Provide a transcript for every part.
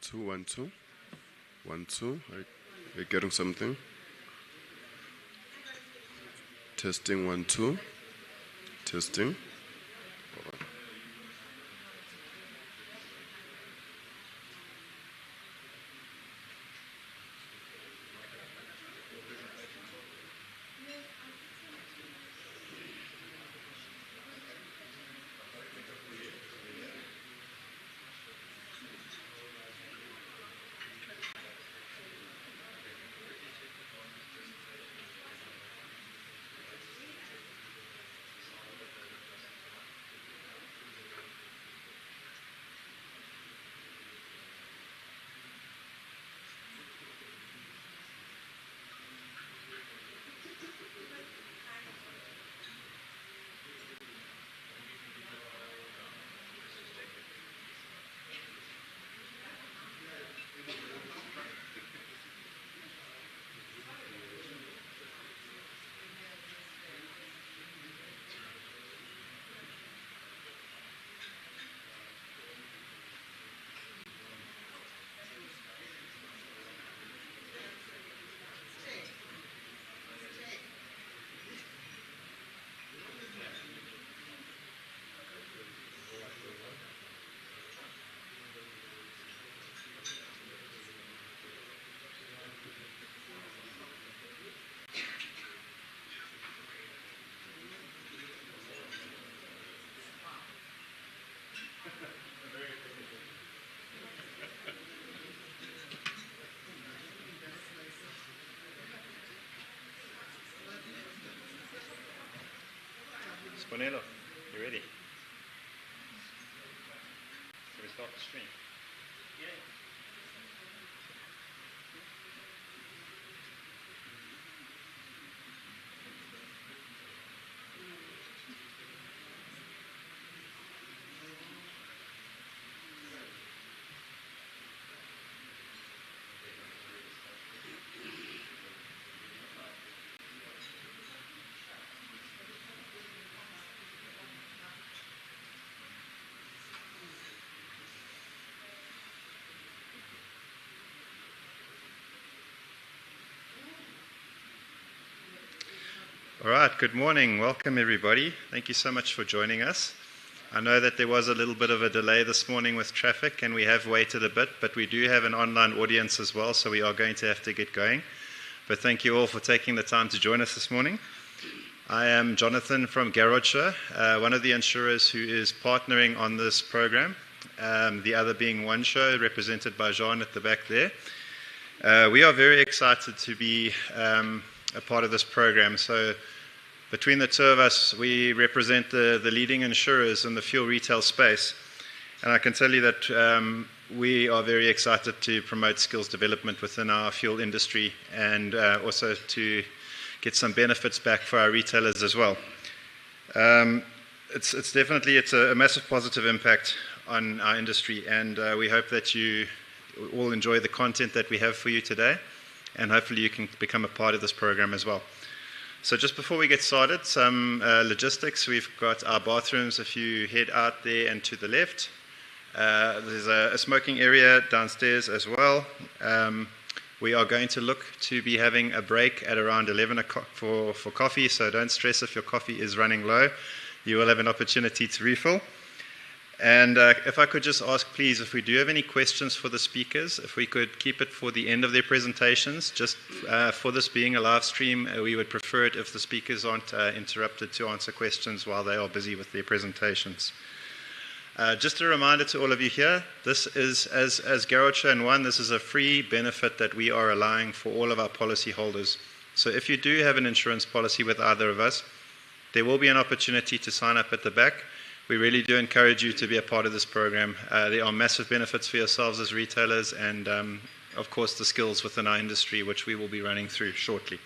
two, 1 2. 1 2. Are you getting something? Testing 1 2. Testing. Spinello, you ready? Shall we start the stream? All right, good morning. Welcome, everybody. Thank you so much for joining us. I know that there was a little bit of a delay this morning with traffic, and we have waited a bit, but we do have an online audience as well, so we are going to have to get going. But thank you all for taking the time to join us this morning. I am Jonathan from PetroConnect, one of the insurers who is partnering on this program, the other being OneShow, represented by Jean at the back there. We are very excited to be a part of this program. So between the two of us, we represent the leading insurers in the fuel retail space. And I can tell you that we are very excited to promote skills development within our fuel industry and also to get some benefits back for our retailers as well. It's definitely a massive positive impact on our industry, and we hope that you all enjoy the content that we have for you today, and hopefully you can become a part of this program as well. So just before we get started, some logistics. We've got our bathrooms if you head out there and to the left. There's a smoking area downstairs as well. We are going to look to be having a break at around 11 o'clock for coffee, so don't stress if your coffee is running low. You will have an opportunity to refill. And if I could just ask, please, if we do have any questions for the speakers, if we could keep it for the end of their presentations. Just for this being a live stream, we would prefer it if the speakers aren't interrupted to answer questions while they are busy with their presentations. Just a reminder to all of you here, this is, as PetroConnect and One, this is a free benefit that we are allowing for all of our policy holders. So if you do have an insurance policy with either of us, there will be an opportunity to sign up at the back. We really do encourage you to be a part of this program. There are massive benefits for yourselves as retailers and, of course, the skills within our industry, which we will be running through shortly.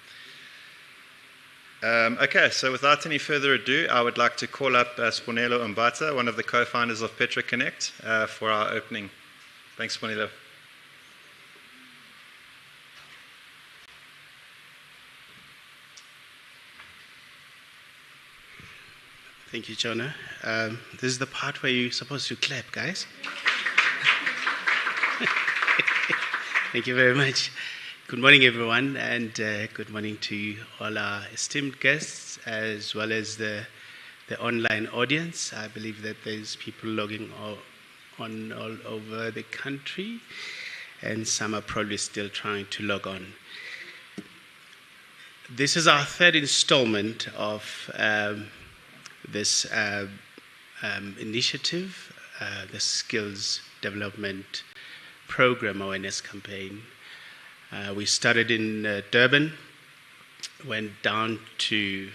Okay, so without any further ado, I would like to call up Spinello Mbata, one of the co-founders of PetroConnect, for our opening. Thanks, Spinello. Thank you, Jonah. This is the part where you're supposed to clap, guys. Thank you very much. Good morning, everyone, and good morning to all our esteemed guests, as well as the online audience. I believe that there's people logging on all over the country, and some are probably still trying to log on. This is our third installment of this initiative, the Skills Development Program Awareness Campaign. We started in Durban, went down to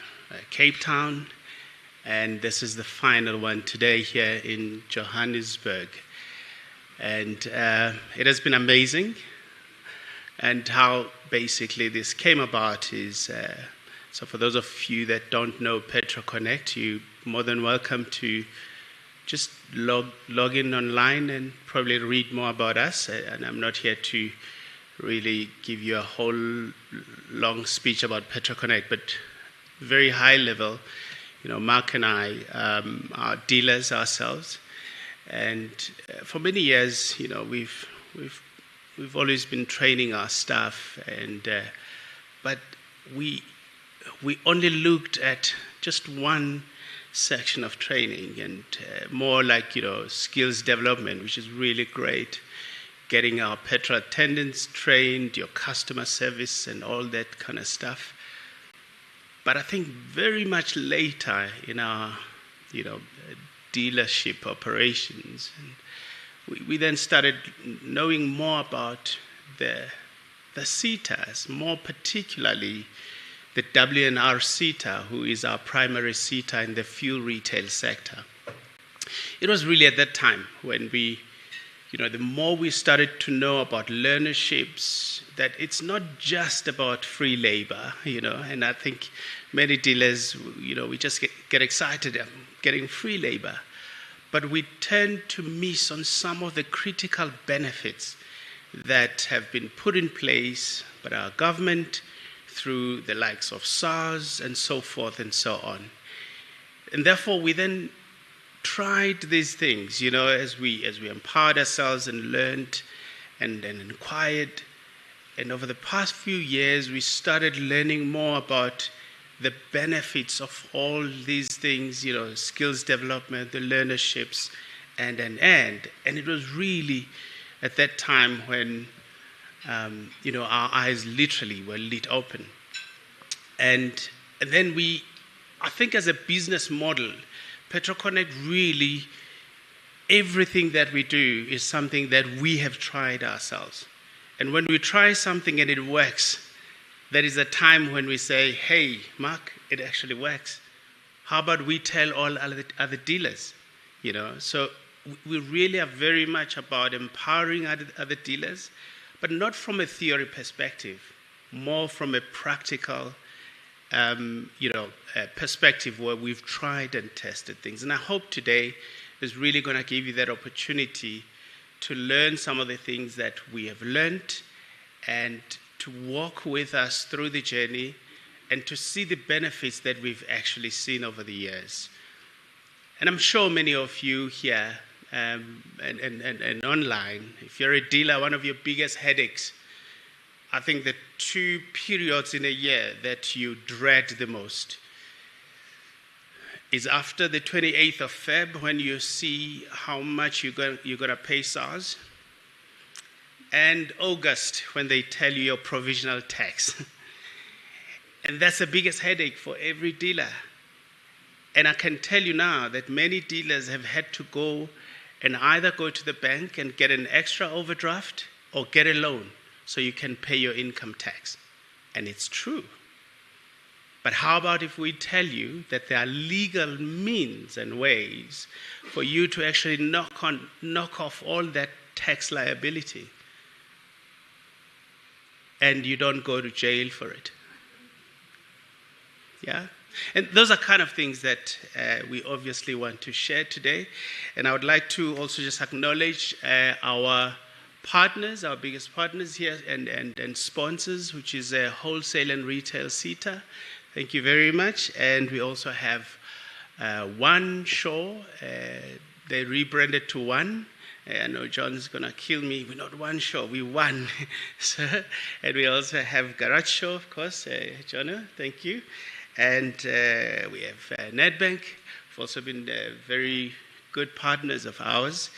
Cape Town, and this is the final one today here in Johannesburg. And it has been amazing. And how basically this came about is, so for those of you that don't know PetroConnect, you're more than welcome to just log in online and probably read more about us. And I'm not here to really give you a whole long speech about PetroConnect, but very high level. Mark and I are dealers ourselves, and for many years, we've always been training our staff, and but we only looked at just one section of training, and more like skills development, which is really great. Getting our petrol attendants trained, your customer service, and all that kind of stuff. But I think very much later in our, dealership operations, and we then started knowing more about the SETAs, more particularly the W&RSETA, who is our primary SETA in the fuel retail sector. It was really at that time when we, the more we started to know about learnerships, that it's not just about free labor, and I think many dealers, we just get excited at getting free labor, but we tend to miss on some of the critical benefits that have been put in place by our government through the likes of SARS and so forth and so on. And therefore, we then tried these things, as we empowered ourselves and learned and inquired. And over the past few years, we started learning more about the benefits of all these things, skills development, the learnerships, and. And it was really at that time when, our eyes literally were lit open. And then I think as a business model, PetroConnect really, everything that we do is something that we have tried ourselves. And when we try something and it works, there is a time when we say, hey, Mark, it actually works. How about we tell all other dealers? So we really are very much about empowering other dealers, but not from a theory perspective, more from a practical perspective where we've tried and tested things. And I hope today is really going to give you that opportunity to learn some of the things that we have learned and to walk with us through the journey and to see the benefits that we've actually seen over the years. And I'm sure many of you here and online, if you're a dealer, one of your biggest headaches, I think the 2 periods in a year that you dread the most is after the 28th of Feb, when you see how much you're going to pay SARS, and August, when they tell you your provisional tax. And that's the biggest headache for every dealer. And I can tell you now that many dealers have had to go and either go to the bank and get an extra overdraft or get a loan so you can pay your income tax. And it's true. But how about if we tell you that there are legal means and ways for you to actually knock off all that tax liability and you don't go to jail for it? Yeah? And those are kind of things that we obviously want to share today. And I would like to also just acknowledge our partners, our biggest partners here and sponsors, which is Wholesale and Retail SETA. Thank you very much. And we also have One Shore. They rebranded to One. I know John's going to kill me. We're not one show, we won. So, and we also have Garage Show, of course. Jono, thank you. And we have Nedbank, who've also been very good partners of ours.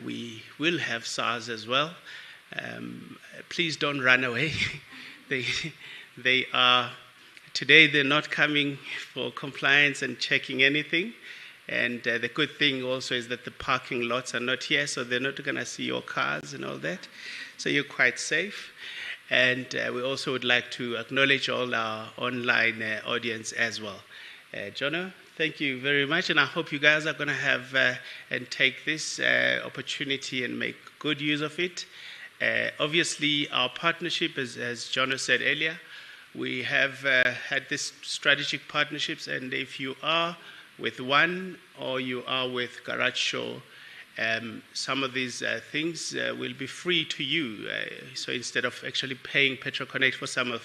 We will have SARS as well. Please don't run away. They are, today they're not coming for compliance and checking anything. And the good thing also is that the parking lots are not here, so they're not going to see your cars and all that. So you're quite safe. And we also would like to acknowledge all our online audience as well. Jono, thank you very much, and I hope you guys are going to have and take this opportunity and make good use of it. Obviously, our partnership, as Jono said earlier, we have had this strategic partnerships, and if you are with one or you are with Garage Show, some of these things will be free to you. So instead of actually paying PetroConnect for some of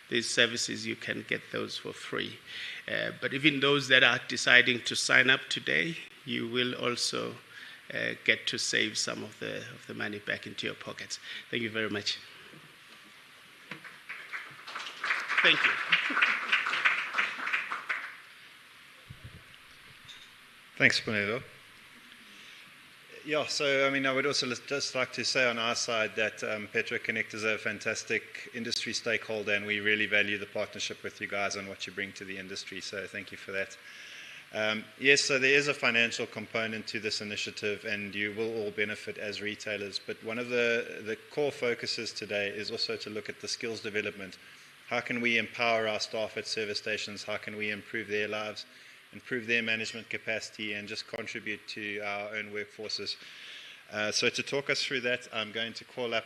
these services, you can get those for free. But even those that are deciding to sign up today, you will also get to save some of the money back into your pockets. Thank you very much. Thank you. Thanks, Bonelo. Yeah, so I mean, I would also just like to say on our side that PetroConnect is a fantastic industry stakeholder, and we really value the partnership with you guys and what you bring to the industry. So thank you for that. Yes, so there is a financial component to this initiative, and you will all benefit as retailers. But one of the core focuses today is also to look at the skills development. How can we empower our staff at service stations? How can we improve their lives, improve their management capacity, and just contribute to our own workforces? So to talk us through that, I'm going to call up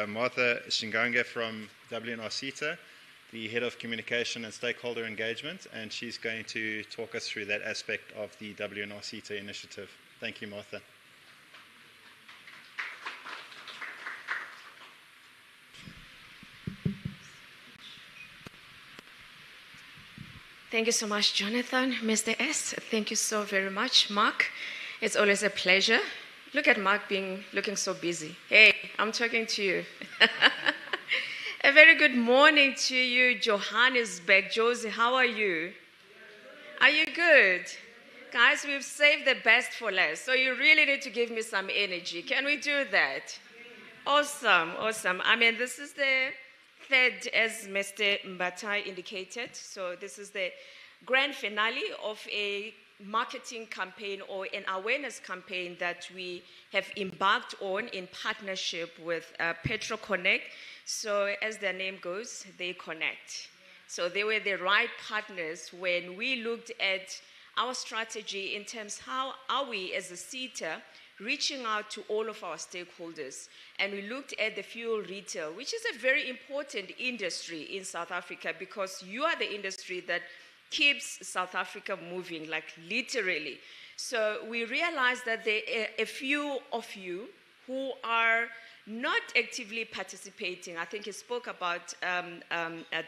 Martha Shingange from W&RSETA, the Head of Communication and Stakeholder Engagement, and she's going to talk us through that aspect of the W&RSETA initiative. Thank you, Martha. Thank you so much, Jonathan. Mr. S, thank you so very much. Mark, it's always a pleasure. Look at Mark looking so busy. Hey, I'm talking to you. A very good morning to you, Johannesburg. Josie, how are you? Are you good? Guys, we've saved the best for last, so you really need to give me some energy. Can we do that? Awesome, awesome. I mean, this is the third, as Mr. Mbatai indicated. So this is the grand finale of a marketing campaign or an awareness campaign that we have embarked on in partnership with PetroConnect. So as their name goes, they connect. So they were the right partners when we looked at our strategy in terms how are we as a SETA reaching out to all of our stakeholders. And we looked at the fuel retail, which is a very important industry in South Africa because you are the industry that keeps South Africa moving, like literally. So we realized that there are a few of you who are not actively participating. I think he spoke about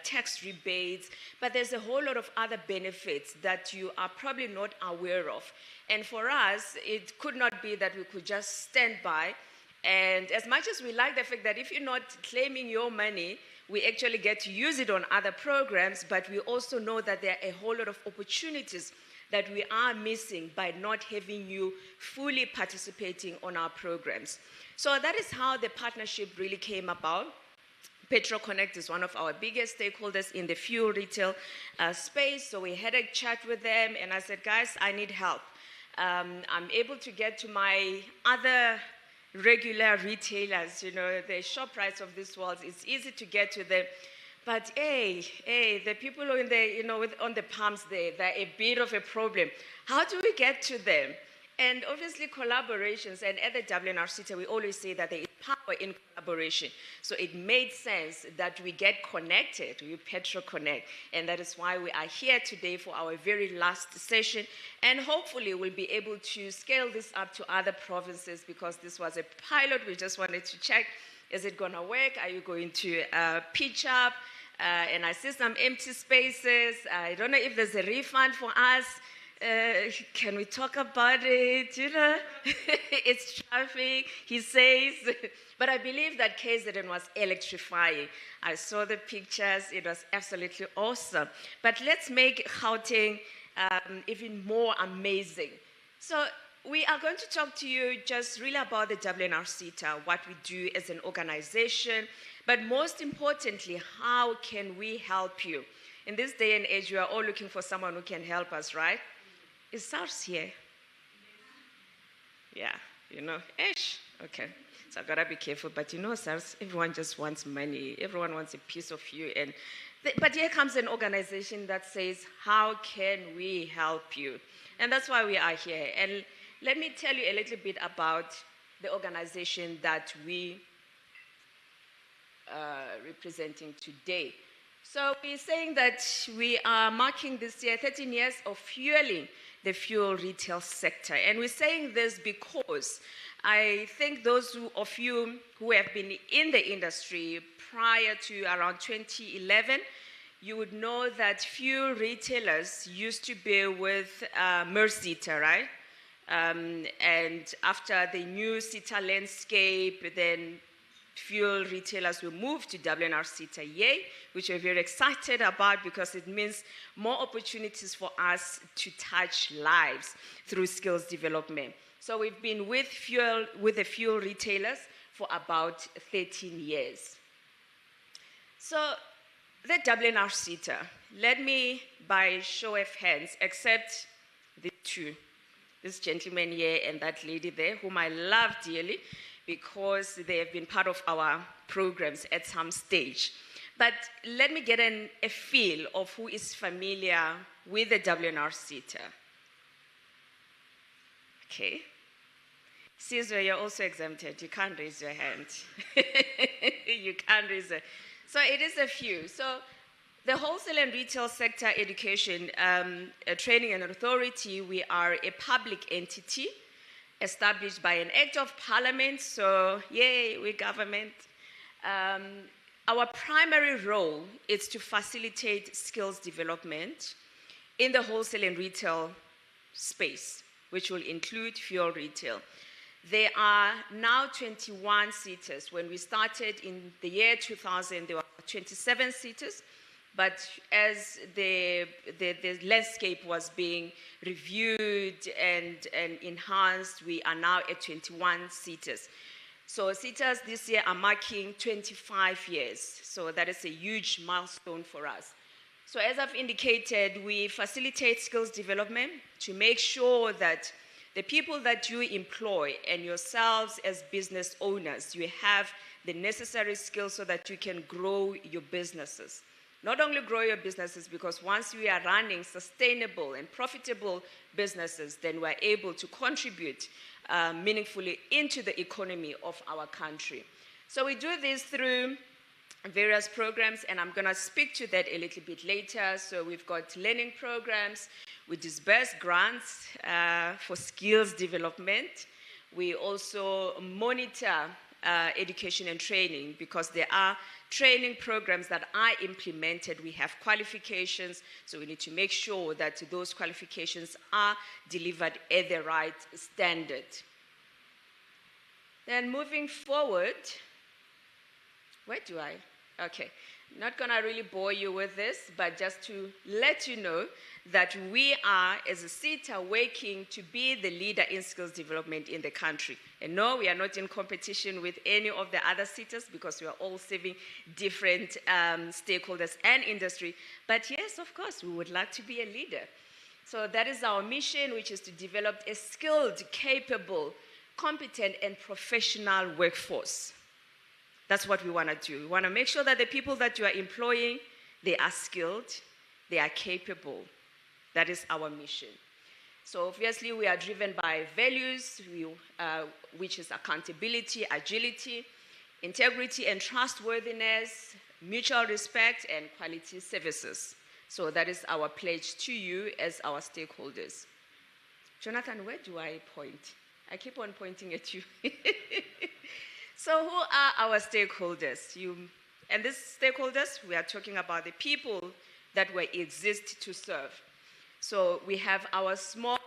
tax rebates, but there's a whole lot of other benefits that you are probably not aware of. And for us, it could not be that we could just stand by. And as much as we like the fact that if you're not claiming your money, we actually get to use it on other programs, but we also know that there are a whole lot of opportunities that we are missing by not having you fully participating on our programs. So that is how the partnership really came about. PetroConnect is one of our biggest stakeholders in the fuel retail space. So we had a chat with them, and I said, guys, I need help. I'm able to get to my other regular retailers, you know, the ShopRites of this world. It's easy to get to them. But the people in the, you know, on the palms there, they're a bit of a problem. How do we get to them? And obviously collaborations, and at the W&RSETA, we always say that there is power in collaboration. So it made sense that we get connected with PetroConnect, and that is why we are here today for our very last session. And hopefully we'll be able to scale this up to other provinces because this was a pilot. We just wanted to check, is it gonna work? Are you going to pitch up? And I see some empty spaces. I don't know if there's a refund for us. Can we talk about it? You know, it's traffic, he says. But I believe that KZN was electrifying. I saw the pictures, it was absolutely awesome. But let's make Gauteng even more amazing. So we are going to talk to you just really about the W&RSETA, what we do as an organization, but most importantly, how can we help you? In this day and age, we are all looking for someone who can help us, right? Is SARS here? Yeah, you know, ish. Okay, so I've got to be careful. But you know, SARS, everyone just wants money. Everyone wants a piece of you. But here comes an organization that says, how can we help you? And that's why we are here. And let me tell you a little bit about the organization that we are representing today. So we're saying that we are marking this year 13 years of fueling the fuel retail sector. And we're saying this because I think those of you who have been in the industry prior to around 2011, you would know that fuel retailers used to be with W&RSETA, right? And after the new SETA landscape, then fuel retailers will move to W&RSETA, yay, which we're very excited about because it means more opportunities for us to touch lives through skills development. So we've been with the fuel retailers for about 13 years. So the W&RSETA, let me, by show of hands, accept the two, this gentleman here and that lady there, whom I love dearly, because they have been part of our programs at some stage. But let me get a feel of who is familiar with the W&RSETA. Okay. Caesar, you're also exempted. You can't raise your hand. You can't raise it. So it is a few. So the wholesale and retail sector education training and authority, we are a public entity established by an act of parliament, so yay, we're government. Our primary role is to facilitate skills development in the wholesale and retail space, which will include fuel retail. There are now 21 SETAs. When we started in the year 2000, there were 27 SETAs. But as the landscape was being reviewed and enhanced, we are now at 21 SETAs. So SETAs this year are marking 25 years. So that is a huge milestone for us. So as I've indicated, we facilitate skills development to make sure that the people that you employ and yourselves as business owners, you have the necessary skills so that you can grow your businesses. Not only grow your businesses, because once we are running sustainable and profitable businesses, then we're able to contribute meaningfully into the economy of our country. So we do this through various programs, and I'm going to speak to that a little bit later. So we've got learning programs, we disburse grants for skills development. We also monitor education and training, because there are training programs that are implemented. We have qualifications, so we need to make sure that those qualifications are delivered at the right standard. Then moving forward, where do I? Okay, not gonna really bore you with this, but just to let you know that we are, as a SETA, working to be the leader in skills development in the country. And no, we are not in competition with any of the other SETAs, because we are all serving different stakeholders and industry. But yes, of course, we would like to be a leader. So that is our mission, which is to develop a skilled, capable, competent, and professional workforce. That's what we want to do. We want to make sure that the people that you are employing, they are skilled, they are capable. That is our mission. So obviously we are driven by values, which is accountability, agility, integrity and trustworthiness, mutual respect, and quality services. So that is our pledge to you as our stakeholders. Jonathan, where do I point? I keep on pointing at you. So who are our stakeholders? And these stakeholders, we are talking about the people that we exist to serve. So we have our small,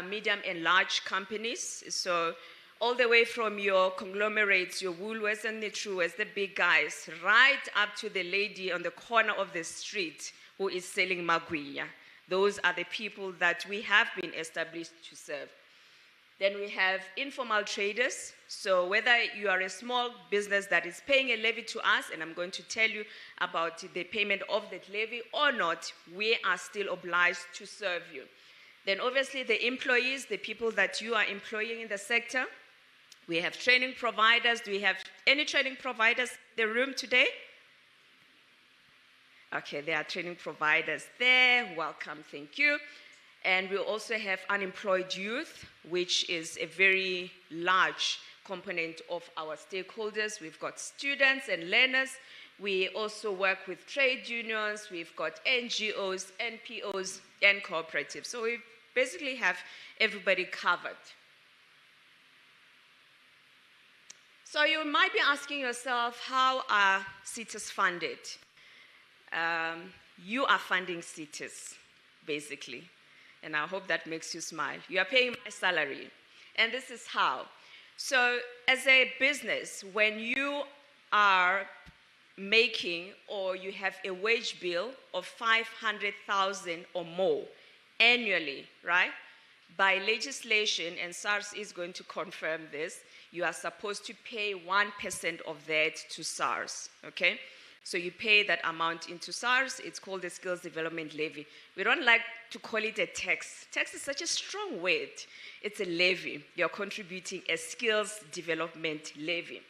medium, and large companies. So all the way from your conglomerates, your Woolworths and the Truworths, the big guys, right up to the lady on the corner of the street who is selling magwinya. Those are the people that we have been established to serve. Then we have informal traders. So whether you are a small business that is paying a levy to us, and I'm going to tell you about the payment of that levy or not, we are still obliged to serve you. Then obviously the employees, the people that you are employing in the sector. We have training providers. Do we have any training providers in the room today? Okay, there are training providers there. Welcome, thank you. And we also have unemployed youth, which is a very large component of our stakeholders. We've got students and learners. We also work with trade unions. We've got NGOs, NPOs, and cooperatives. So we basically have everybody covered. So you might be asking yourself, how are SETAs funded? You are funding SETAs, basically. And I hope that makes you smile. You are paying my salary. And this is how. So as a business, when you are making or you have a wage bill of 500,000 or more annually, right? By legislation, and SARS is going to confirm this, you are supposed to pay 1% of that to SARS, okay? So you pay that amount into SARS. It's called the Skills Development Levy. We don't like to call it a tax. Tax is such a strong word. It's a levy. You're contributing a skills development levy.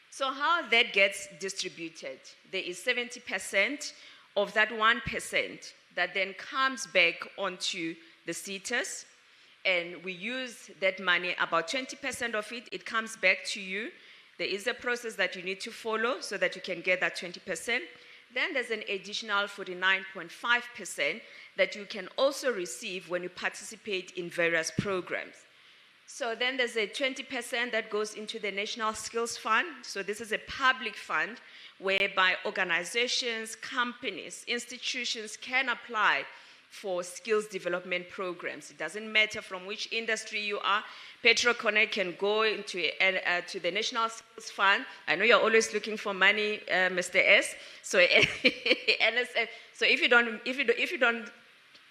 So how that gets distributed, there is 70% of that 1% that then comes back onto the SETAs, and we use that money, about 20% of it, it comes back to you. There is a process that you need to follow so that you can get that 20%. Then there's an additional 49.5% that you can also receive when you participate in various programs. So then there's a 20% that goes into the National Skills Fund. So this is a public fund whereby organizations, companies, institutions can apply for skills development programs. It doesn't matter from which industry you are. PetroConnect can go into to the National Skills Fund. I know you're always looking for money, Mr. S. So, NSF. So if you don't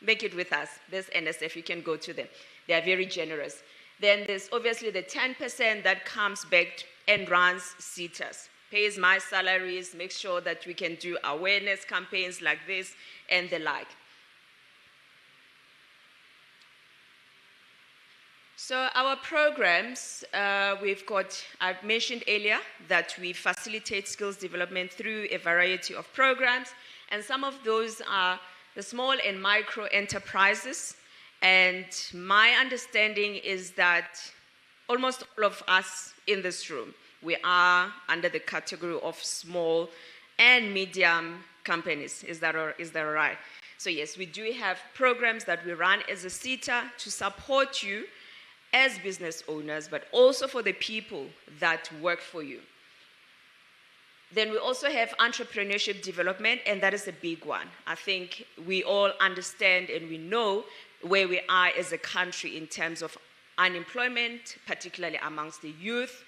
make it with us, there's NSF. You can go to them. They are very generous. Then there's obviously the 10% that comes back and runs SETAs, pays my salaries, makes sure that we can do awareness campaigns like this and the like. So our programs, I've mentioned earlier that we facilitate skills development through a variety of programs, and some of those are the small and micro enterprises. And my understanding is that almost all of us in this room, we are under the category of small and medium companies. Is that right? So yes, we do have programs that we run as a SETA to support you as business owners, but also for the people that work for you. Then we also have entrepreneurship development, and that is a big one. I think we all understand and we know where we are as a country in terms of unemployment, particularly amongst the youth.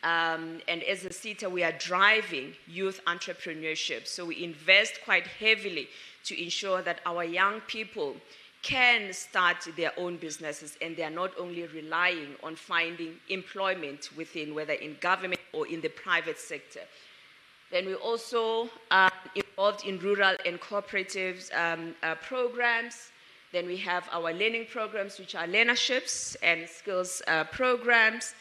And as a SETA, we are driving youth entrepreneurship. So we invest quite heavily to ensure that our young people can start their own businesses, and they are not only relying on finding employment within, whether in government or in the private sector. Then we also are involved in rural and cooperatives programs. Then we have our learning programs, which are learnerships and skills programs.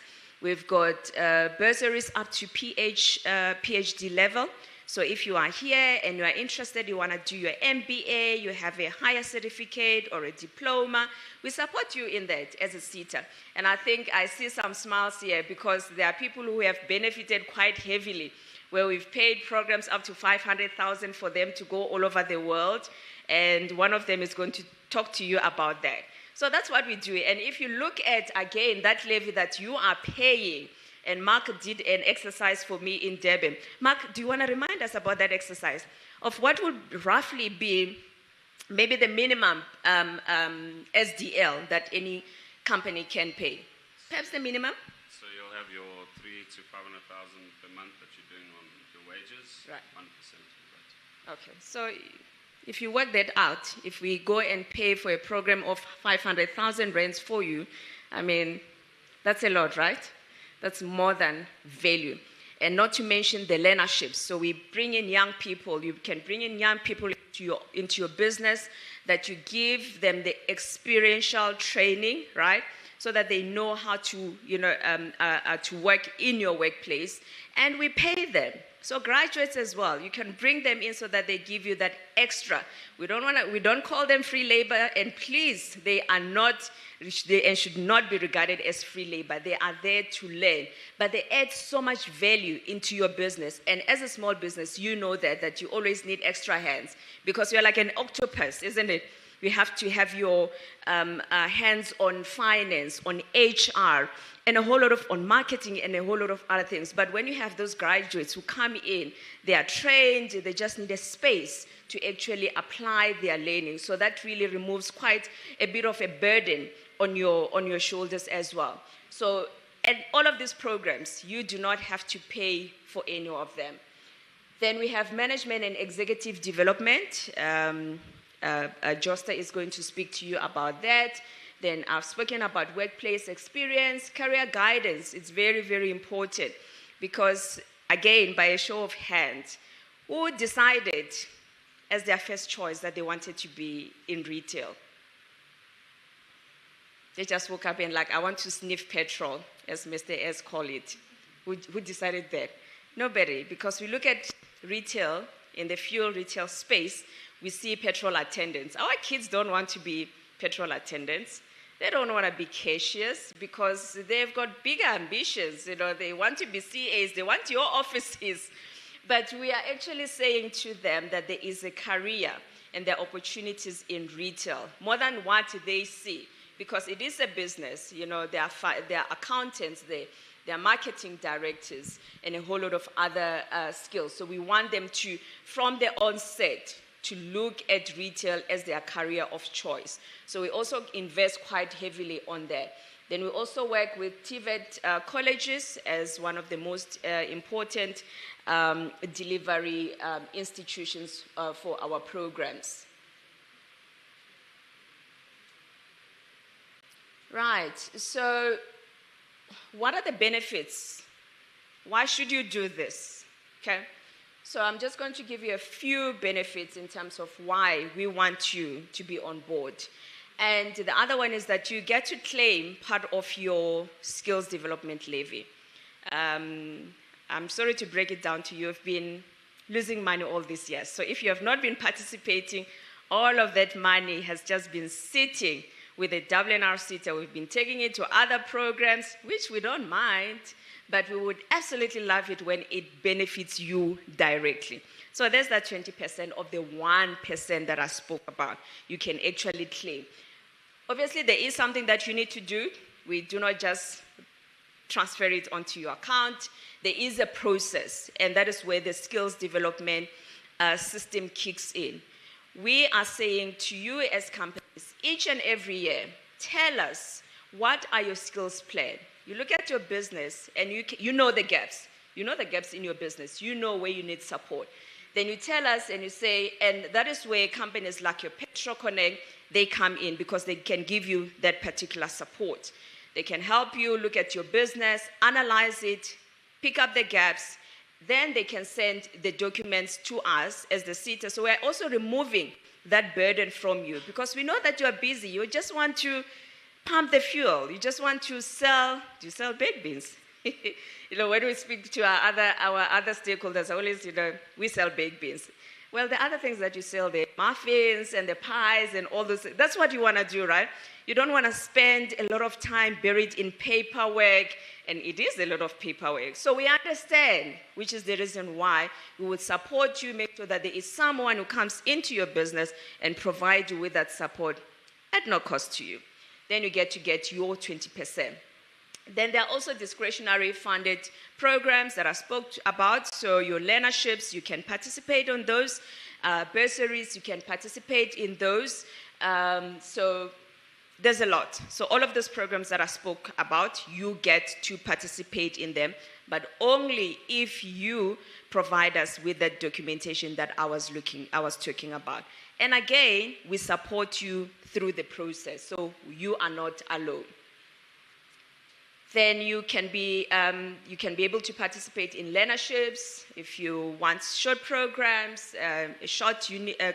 We've got bursaries up to PhD level. So if you are here and you are interested, you want to do your MBA, you have a higher certificate or a diploma, we support you in that as a SETA. And I think I see some smiles here because there are people who have benefited quite heavily, where we've paid programs up to 500,000 for them to go all over the world. And one of them is going to talk to you about that. So that's what we do. And if you look at, again, that levy that you are paying, and Mark did an exercise for me in Durban. Mark, do you want to remind us about that exercise? Of what would roughly be maybe the minimum SDL that any company can pay. Perhaps the minimum. So you'll have your 300,000 to 500,000 per month that you're doing on your wages, Right. 1% of that. Okay, so if you work that out, if we go and pay for a program of 500,000 rands for you, I mean, that's a lot, right? That's more than value. And not to mention the learnerships. So we bring in young people. You can bring in young people into your business, that you give them the experiential training, right? So that they know how to, to work in your workplace. And we pay them. So graduates as well, you can bring them in so that they give you that extra. We don't call them free labor, and please, they are not, and should not be regarded as free labor. They are there to learn, but they add so much value into your business. And as a small business, you know that you always need extra hands, because you're like an octopus, isn't it? We have to have your hands on finance, on HR, and a whole lot on marketing and a whole lot of other things. But when you have those graduates who come in, they are trained, they just need a space to actually apply their learning. So that really removes quite a bit of a burden on your shoulders as well. So, and all of these programs, you do not have to pay for any of them. Then we have management and executive development. Josta is going to speak to you about that. Then I've spoken about workplace experience, career guidance. It's very, very important because, again, by a show of hands, who decided as their first choice that they wanted to be in retail? They just woke up and like, I want to sniff petrol, as Mr. S called it. Who decided that? Nobody, because we look at retail, in the fuel retail space, we see petrol attendants. Our kids don't want to be petrol attendants. They don't want to be cashiers because they've got bigger ambitions. They want to be CAs, they want your offices. But we are actually saying to them that there is a career and there are opportunities in retail, more than what they see, because it is a business. There are accountants there are marketing directors, and a whole lot of other skills. So we want them to, from the onset, to look at retail as their career of choice. So we also invest quite heavily on that. Then we also work with TVET colleges as one of the most important delivery institutions for our programs. Right, so what are the benefits? Why should you do this? Okay. So I'm just going to give you a few benefits in terms of why we want you to be on board. And the other one is that you get to claim part of your skills development levy. I'm sorry to break it down to you. You've been losing money all these years. So if you have not been participating, all of that money has just been sitting with the W&RSETA. We've been taking it to other programs, which we don't mind, but we would absolutely love it when it benefits you directly. So there's that 20% of the 1% that I spoke about. You can actually claim. Obviously, there is something that you need to do. We do not just transfer it onto your account. There is a process, and that is where the skills development system kicks in. We are saying to you as companies, each and every year, tell us, what are your skills plan? You look at your business, and you know the gaps. You know the gaps in your business. You know where you need support. Then you tell us, and you say, and that is where companies like your PetroConnect, they come in, because they can give you that particular support. They can help you look at your business, analyze it, pick up the gaps. Then they can send the documents to us as the SETA. So we're also removing that burden from you, because we know that you're busy. You just want to pump the fuel. You just want to sell. Do you sell baked beans? When we speak to our other stakeholders, always, we sell baked beans. Well, the other things that you sell, the muffins and the pies and all those, that's what you want to do, right? You don't want to spend a lot of time buried in paperwork, and it is a lot of paperwork. So we understand, which is the reason why we would support you, make sure that there is someone who comes into your business and provide you with that support at no cost to you. Then you get to get your 20%. Then there are also discretionary funded programs that I spoke about. So your learnerships, you can participate on those. bursaries, you can participate in those. So there's a lot. So all of those programs that I spoke about, you get to participate in them, but only if you provide us with the documentation that I was talking about. And again, we support you through the process, so you are not alone. Then you can be able to participate in learnerships if you want short programs, a short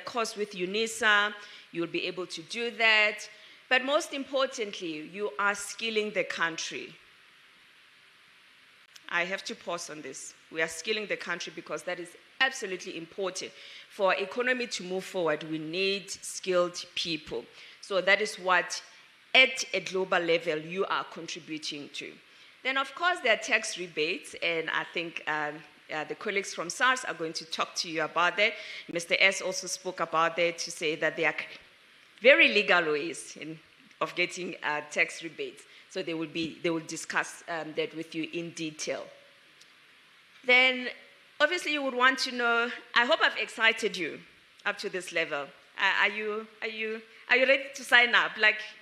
course with UNISA, you'll be able to do that. But most importantly, you are skilling the country. I have to pause on this. We are skilling the country because that is absolutely important. For our economy to move forward, we need skilled people. So that is what, at a global level, you are contributing to. Then, of course, there are tax rebates, and I think the colleagues from SARS are going to talk to you about that. Mr. S also spoke about that to say that there are very legal ways of getting tax rebates. So they will discuss that with you in detail. Then, obviously, you would want to know, I hope I've excited you up to this level. Are you ready to sign up?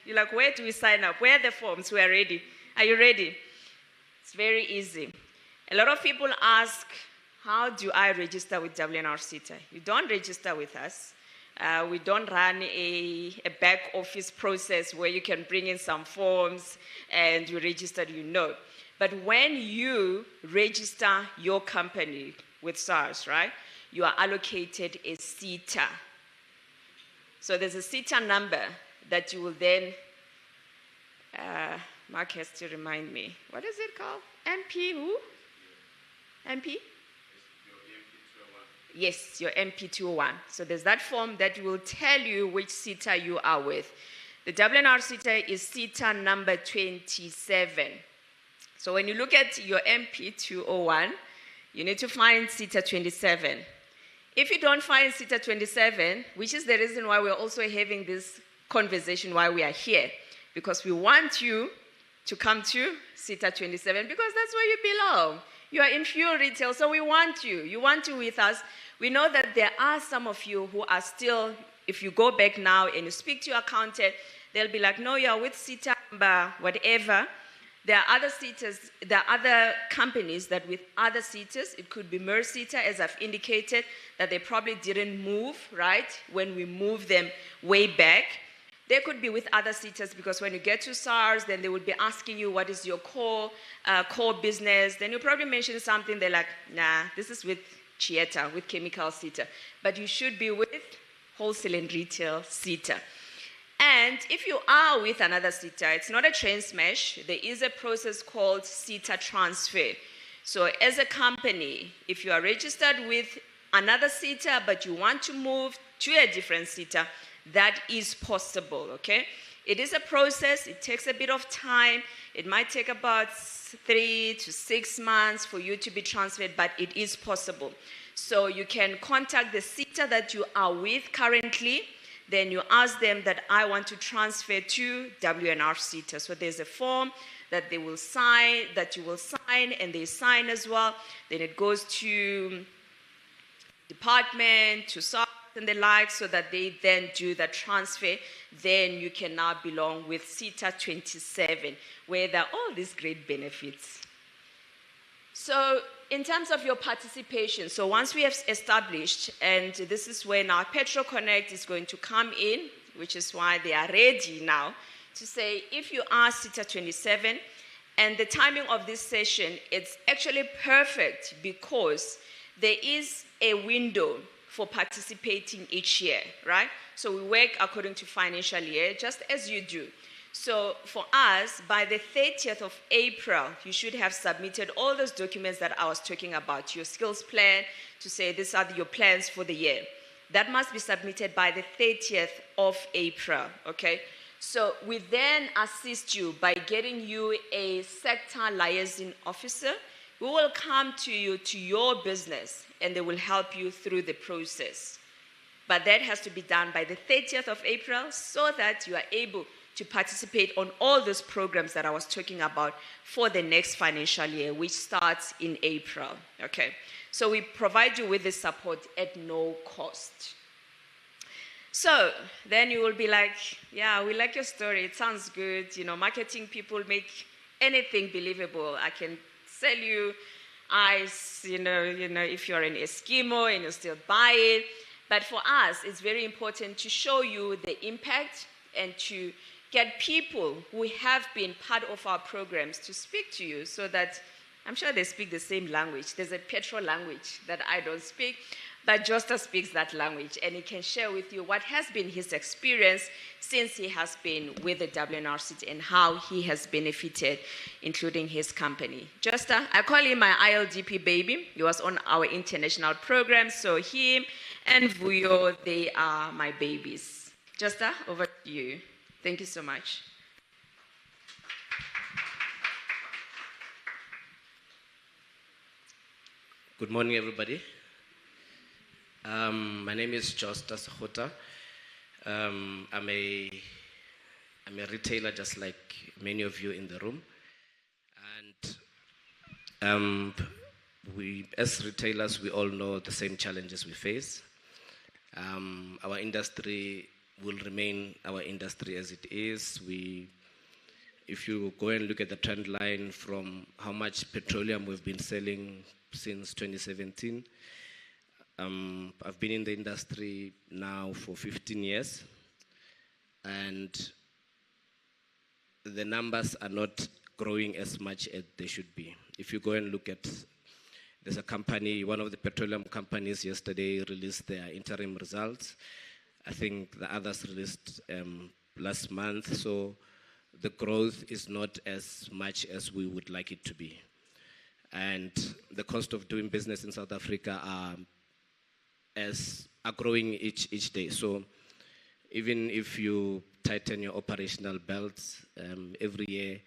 You're like, where do we sign up? Where are the forms? We are ready. Are you ready? It's very easy. A lot of people ask, how do I register with W&RSETA? You don't register with us. We don't run a back office process where you can bring in some forms and you register, you know. But when you register your company with SARS, right, you are allocated a SETA. So there's a SETA number that you will then, Mark has to remind me. What is it called? MP who? MP? Yes, your MP201. So there's that form that will tell you which SETA you are with. The W&RSETA is SETA number 27. So when you look at your MP201, you need to find SETA 27. If you don't find SETA 27, which is the reason why we're also having this conversation while we are here, because we want you to come to SETA 27 because that's where you belong. You are in fuel retail, so we want you. You want to with us. We know that there are some of you who are still, if you go back now and you speak to your accountant, they'll be like, no, you're with SETA number whatever. There are other SETAs, there are other companies that with other SETAs, it could be W&RSETA, as I've indicated, that they probably didn't move, right, when we moved them way back. They could be with other SETAs because when you get to SARS, then they would be asking you what is your core business. Then you probably mention something, they're like, nah, this is with CHETA, with chemical SETA. But you should be with wholesale and retail SETA. And if you are with another SETA, it's not a train smash. There is a process called SETA transfer. So as a company, if you are registered with another SETA, but you want to move to a different SETA, that is possible, okay? It is a process. It takes a bit of time. It might take about 3 to 6 months for you to be transferred, but it is possible. So you can contact the SETA that you are with currently. Then you ask them that I want to transfer to W&RSETA. So there's a form that they will sign, that you will sign, and they sign as well. Then it goes to department, to SARS and the like, so that they then do the transfer. Then you can now belong with SETA 27, where there are all these great benefits. So in terms of your participation, so once we have established, and this is where now PetroConnect is going to come in, which is why they are ready now, to say if you are SETA 27, and the timing of this session, it's actually perfect because there is a window for participating each year, right? So we work according to financial year, just as you do. So for us, by the 30th of April, you should have submitted all those documents that I was talking about, your skills plan, to say these are your plans for the year. That must be submitted by the 30th of April, okay? So we then assist you by getting you a sector liaison officer who will come to you, to your business, and they will help you through the process. But that has to be done by the 30th of April so that you are able to participate on all those programs that I was talking about for the next financial year, which starts in April, okay? So we provide you with this support at no cost, So then you will be like, yeah, we like your story. It sounds good. Marketing people make anything believable. I can sell you ice, if you're an Eskimo and you still buy it. But for us, it's very important to show you the impact and to get people who have been part of our programs to speak to you so that I'm sure they speak the same language. There's a Petro language that I don't speak, but Josta speaks that language, and he can share with you what has been his experience since he has been with the W&RSETA and how he has benefited, including his company. Josta, I call him my ILDP baby. He was on our international program, so him and Vuyo, they are my babies. Josta, over to you. Thank you so much. Good morning, everybody. My name is Josta Sahota. I'm a retailer, just like many of you in the room. And we, as retailers, we all know the same challenges we face. Our industry will remain our industry as it is. If you go and look at the trend line from how much petroleum we've been selling since 2017, I've been in the industry now for 15 years, and the numbers are not growing as much as they should be. If you go and look at, there's a company, one of the petroleum companies yesterday released their interim results. I think the others released last month, so the growth is not as much as we would like it to be. And the cost of doing business in South Africa are growing each day. So even if you tighten your operational belts every year,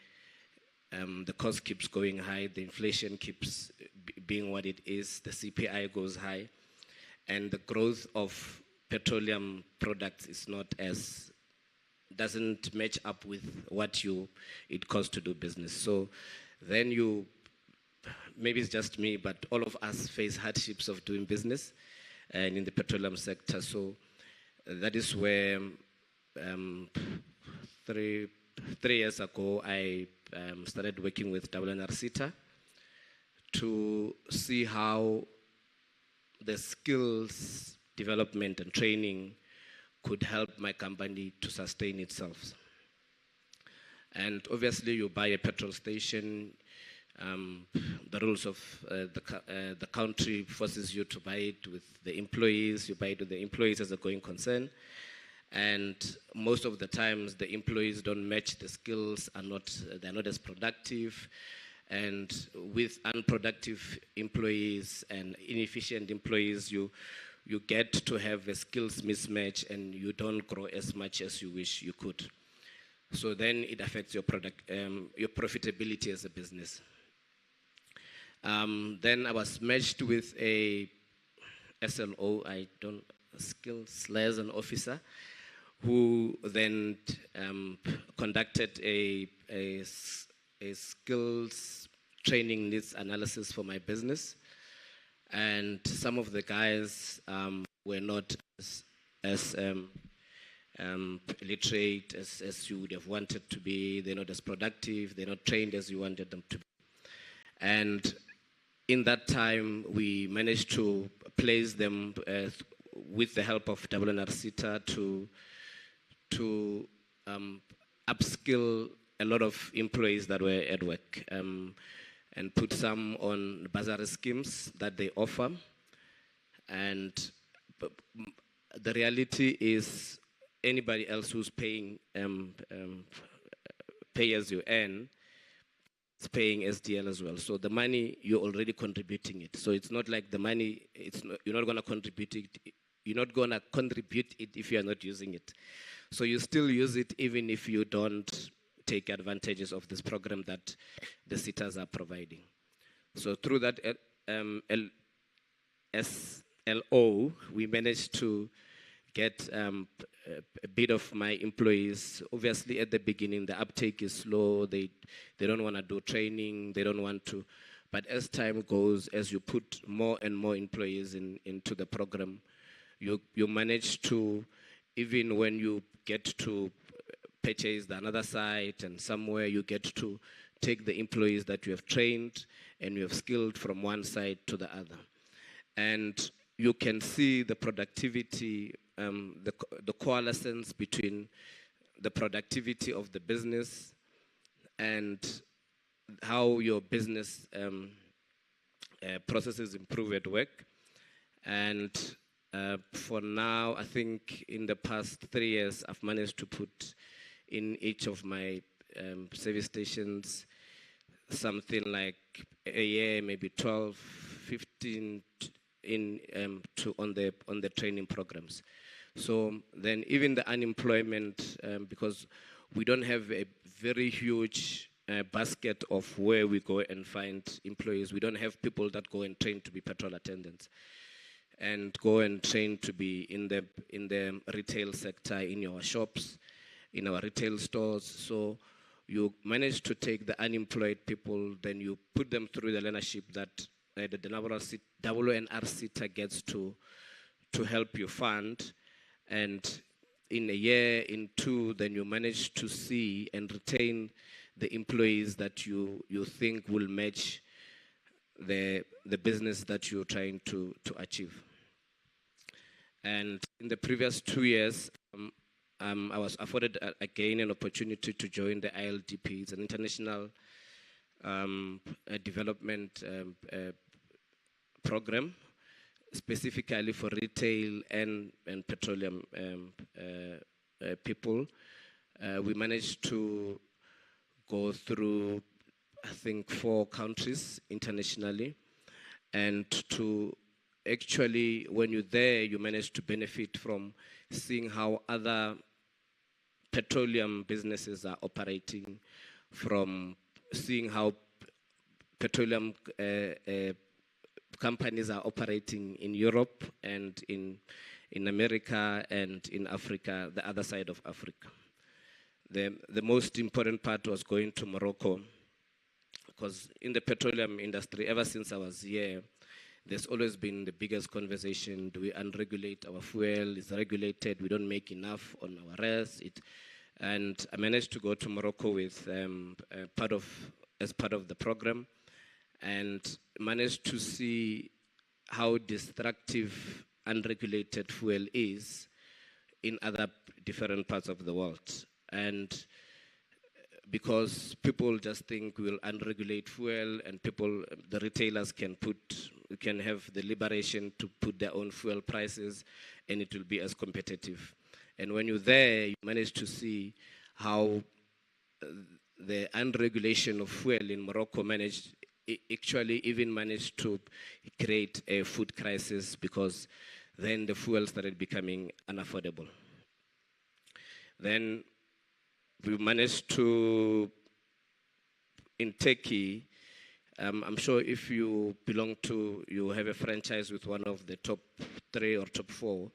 the cost keeps going high, the inflation keeps being what it is, the CPI goes high, and the growth of petroleum products is not doesn't match up with what it costs to do business. So then maybe it's just me, but all of us face hardships of doing business and in the petroleum sector. So that is where 3 years ago I started working with W&RSETA to see how the skills development and training could help my company to sustain itself. And obviously you buy a petrol station, the rules of the country forces you to buy it with the employees, you buy it with the employees as a going concern, and most of the times the employees don't match the skills, they're not as productive, and with unproductive employees and inefficient employees, you get to have a skills mismatch and you don't grow as much as you wish you could. So then it affects your profitability as a business. Then I was matched with a SLO, skills liaison officer, who then conducted a skills training needs analysis for my business. And some of the guys were not as literate as you would have wanted to be. They're not as productive. They're not trained as you wanted them to be. And in that time, we managed to place them with the help of W&RSETA to upskill a lot of employees that were at work. And put some on bursary schemes that they offer. And the reality is anybody else who's paying pay as you earn is paying SDL as well. So the money, you're already contributing it. So it's not like the money, you're not going to contribute it. You're not going to contribute it if you're not using it. So you still use it even if you don't take advantages of this program that the SETAs are providing. So through that SLO, we managed to get a bit of my employees. Obviously, at the beginning, the uptake is slow. They don't want to do training. They don't want to. But as time goes, as you put more and more employees into the program, you manage to even when you get to purchase another site and somewhere, you get to take the employees that you have trained and you have skilled from one side to the other. And you can see the productivity, the coalescence between the productivity of the business and how your business processes improve at work. And for now, I think in the past 3 years, I've managed to put in each of my service stations something like a year, maybe 12, 15 on the training programs. So then even the unemployment, because we don't have a very huge basket of where we go and find employees. We don't have people that go and train to be petrol attendants and go and train to be in the retail sector, in your shops, in our retail stores. So you manage to take the unemployed people, then you put them through the learnership that the W&RSETA gets to help you fund. And in a year, in two, then you manage to see and retain the employees that you think will match the business that you're trying to achieve. And in the previous 2 years, I was afforded again an opportunity to join the ILDP. It's an international development program, specifically for retail and petroleum people. We managed to go through, I think, 4 countries internationally, and to actually, when you're there, you manage to benefit from seeing how other petroleum businesses are operating, from seeing how petroleum companies are operating in Europe and in America and in Africa, the other side of Africa. The most important part was going to Morocco, because in the petroleum industry, ever since I was here, there's always been the biggest conversation: do we unregulate our fuel? It's regulated. We don't make enough on our rest. And I managed to go to Morocco with as part of the program, and managed to see how destructive unregulated fuel is in other different parts of the world. And because people just think we'll unregulate fuel, and the retailers can have the liberation to put their own fuel prices, and it will be as competitive. And when you're there, you manage to see how the unregulation of fuel in Morocco actually even managed to create a food crisis, because then the fuel started becoming unaffordable. Then we managed to, in Turkey, I'm sure if you have a franchise with one of the top 3 or top 4,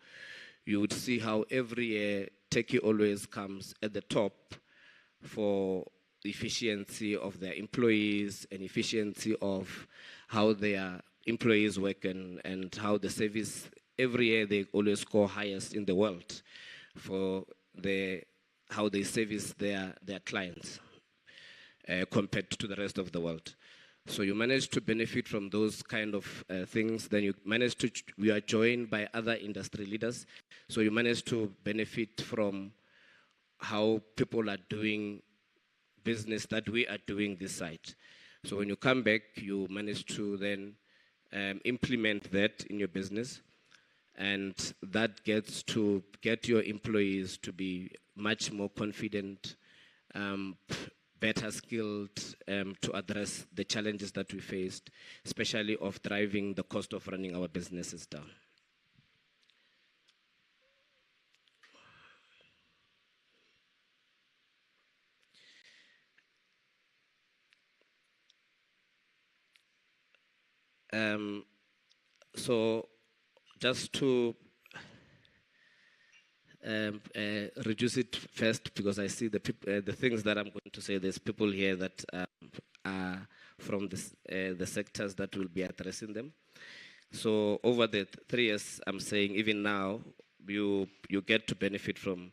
you would see how every year Turkey always comes at the top for efficiency of their employees and efficiency of how their employees work, and how the service, every year they always score highest in the world for how they service their clients compared to the rest of the world. So you manage to benefit from those kind of things. Then we are joined by other industry leaders. So you manage to benefit from how people are doing business that we are doing this side. So when you come back, you manage to then implement that in your business. And that gets to get your employees to be much more confident, better skilled to address the challenges that we faced, especially of driving the cost of running our businesses down. So just to reduce it first, because I see the things that I'm going to say, there's people here that are from the sectors that will be addressing them. So over the 3 years, I'm saying even now, you get to benefit from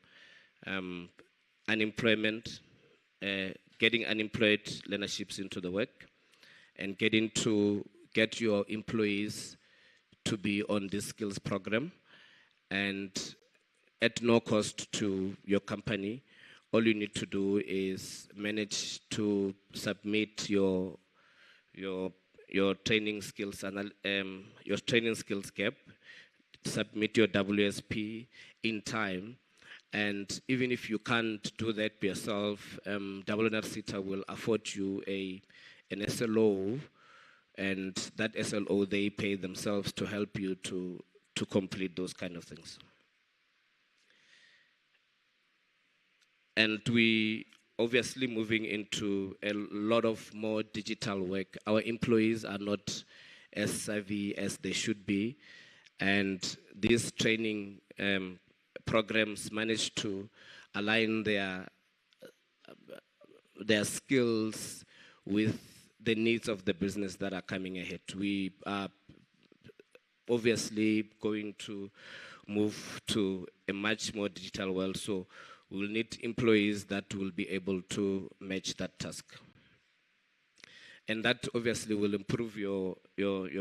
unemployment, getting unemployed learnerships into the work, and getting to get your employees to be on this skills program, and at no cost to your company. All you need to do is manage to submit your training skills your training skills gap, submit your WSP in time, and even if you can't do that by yourself, W&RSETA will afford you an SLO, and that SLO they pay themselves to help you to complete those kind of things. And we obviously moving into a lot of more digital work. Our employees are not as savvy as they should be, and these training programs manage to align their skills with the needs of the business that are coming ahead. We are obviously going to move to a much more digital world, so we will need employees that will be able to match that task. And that obviously will improve your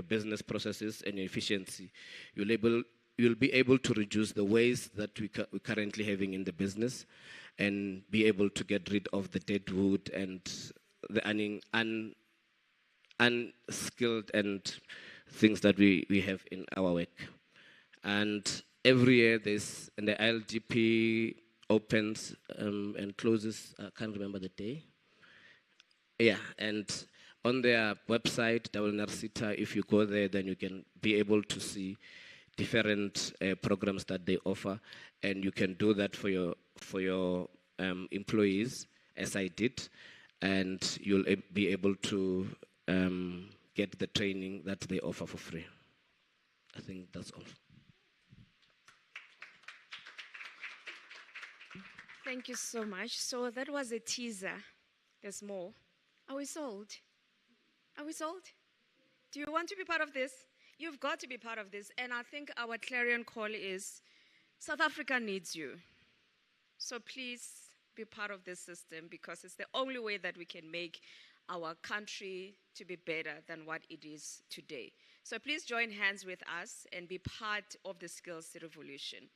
business processes and your efficiency. You'll be able to reduce the waste that we're currently having in the business, and be able to get rid of the dead wood and the unskilled and things that we have in our work. And every year there's, and the ILGP opens and closes, I can't remember the day. Yeah, and on their website, W&RSETA, if you go there, then you can be able to see different programs that they offer, and you can do that for your employees, as I did, and you'll be able to get the training that they offer for free. I think that's all. Thank you so much. So that was a teaser. There's more. Are we sold? Are we sold? Do you want to be part of this? You've got to be part of this. And I think our clarion call is South Africa needs you. So please be part of this system, because it's the only way that we can make our country to be better than what it is today. So please join hands with us and be part of the skills revolution.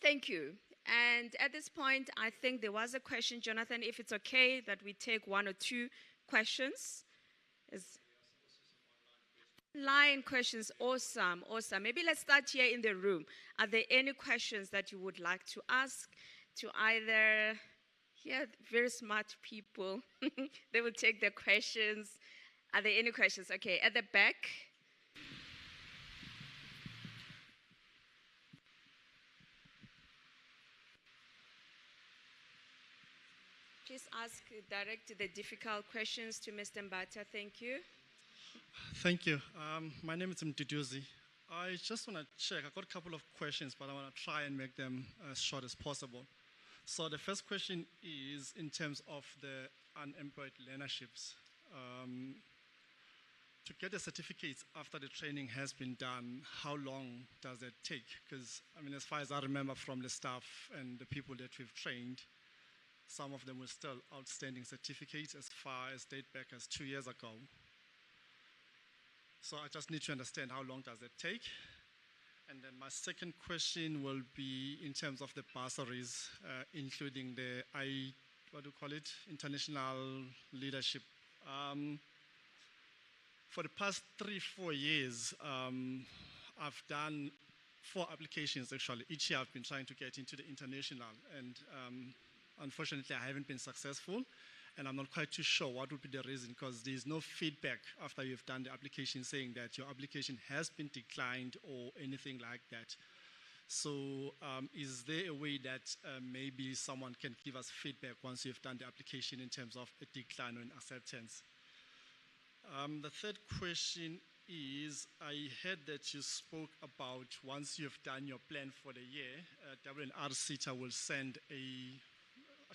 Thank you. And at this point, I think there was a question, Jonathan, if it's okay that we take one or two questions. Online questions, awesome, awesome. Maybe let's start here in the room. Are there any questions that you would like to ask to either, very smart people. They will take their questions. Are there any questions? Okay, at the back. Please direct the difficult questions to Mr. Mbata. Thank you. Thank you. My name is Mduduzi. I just want to check. I've got a couple of questions, but I want to try and make them as short as possible. So the first question is in terms of the unemployed learnerships. To get the certificates after the training has been done, how long does that take? Because, I mean, as far as I remember from the staff and the people that we've trained, some of them were still outstanding certificates as far as date back as 2 years ago. So I just need to understand how long does that take. And then my second question will be in terms of the bursaries, including the international leadership. For the past 3-4 years, I've done 4 applications actually. Each year I've been trying to get into the international, and unfortunately I haven't been successful. And I'm not quite too sure what would be the reason, because there's no feedback after you've done the application saying that your application has been declined or anything like that. So is there a way that maybe someone can give us feedback once you've done the application in terms of a decline or an acceptance? The third question is, I heard that you spoke about once you've done your plan for the year, W&RSETA will send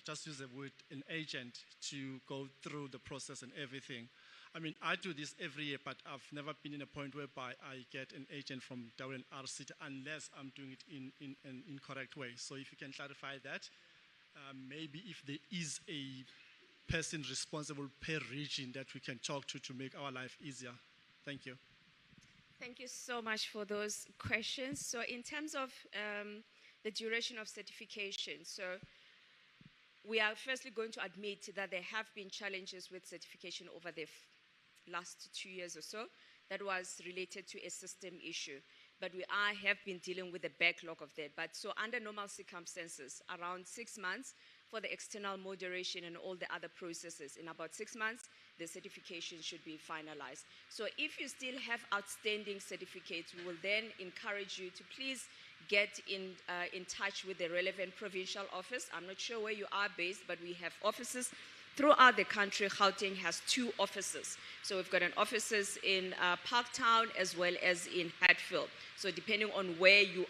just use the word, an agent to go through the process and everything. I mean, I do this every year, but I've never been in a point whereby I get an agent from W&RSETA unless I'm doing it in an incorrect way. So if you can clarify that, maybe if there is a person responsible per region that we can talk to make our life easier. Thank you. Thank you so much for those questions. So in terms of the duration of certification, so we are firstly going to admit that there have been challenges with certification over the last 2 years or so. That was related to a system issue. But we have been dealing with the backlog of that. But so under normal circumstances, around 6 months for the external moderation and all the other processes. In about 6 months, the certification should be finalized. So if you still have outstanding certificates, we will then encourage you to please get in touch with the relevant provincial office. I'm not sure where you are based, but we have offices throughout the country. Gauteng has 2 offices. So we've got an offices in Parktown as well as in Hatfield. So depending on where you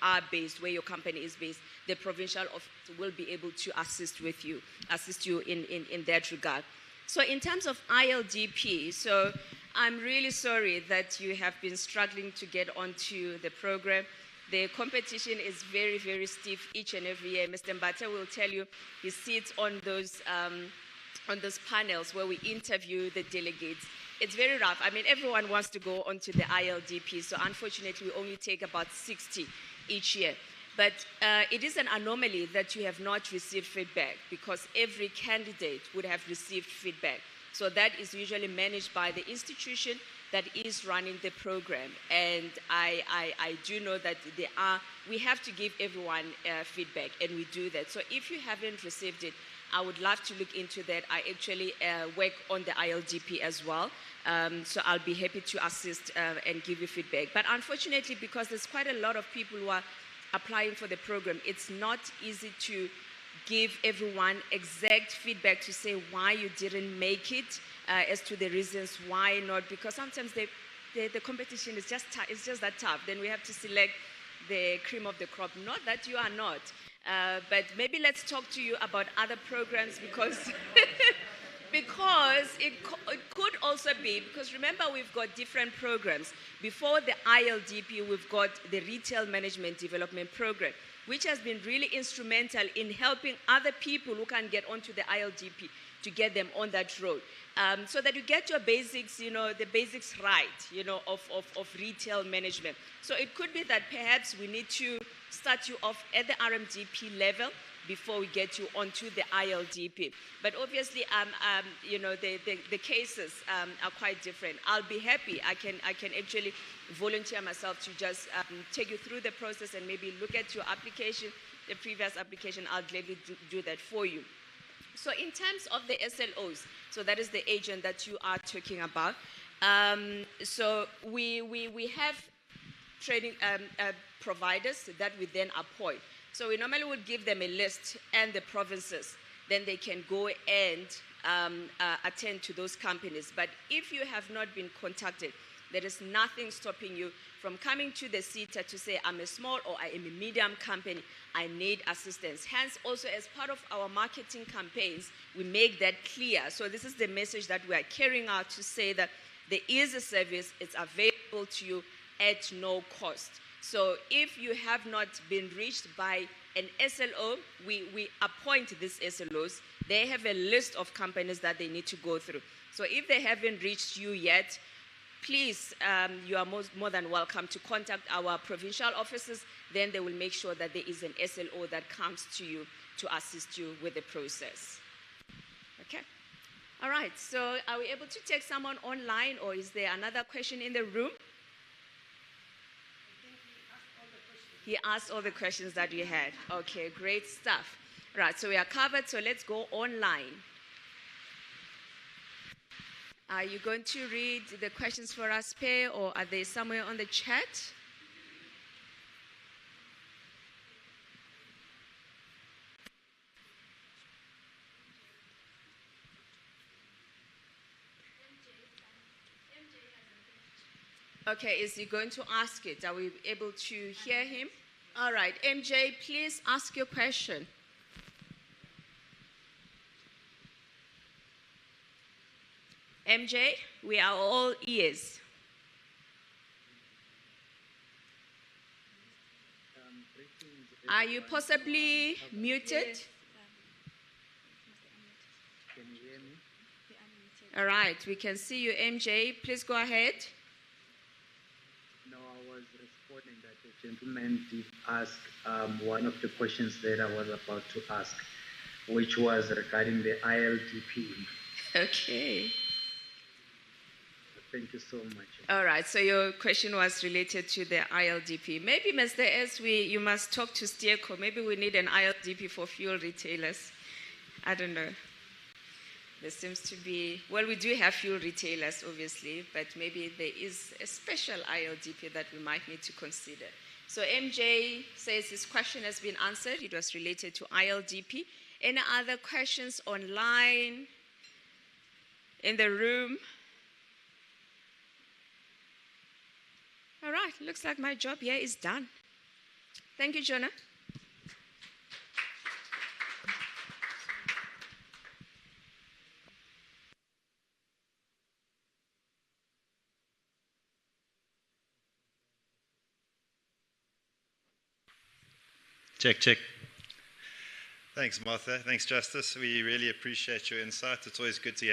are based, where your company is based, the provincial office will be able to assist you in that regard. So in terms of ILDP, so I'm really sorry that you have been struggling to get onto the program. The competition is very, very stiff each and every year. Mr. Mbata will tell you he sits on those panels where we interview the delegates. It's very rough. I mean, everyone wants to go onto the ILDP, so unfortunately we only take about 60 each year. But it is an anomaly that you have not received feedback, because every candidate would have received feedback. So that is usually managed by the institution that is running the program. And I do know that we have to give everyone feedback, and we do that. So if you haven't received it, I would love to look into that. I actually work on the ILDP as well. So I'll be happy to assist and give you feedback. But unfortunately, because there's quite a lot of people who are applying for the program, it's not easy to give everyone exact feedback to say why you didn't make it, as to the reasons why not, because sometimes the competition is just that tough. Then we have to select the cream of the crop. Not that you are not, but maybe let's talk to you about other programs, because because it could also be, because remember, we've got different programs. Before the ILDP, we've got the Retail Management Development Program, which has been really instrumental in helping other people who can get onto the ILDP to get them on that road. So that you get your basics, the basics right, of retail management. So it could be that perhaps we need to start you off at the RMDP level before we get you onto the ILDP. But obviously, the cases are quite different. I'll be happy. I can actually volunteer myself to just take you through the process and maybe look at your application, the previous application. I'll gladly do that for you. So in terms of the SLOs, so that is the agent that you are talking about. So we have training providers that we then appoint. So we normally would give them a list and the provinces. Then they can go and attend to those companies. But if you have not been contacted, there is nothing stopping you from coming to the SETA to say, I'm a small or I am a medium company, I need assistance. Hence, also as part of our marketing campaigns, we make that clear. So this is the message that we are carrying out to say that there is a service, it's available to you at no cost. So if you have not been reached by an SLO, we appoint these SLOs. They have a list of companies that they need to go through. So if they haven't reached you yet, please, you are more than welcome to contact our provincial offices. Then they will make sure that there is an SLO that comes to you to assist you with the process. Okay? All right, so are we able to take someone online, or is there another question in the room? He asked all the questions that we had. Okay, great stuff. Right, so we are covered, so let's go online. Are you going to read the questions for us, Pei, or are they somewhere on the chat? Okay, is he going to ask it? Are we able to hear him? All right, MJ, please ask your question. MJ, we are all ears. Are you possibly muted? Can you hear me? All right, we can see you, MJ. Please go ahead. No, I was responding that the gentleman did ask one of the questions that I was about to ask, which was regarding the ILDP. Okay. Thank you so much. All right, so your question was related to the ILDP. Maybe, Mr. S, you must talk to Steerco. Maybe we need an ILDP for fuel retailers. I don't know. There seems to be, well, we do have fuel retailers, obviously, but maybe there is a special ILDP that we might need to consider. So MJ says his question has been answered. It was related to ILDP. Any other questions online, in the room? All right, looks like my job here is done. Thank you, Jonah. Check, check. Thanks, Martha. Thanks, Justice. We really appreciate your insight. It's always good to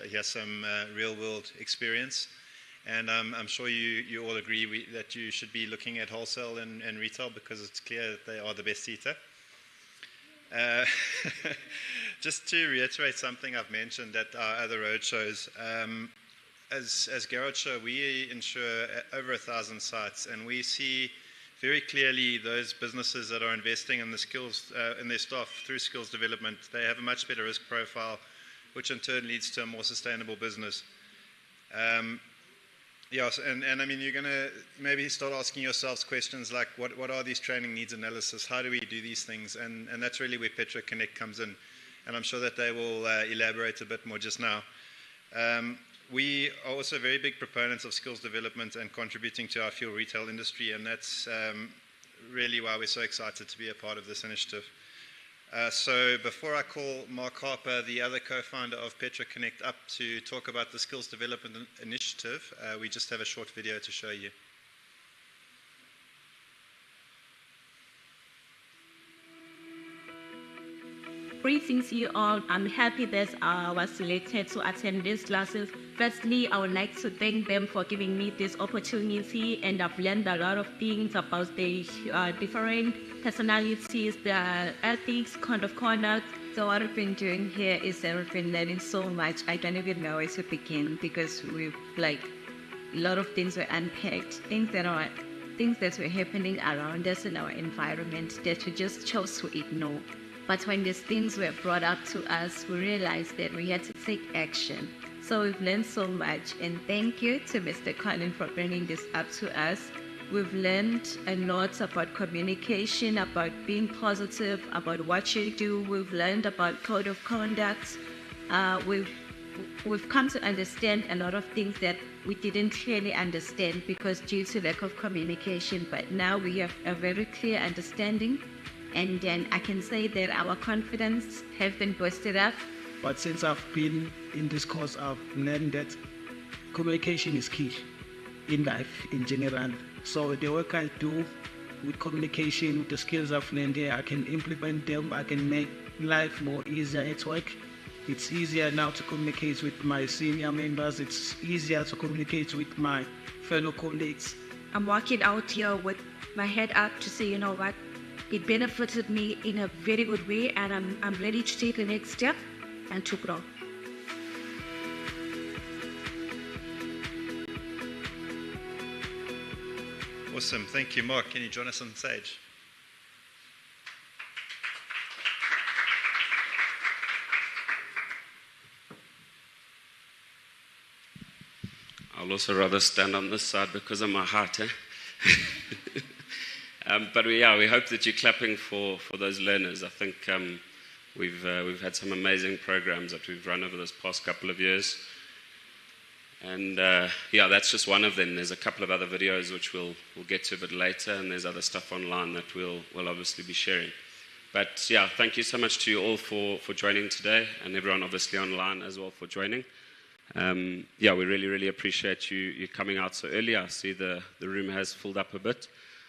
hear some real-world experience. And I'm sure you all agree that you should be looking at wholesale and retail because it's clear that they are the best eater. Just to reiterate something I've mentioned at our other roadshows, as Garrett showed, we insure over 1,000 sites, and we see very clearly those businesses that are investing in the skills in their staff through skills development, they have a much better risk profile, which in turn leads to a more sustainable business. Yes, and I mean, you're going to maybe start asking yourselves questions like, what are these training needs analysis? How do we do these things? And that's really where PetroConnect comes in. And I'm sure that they will elaborate a bit more just now. We are also very big proponents of skills development and contributing to our fuel retail industry, and that's really why we're so excited to be a part of this initiative. So before I call Mark Harper, the other co-founder of PetroConnect, up to talk about the skills development initiative, we just have a short video to show you. Greetings you all. I'm happy that I was selected to attend these classes. Firstly, I would like to thank them for giving me this opportunity, and I've learned a lot of things about the different personalities, their ethics, code of conduct. So what I've been doing here is that I've been learning so much. I don't even know where to begin because we've a lot of things were unpacked, things that were happening around us in our environment that we just chose to ignore. But when these things were brought up to us, we realized that we had to take action. So we've learned so much, and thank you to Mr. Colin for bringing this up to us. We've learned a lot about communication, about being positive, about what you do. We've learned about code of conduct. We've come to understand a lot of things that we didn't clearly understand because due to lack of communication. But now we have a very clear understanding. And then I can say that our confidence has been boosted up. But since I've been in this course, I've learned that communication is key in life in general. So the work I do with communication, with the skills I've learned here, I can implement them. I can make life more easier at work. It's easier now to communicate with my senior members. It's easier to communicate with my fellow colleagues. I'm walking out here with my head up to say, you know what? It benefited me in a very good way, and I'm ready to take the next step and to grow. Awesome. Thank you, Mark. Can you join us on stage? I'll also rather stand on this side because of my height, eh? But we hope that you're clapping for those learners. I think we've had some amazing programs that we've run over this past couple of years. And that's just one of them. There's a couple of other videos which we'll get to a bit later, and there's other stuff online that we'll obviously be sharing. But thank you so much to you all for joining today, and everyone obviously online as well for joining. Yeah, we really, really appreciate you coming out so early. I see the room has filled up a bit.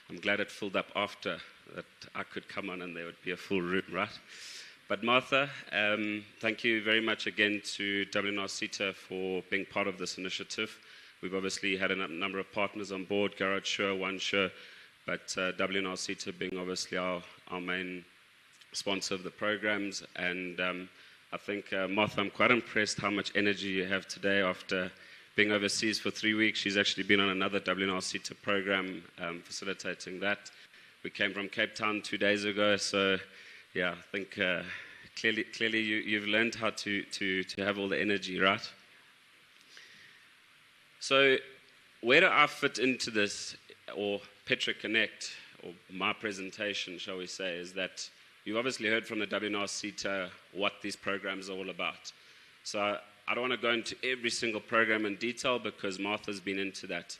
I'm glad it filled up after that I could come on and there would be a full room, right? But Martha, thank you very much again to W&RSETA for being part of this initiative. We've obviously had a number of partners on board, Garage Sure, One Sure, but W&RSETA being obviously our main sponsor of the programs. And I think, Martha, I'm quite impressed how much energy you have today after being overseas for 3 weeks. She's actually been on another W&RSETA program, facilitating that. We came from Cape Town 2 days ago, so yeah, I think clearly you've learned how to have all the energy, right? So where do I fit into this, or PetroConnect, or my presentation, shall we say, is that you've obviously heard from the W&RSETA what these programs are all about. So I don't want to go into every single program in detail because Martha's been into that.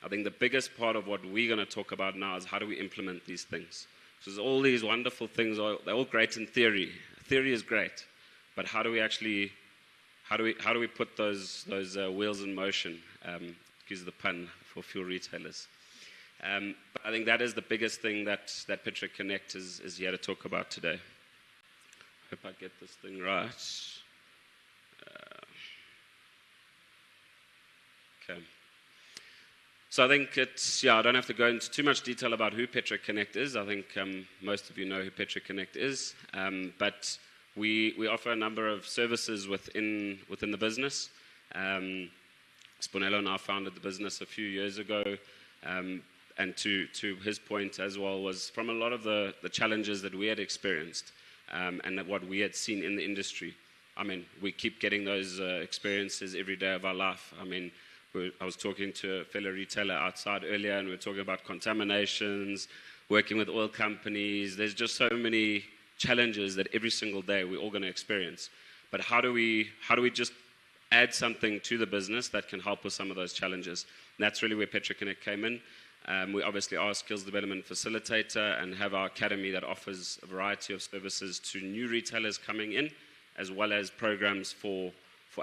I think the biggest part of what we're going to talk about now is how do we implement these things. Because all these wonderful things, they're all great in theory. Theory is great, but how do we actually, how do we put those wheels in motion? Excuse the pun for fuel retailers. But I think that is the biggest thing that PetroConnect is here to talk about today. Hope I get this thing right. Okay. So I think I don't have to go into too much detail about who PetroConnect is. I think most of you know who PetroConnect is. But we offer a number of services within the business. Spunelo and I founded the business a few years ago. And to his point as well, was from a lot of the challenges that we had experienced and what we had seen in the industry. I mean, we keep getting those experiences every day of our life. I mean, I was talking to a fellow retailer outside earlier, and we were talking about contaminations, working with oil companies. There's just so many challenges that every single day we're all going to experience. But how do we just add something to the business that can help with some of those challenges? And that's really where PetroConnect came in. We obviously are a skills development facilitator and have our academy that offers a variety of services to new retailers coming in, as well as programs for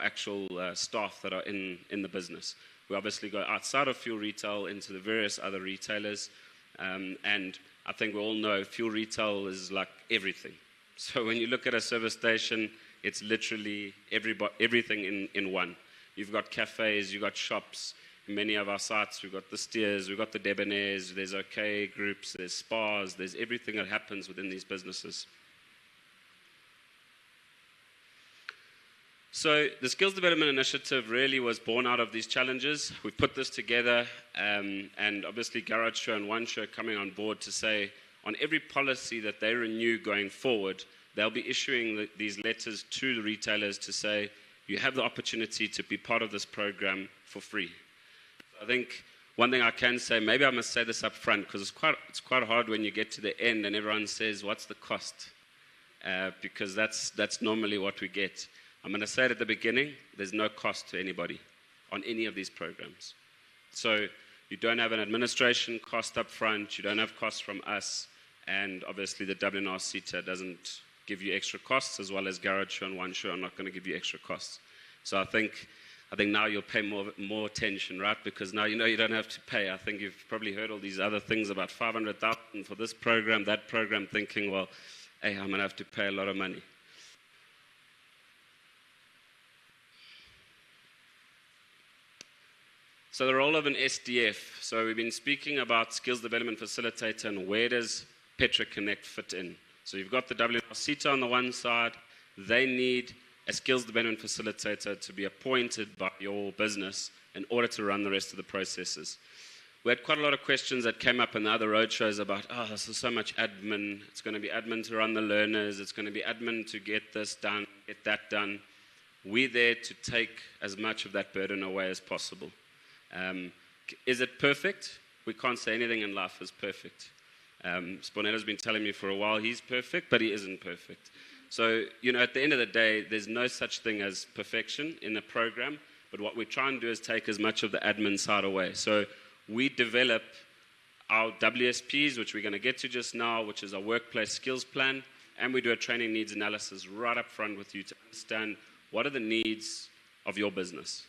actual staff that are in the business. We obviously go outside of fuel retail into the various other retailers. And I think we all know fuel retail is like everything. So when you look at a service station, it's literally everything in one. You've got cafes, you've got shops. In many of our sites, we've got the steers, we've got the debonaires, there's OK groups, there's spas, there's everything that happens within these businesses. So the Skills Development Initiative really was born out of these challenges. We put this together, and obviously Garage Show and One Show coming on board to say on every policy that they renew going forward, they'll be issuing these letters to the retailers to say, you have the opportunity to be part of this program for free. I think one thing I can say, maybe I must say this up front, because it's quite hard when you get to the end and everyone says, what's the cost? Because that's normally what we get. I'm going to say it at the beginning, there's no cost to anybody on any of these programs. So you don't have an administration cost up front, you don't have costs from us, and obviously the W&RSETA doesn't give you extra costs, as well as Garage Show and One Show are not going to give you extra costs. So I think now you'll pay more attention, right? Because now you know you don't have to pay. I think you've probably heard all these other things about 500,000 for this program, that program, thinking, well, hey, I'm going to have to pay a lot of money. So the role of an SDF. So we've been speaking about skills development facilitator and where does PetroConnect fit in? So you've got the W&RSETA on the one side. They need a skills development facilitator to be appointed by your business in order to run the rest of the processes. We had quite a lot of questions that came up in the other roadshows about, this is so much admin. It's going to be admin to run the learners. It's going to be admin to get this done, get that done. We're there to take as much of that burden away as possible. Is it perfect? We can't say anything in life is perfect. Spunelo's been telling me for a while he's perfect, but he isn't perfect. So, at the end of the day, there's no such thing as perfection in a program, but what we try and do is take as much of the admin side away. So we develop our WSPs, which we're going to get to just now, which is our workplace skills plan, and we do a training needs analysis right up front with you to understand what are the needs of your business.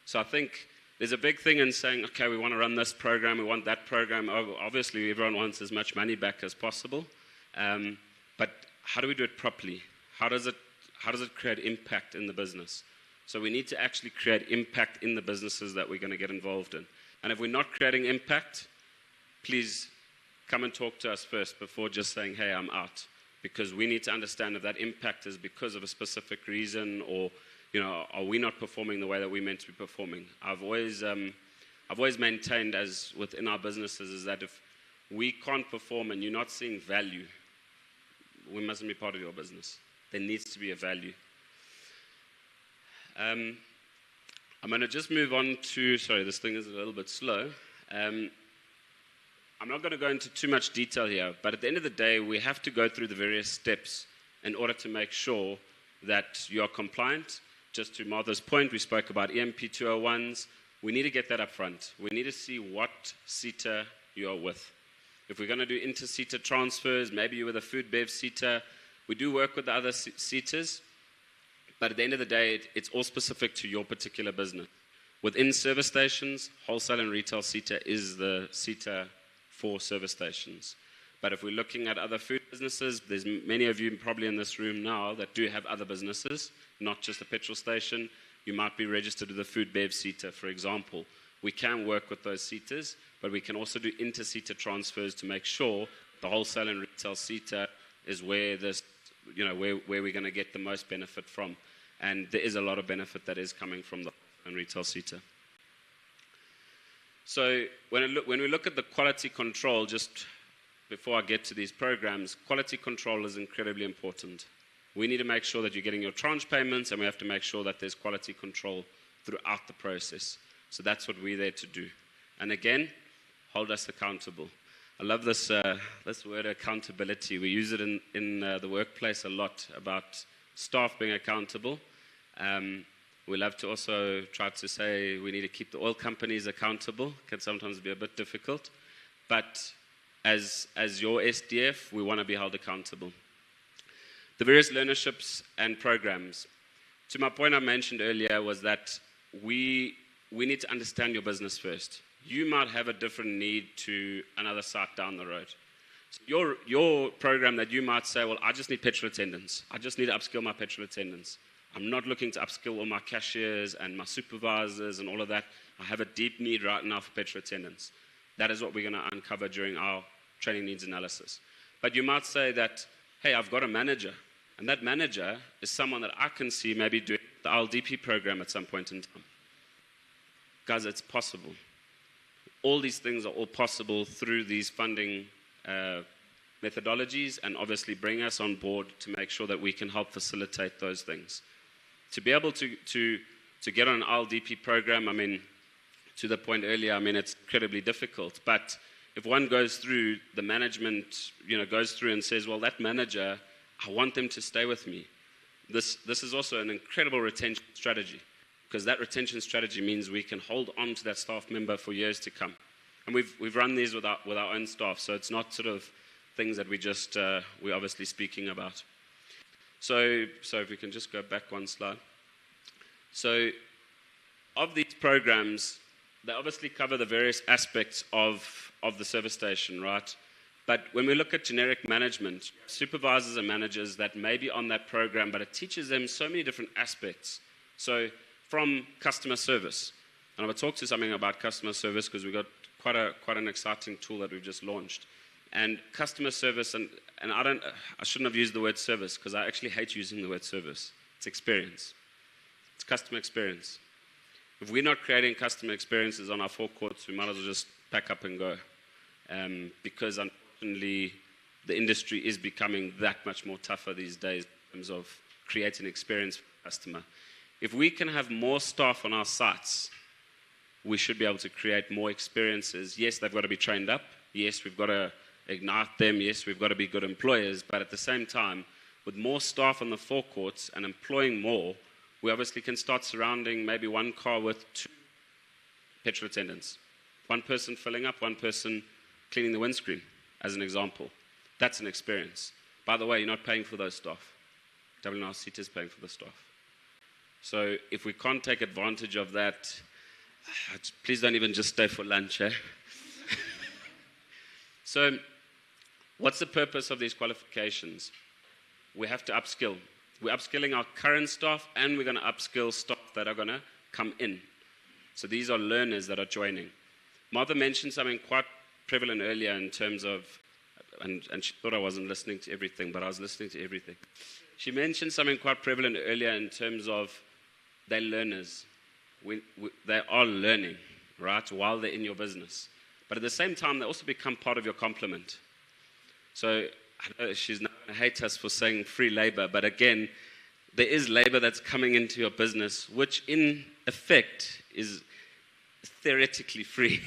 So I think there's a big thing in saying, okay, we want to run this program, we want that program. Obviously, everyone wants as much money back as possible. But how do we do it properly? How does it create impact in the business? So we need to actually create impact in the businesses that we're going to get involved in. And if we're not creating impact, please come and talk to us first before just saying, hey, I'm out. Because we need to understand if that impact is because of a specific reason, or are we not performing the way that we're meant to be performing? I've always maintained, as within our businesses, is that if we can't perform and you're not seeing value, we mustn't be part of your business. There needs to be a value. I'm going to just move on to, sorry, this thing is a little bit slow. I'm not going to go into too much detail here, but at the end of the day, we have to go through the various steps in order to make sure that you are compliant. Just to Martha's point, we spoke about EMP 201s. We need to get that up front. We need to see what SETA you are with. If we're going to do inter-SETA transfers, maybe you're with a food bev SETA. We do work with the other SETAs, but at the end of the day, it's all specific to your particular business. Within service stations, wholesale and retail SETA is the SETA for service stations. But if we're looking at other food businesses, there's many of you probably in this room now that do have other businesses, not just a petrol station. You might be registered with a food bev SETA, for example. We can work with those SETAs, but we can also do inter-SETA transfers to make sure the wholesale and retail SETA is where this, where we're going to get the most benefit from. And there is a lot of benefit that is coming from the wholesale and retail SETA. So when we look at the quality control, just before I get to these programs, quality control is incredibly important. We need to make sure that you're getting your tranche payments, and we have to make sure that there's quality control throughout the process. So that's what we're there to do. And again, hold us accountable. I love this word accountability. We use it in the workplace a lot about staff being accountable. We love to also try to say we need to keep the oil companies accountable. It can sometimes be a bit difficult. But as your SDF, we want to be held accountable. The various learnerships and programs. To my point I mentioned earlier was that we need to understand your business first. You might have a different need to another site down the road. So your program that you might say, well, I just need petrol attendants. I just need to upskill my petrol attendants. I'm not looking to upskill all my cashiers and my supervisors and all of that. I have a deep need right now for petrol attendants. That is what we're going to uncover during our training needs analysis. But you might say that, hey, I've got a manager, and that manager is someone that I can see maybe doing the LDP program at some point in time. Guys, it's possible. All these things are all possible through these funding methodologies, and obviously bring us on board to make sure that we can help facilitate those things. To be able to get on an LDP program, I mean, to the point earlier, I mean, it's incredibly difficult. But if one goes through, the management, goes through and says, well, that manager, I want them to stay with me. This is also an incredible retention strategy, because that retention strategy means we can hold on to that staff member for years to come. And we've run these with our own staff, so it's not sort of things that we're obviously speaking about. So if we can just go back one slide. So of these programs, they obviously cover the various aspects of the service station, right? But when we look at generic management, supervisors and managers that may be on that program, but it teaches them so many different aspects. So from customer service, and I will talk to something about customer service because we've got quite an exciting tool that we've just launched. And customer service, and I shouldn't have used the word service because I actually hate using the word service. It's experience. It's customer experience. If we're not creating customer experiences on our forecourts, we might as well just pack up and go. Because unfortunately, the industry is becoming that much more tougher these days in terms of creating experience for the customer. If we can have more staff on our sites, we should be able to create more experiences. Yes, they've got to be trained up. Yes, we've got to ignite them. Yes, we've got to be good employers. But at the same time, with more staff on the forecourts and employing more, we obviously can start surrounding maybe one car with 2 petrol attendants. One person filling up, one person cleaning the windscreen, as an example. That's an experience. By the way, you're not paying for those staff. W&RSETA is paying for the staff. So if we can't take advantage of that, please don't even just stay for lunch, eh? So what's the purpose of these qualifications? We have to upskill. We're upskilling our current staff, and we're going to upskill staff that are going to come in. So these are learners that are joining. Martha mentioned something quite prevalent earlier in terms of, and she thought I wasn't listening to everything, but I was listening to everything. She mentioned something quite prevalent earlier in terms of they're learners. They are learning, right, while they're in your business. But at the same time, they also become part of your complement. So I know she's not going to hate us for saying free labor, but again, there is labor that's coming into your business, which in effect is theoretically free.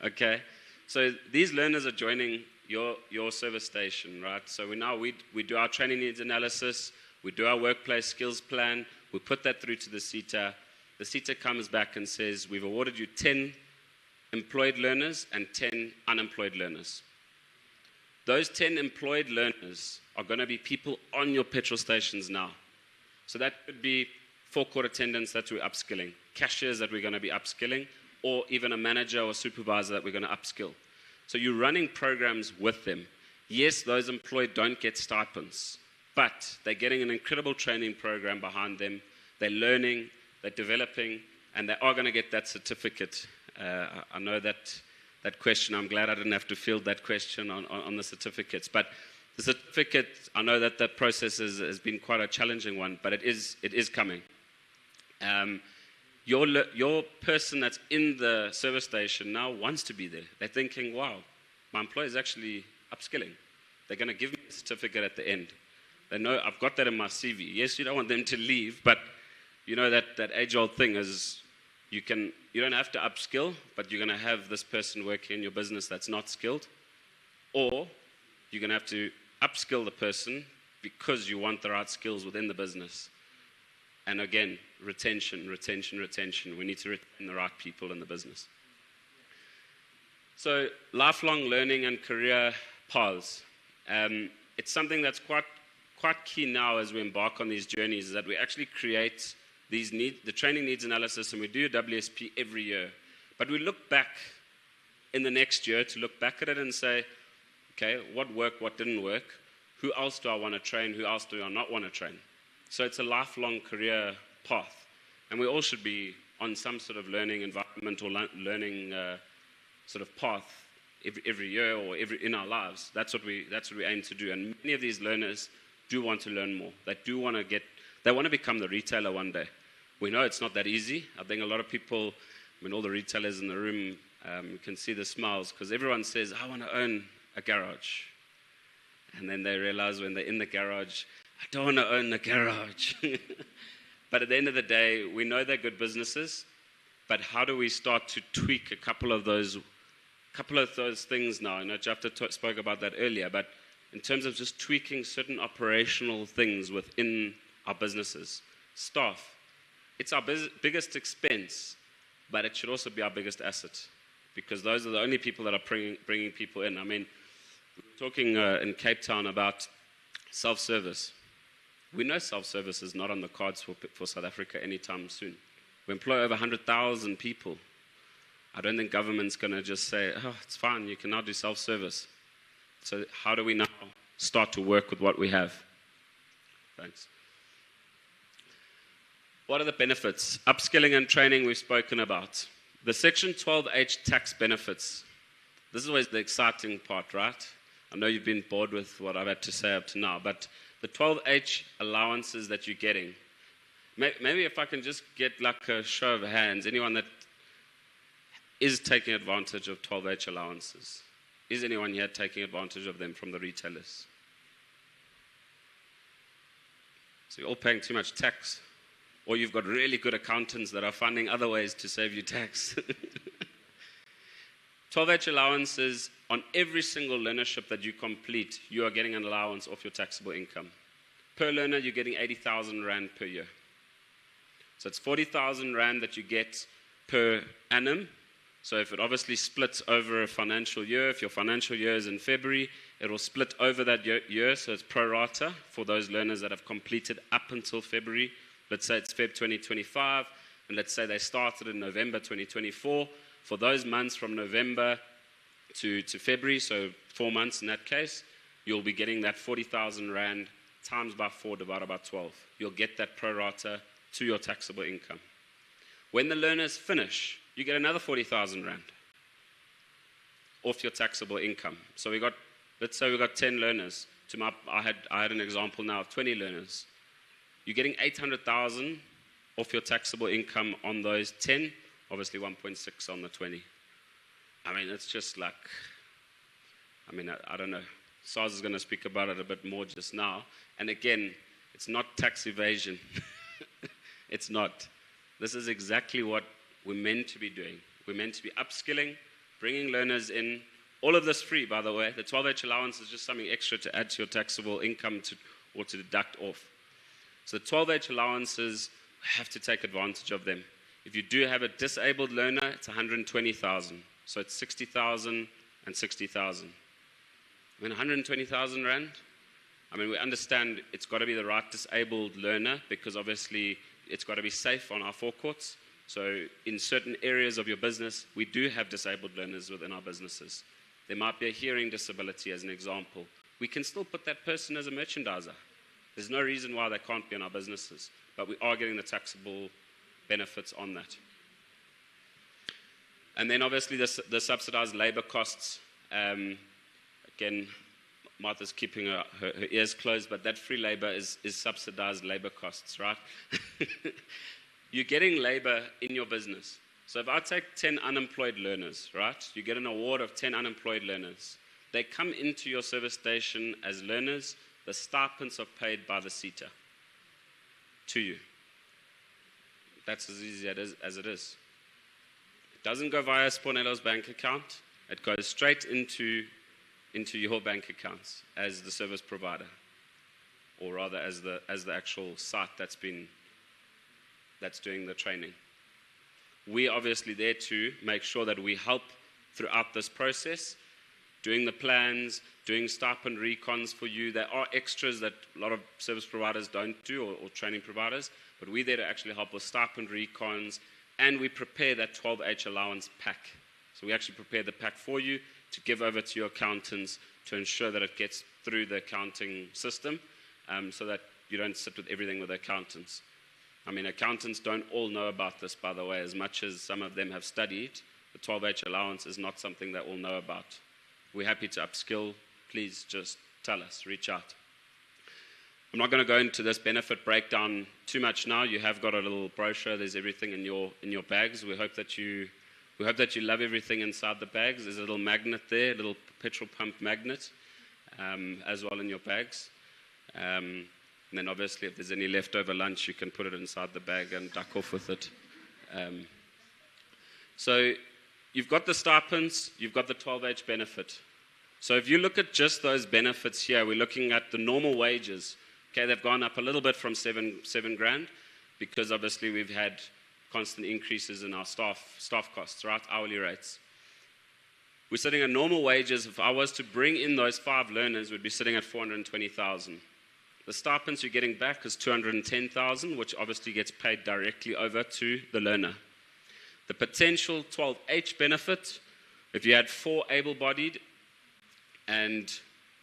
Okay? So these learners are joining your service station, right? So we do our training needs analysis, we do our workplace skills plan, we put that through to the SETA. The SETA comes back and says, we've awarded you 10 employed learners and 10 unemployed learners. Those 10 employed learners are going to be people on your petrol stations now. So that could be forecourt attendants that we're upskilling, cashiers that we're going to be upskilling, or even a manager or supervisor that we're going to upskill. So you're running programs with them. Yes, those employed don't get stipends, but they're getting an incredible training program behind them. They're learning, they're developing, and they are going to get that certificate. I know that question. I'm glad I didn't have to field that question on the certificates. But the certificate, I know that process has been quite a challenging one, but it is coming. Your person that's in the service station now wants to be there. They're thinking, wow, my employer is actually upskilling. They're going to give me a certificate at the end. They know I've got that in my CV. Yes, you don't want them to leave, but you know that age-old thing is you don't have to upskill, but you're going to have this person working in your business that's not skilled, or you're going to have to upskill the person because you want the right skills within the business. And again, retention. We need to retain the right people in the business. So lifelong learning and career paths. It's something that's quite key now as we embark on these journeys, is that we actually create the training needs analysis, and we do a WSP every year. But we look back in the next year to look back at it and say, okay, what worked, what didn't work? Who else do I want to train? Who else do I not want to train? So it's a lifelong career path. And we all should be on some sort of learning, environmental learning sort of path every year or in our lives. That's what we aim to do. And many of these learners do want to learn more. They want to become the retailer one day. We know it's not that easy. I think a lot of people, all the retailers in the room, you can see the smiles, because everyone says, I want to own a garage. And then they realize when they're in the garage, I don't want to own the garage. But at the end of the day, we know they're good businesses, but how do we start to tweak a couple of those things now? I know Jafta spoke about that earlier, but in terms of just tweaking certain operational things within our businesses. Staff, it's our biggest expense, but it should also be our biggest asset, because those are the only people that are bringing people in. We were talking in Cape Town about self-service. We know self-service is not on the cards for South Africa anytime soon. We employ over 100,000 people. I don't think government's going to just say, oh, it's fine, you can now do self-service. So how do we now start to work with what we have? Thanks. What are the benefits? Upskilling and training we've spoken about. The Section 12H tax benefits. This is always the exciting part, right? I know you've been bored with what I've had to say up to now, but the 12H allowances that you're getting. Maybe if I can just get like a show of hands, anyone that is taking advantage of 12H allowances. Is anyone here taking advantage of them from the retailers? So you're all paying too much tax. Or you've got really good accountants that are finding other ways to save you tax. 12H allowances, on every single learnership that you complete, you are getting an allowance off your taxable income. Per learner, you're getting 80,000 Rand per year. So it's 40,000 Rand that you get per annum. So if it obviously splits over a financial year, if your financial year is in February, it will split over that year, so it's pro rata for those learners that have completed up until February. Let's say it's Feb 2025, and let's say they started in November 2024. For those months from November to February, so 4 months in that case, you'll be getting that 40,000 Rand times by 4 divided by 12. You'll get that pro rata to your taxable income. When the learners finish, you get another 40,000 Rand off your taxable income. So let's say we got 10 learners. I had an example now of 20 learners. You're getting 800,000 off your taxable income on those 10, obviously 1.6 on the 20. I mean, it's just like, I don't know. SARS is going to speak about it a bit more just now. And again, it's not tax evasion. It's not. This is exactly what we're meant to be doing. We're meant to be upskilling, bringing learners in. All of this free, by the way. The 12H allowance is just something extra to add to your taxable income or to deduct off. So the 12H allowances, have to take advantage of them. If you do have a disabled learner, it's 120,000. So it's 60,000 and 60,000. I mean, 120,000 Rand. I mean, we understand it's got to be the right disabled learner because obviously it's got to be safe on our forecourts. So in certain areas of your business, we do have disabled learners within our businesses. There might be a hearing disability as an example. We can still put that person as a merchandiser. There's no reason why they can't be in our businesses, but we are getting the taxable benefits on that. And then obviously the subsidized labor costs. Again, Martha's keeping her ears closed, but that free labor is subsidized labor costs, right? You're getting labor in your business. So if I take 10 unemployed learners, right, you get an award of 10 unemployed learners. They come into your service station as learners. The stipends are paid by the SETA to you. That's as easy as it is. It doesn't go via Spornello's bank account. It goes straight into your bank accounts as the service provider, or rather as the actual site that's doing the training. We're obviously there to make sure that we help throughout this process, doing the plans, doing stipend recons for you. There are extras that a lot of service providers don't do, or training providers, but we're there to actually help with stipend recons, and we prepare that 12H allowance pack. So we actually prepare the pack for you to give over to your accountants to ensure that it gets through the accounting system, so that you don't sit with everything with the accountants. I mean, accountants don't all know about this, by the way, as much as some of them have studied. The 12H allowance is not something they all know about. We're happy to upskill. Please just tell us, reach out. I'm not going to go into this benefit breakdown too much now. You have got a little brochure. There's everything in your bags. We hope that you love everything inside the bags. There's a little magnet there, a little petrol pump magnet, as well in your bags. And then obviously if there's any leftover lunch, you can put it inside the bag and duck off with it. So you've got the stipends, you've got the 12H benefit. So if you look at just those benefits here, we're looking at the normal wages. Okay, they've gone up a little bit from 7 grand because obviously we've had constant increases in our staff costs, right? Hourly rates. We're sitting at normal wages. If I was to bring in those 5 learners, we'd be sitting at 420,000. The stipends you're getting back is 210,000, which obviously gets paid directly over to the learner. The potential 12H benefit, if you had 4 able-bodied and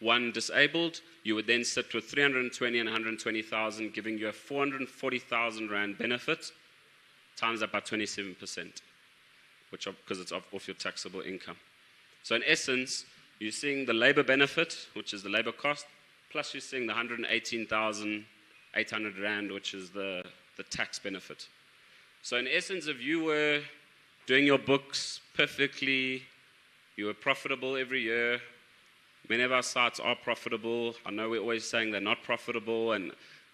1 disabled, you would then sit with 320 and 120,000, giving you a 440,000 Rand benefit, times that by 27%, because it's off your taxable income. So in essence, you're seeing the labor benefit, which is the labor cost, plus you're seeing the 118,800 Rand, which is the tax benefit. So in essence, if you were doing your books perfectly, you were profitable every year. Many of our sites are profitable. I know we're always saying they're not profitable, and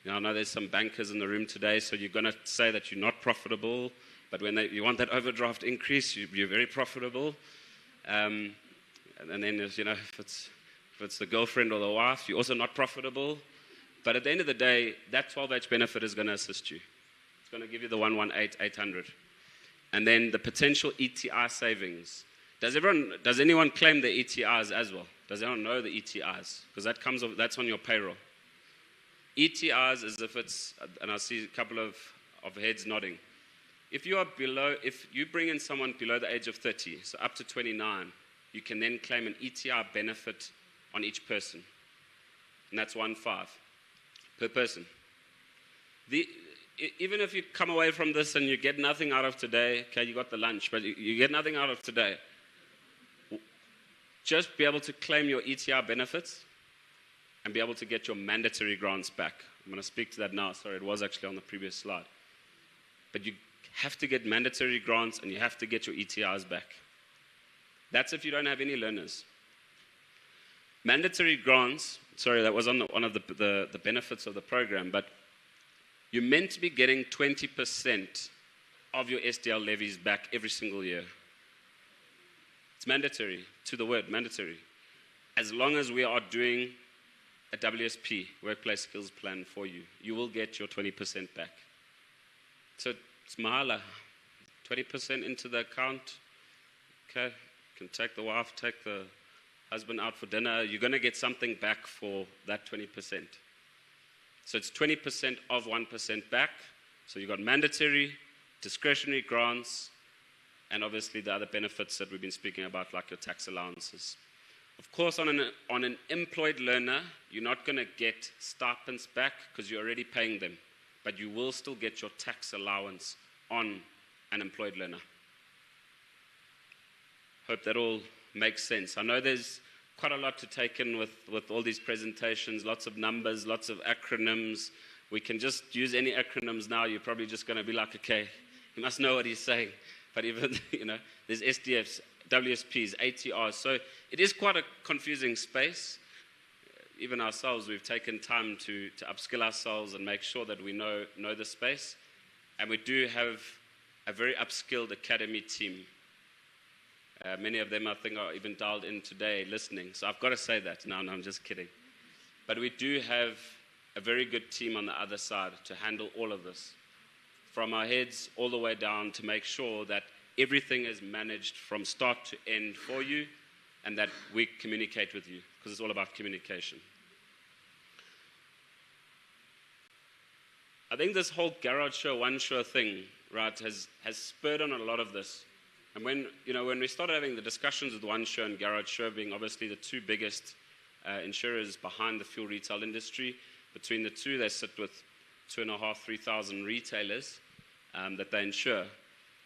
I know there's some bankers in the room today, so you're going to say that you're not profitable, but when you want that overdraft increase, you're very profitable. And then, if it's the girlfriend or the wife, you're also not profitable. But at the end of the day, that 12H benefit is going to assist you. It's going to give you the 118,800. And then the potential ETR savings. Does anyone claim the ETRs as well? Does anyone know the ETRs? Because that's on your payroll. ETRs is if it's, and I see a couple of heads nodding. If you bring in someone below the age of 30, so up to 29, you can then claim an ETR benefit on each person. And that's 1.5 per person. Even if you come away from this and you get nothing out of today, okay, you got the lunch, but you get nothing out of today, just be able to claim your ETR benefits and be able to get your mandatory grants back. I'm going to speak to that now. Sorry, it was actually on the previous slide. But you have to get mandatory grants and you have to get your ETRs back. That's if you don't have any learners. Mandatory grants, sorry, that was on one of the benefits of the program, but you're meant to be getting 20% of your SDL levies back every single year. It's mandatory, to the word, mandatory. As long as we are doing a WSP, Workplace Skills Plan, for you, you will get your 20% back. So it's mahala, 20% into the account. Okay, you can take the wife, take the husband out for dinner. You're going to get something back for that 20%. So it's 20% of 1% back. So you've got mandatory, discretionary grants, and obviously the other benefits that we've been speaking about, like your tax allowances. Of course, on an employed learner, you're not going to get stipends back because you're already paying them, but you will still get your tax allowance on an employed learner. Hope that all makes sense. I know there's quite a lot to take in with all these presentations, lots of numbers, lots of acronyms. We can just use any acronyms now. You're probably just going to be like, okay, he must know what he's saying. But even, there's SDFs, WSPs, ATRs. So it is quite a confusing space. Even ourselves, we've taken time to upskill ourselves and make sure that we know the space. And we do have a very upskilled academy team. Many of them, I think, are even dialed in today listening. So I've got to say that. No, I'm just kidding. But we do have a very good team on the other side to handle all of this, from our heads all the way down, to make sure that everything is managed from start to end for you and that we communicate with you, because it's all about communication. I think this whole garage show, one show thing, right, has spurred on a lot of this. And when we started having the discussions with One Show and Garage Show being obviously the two biggest insurers behind the fuel retail industry, between the two, they sit with 2,500, 3,000 retailers that they insure.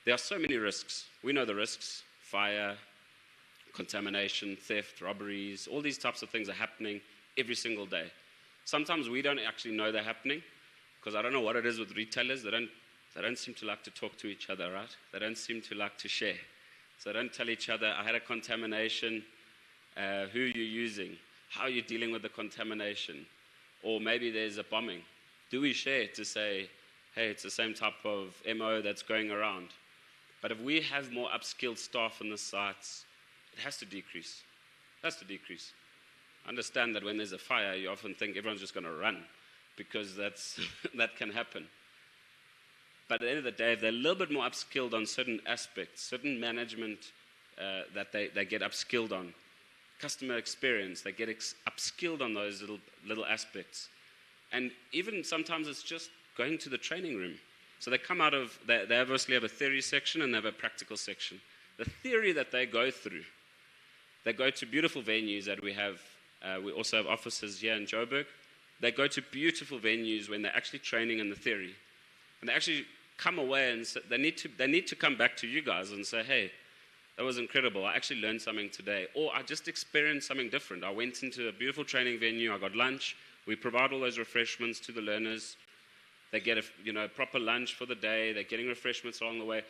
There are so many risks. We know the risks: fire, contamination, theft, robberies. All these types of things are happening every single day. Sometimes we don't actually know they're happening, because I don't know what it is with retailers. They don't seem to like to talk to each other, right? They don't seem to like to share. So they don't tell each other, I had a contamination, who are you using? How are you dealing with the contamination? Or maybe there's a bombing. Do we share to say, hey, it's the same type of MO that's going around? But if we have more upskilled staff on the sites, it has to decrease. It has to decrease. I understand that when there's a fire, you often think everyone's just going to run, because that can happen. But at the end of the day, if they're a little bit more upskilled on certain aspects, certain management that they get upskilled on, customer experience, they get upskilled on those little aspects. And even sometimes it's just going to the training room. So they come out of, they obviously have a theory section and they have a practical section. The theory that they go through, they go to beautiful venues that we have. We also have offices here in Joburg. They go to beautiful venues when they're actually training in the theory. And they actually come away and say, they need to come back to you guys and say, hey, that was incredible. I actually learned something today. Or I just experienced something different. I went into a beautiful training venue. I got lunch. We provide all those refreshments to the learners. They get a proper lunch for the day. They're getting refreshments along the way.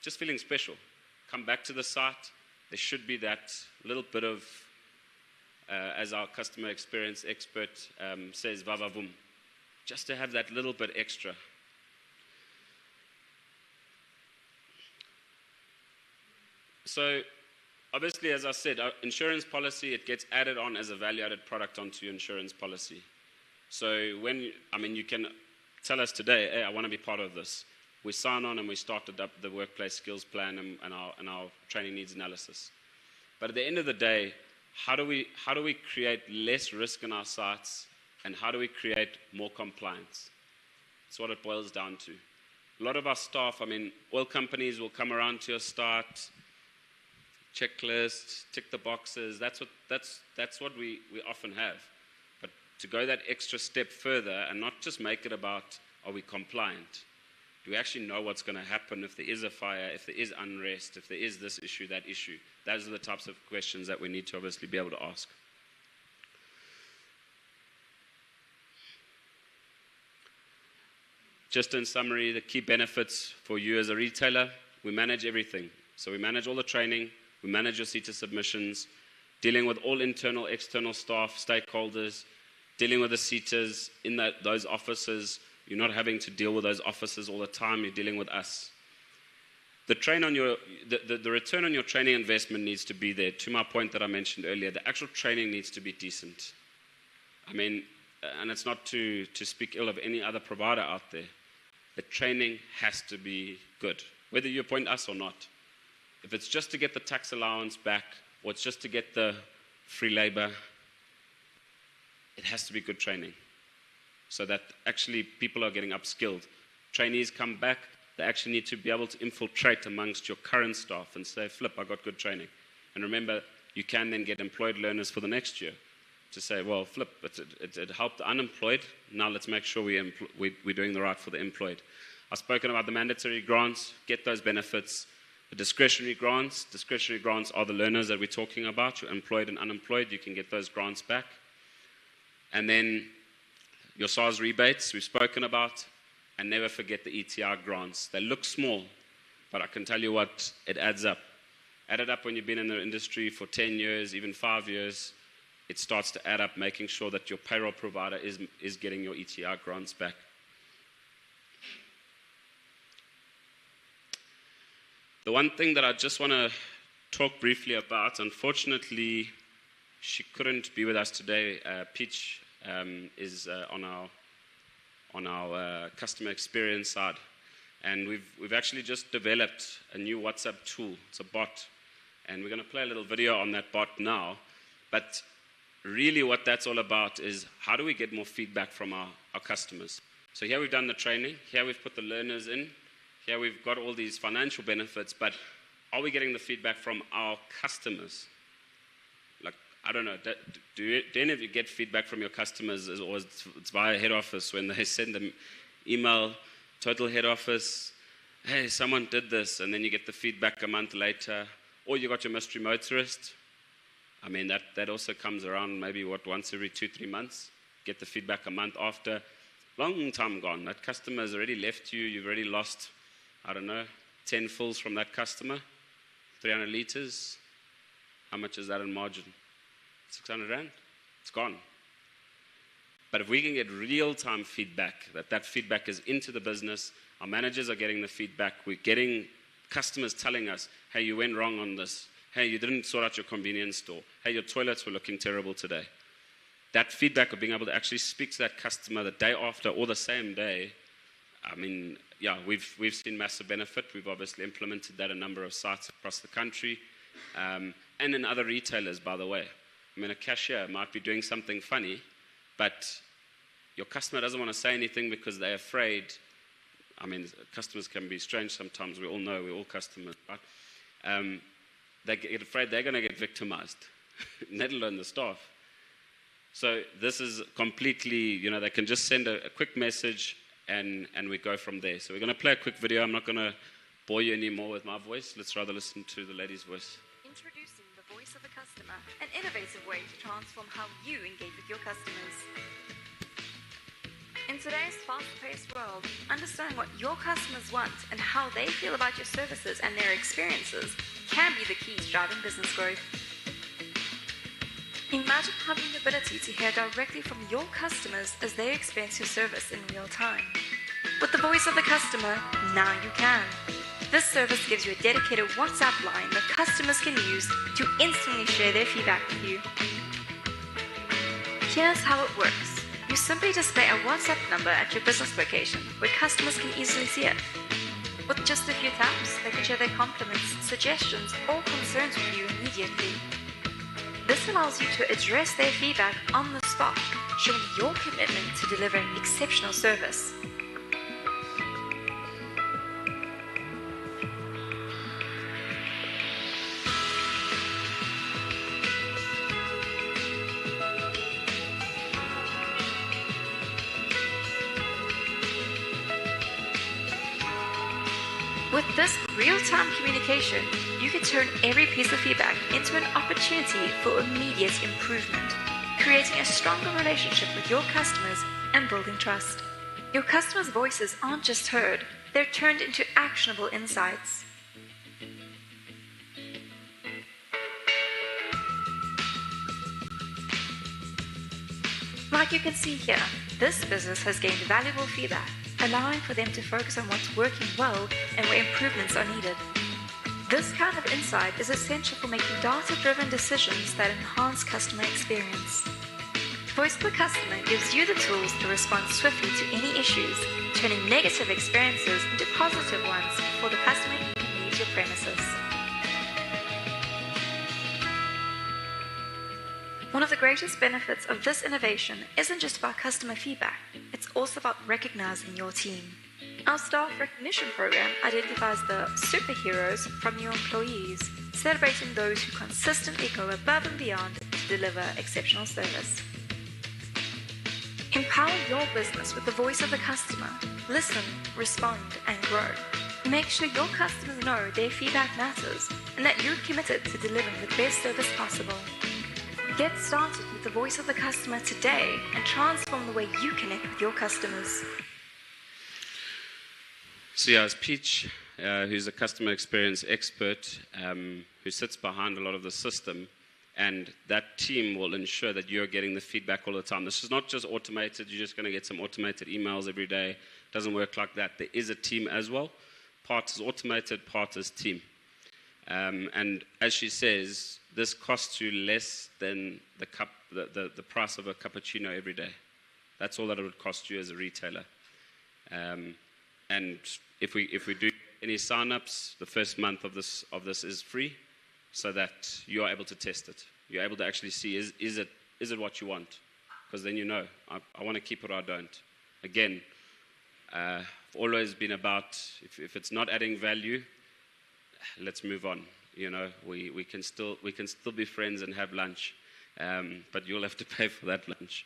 Just feeling special. Come back to the site. There should be that little bit of, as our customer experience expert says, vavavum. Just to have that little bit extra. So, obviously, as I said, our insurance policy, it gets added on as a value-added product onto your insurance policy. So you can tell us today, hey, I want to be part of this. we sign on and we started up the workplace skills plan and our training needs analysis. But at the end of the day, how do we create less risk in our sites, and how do we create more compliance? That's what it boils down to. A lot of our staff, I mean, oil companies will come around to your start, checklist, tick the boxes. That's what we often have. But to go that extra step further and not just make it about, are we compliant? Do we actually know what's going to happen if there is a fire, if there is unrest, if there is this issue, that issue? Those are the types of questions that we need to obviously be able to ask. Just in summary, the key benefits for you as a retailer: we manage everything. So we manage all the training, we manage your CETA submissions, dealing with all internal, external staff, stakeholders, dealing with the CETAs in those offices. You're not having to deal with those offices all the time, you're dealing with us. The return on your training investment needs to be there. To my point that I mentioned earlier, the actual training needs to be decent. I mean, and it's not to speak ill of any other provider out there. The training has to be good, whether you appoint us or not. If it's just to get the tax allowance back, or it's just to get the free labor, it has to be good training, so that actually people are getting upskilled. Trainees come back, they actually need to be able to infiltrate amongst your current staff and say, flip, I got good training. And remember, you can then get employed learners for the next year to say, well, flip, it helped the unemployed, now let's make sure we're doing the right for the employed. I've spoken about the mandatory grants, get those benefits. The discretionary grants are the learners that we're talking about. You're employed and unemployed, you can get those grants back. And then your SARS rebates, we've spoken about, and never forget the ETR grants. They look small, but I can tell you what, it adds up. Add it up when you've been in the industry for 10 years, even 5 years, it starts to add up, making sure that your payroll provider is getting your ETR grants back. The one thing that I just want to talk briefly about, unfortunately, she couldn't be with us today. Peach is on our customer experience side, and we've actually just developed a new WhatsApp tool. It's a bot, and we're going to play a little video on that bot now. But really, what that's all about is how do we get more feedback from our customers? So here we've done the training, here we've put the learners in, here we've got all these financial benefits, but are we getting the feedback from our customers? Like, I don't know, do any of you get feedback from your customers, or it's via head office when they send an email, total head office, hey, someone did this, and then you get the feedback a month later, or you got your mystery motorist. I mean, that also comes around maybe, once every 2-3 months, get the feedback a month after. Long time gone. That customer has already left you, you've already lost, I don't know, 10 fills from that customer, 300 litres. How much is that in margin? 600 Rand? It's gone. But if we can get real-time feedback, that feedback is into the business, our managers are getting the feedback, we're getting customers telling us, hey, you went wrong on this. Hey, you didn't sort out your convenience store. Hey, your toilets were looking terrible today. That feedback of being able to actually speak to that customer the day after or the same day, I mean, yeah, we've seen massive benefit. We've obviously implemented that in a number of sites across the country, and in other retailers, by the way. I mean, a cashier might be doing something funny, but your customer doesn't want to say anything because they're afraid. I mean, customers can be strange sometimes. We all know, we're all customers, right? They get afraid they're going to get victimized, let alone the staff. So this is completely, they can just send a quick message and we go from there. So we're going to play a quick video. I'm not going to bore you anymore with my voice. Let's rather listen to the lady's voice. Introducing the voice of the customer, an innovative way to transform how you engage with your customers. In today's fast-paced world, understanding what your customers want and how they feel about your services and their experiences can be the key to driving business growth. Imagine having the ability to hear directly from your customers as they experience your service in real time. With the voice of the customer, now you can. This service gives you a dedicated WhatsApp line that customers can use to instantly share their feedback with you. Here's how it works. You simply display a WhatsApp number at your business location where customers can easily see it. With just a few taps, they can share their compliments, suggestions, or concerns with you immediately. This allows you to address their feedback on the spot, showing your commitment to delivering exceptional service. With this real-time communication, you can turn every piece of feedback into an opportunity for immediate improvement, creating a stronger relationship with your customers and building trust. Your customers' voices aren't just heard, they're turned into actionable insights. Like you can see here, this business has gained valuable feedback, allowing for them to focus on what's working well and where improvements are needed. This kind of insight is essential for making data-driven decisions that enhance customer experience. Voice of the Customer gives you the tools to respond swiftly to any issues, turning negative experiences into positive ones before the customer even leaves your premises. One of the greatest benefits of this innovation isn't just about customer feedback, it's also about recognizing your team. Our staff recognition program identifies the superheroes from your employees, celebrating those who consistently go above and beyond to deliver exceptional service. Empower your business with the voice of the customer. Listen, respond, and grow. Make sure your customers know their feedback matters and that you're committed to delivering the best service possible. Get started with the voice of the customer today and transform the way you connect with your customers. So yeah, it's Peach, who's a customer experience expert who sits behind a lot of the system, and that team will ensure that you're getting the feedback all the time. This is not just automated, you're just going to get some automated emails every day. It doesn't work like that. There is a team as well. Part is automated, part is team. And as she says, this costs you less than the price of a cappuccino every day. That's all that it would cost you as a retailer. And if we do any sign-ups, the first month of this is free, so that you are able to test it. You're able to actually see, is it what you want? Because then you know, I want to keep it or I don't. Again, I've always been about, if it's not adding value, let's move on. You know, we can still be friends and have lunch, but you'll have to pay for that lunch.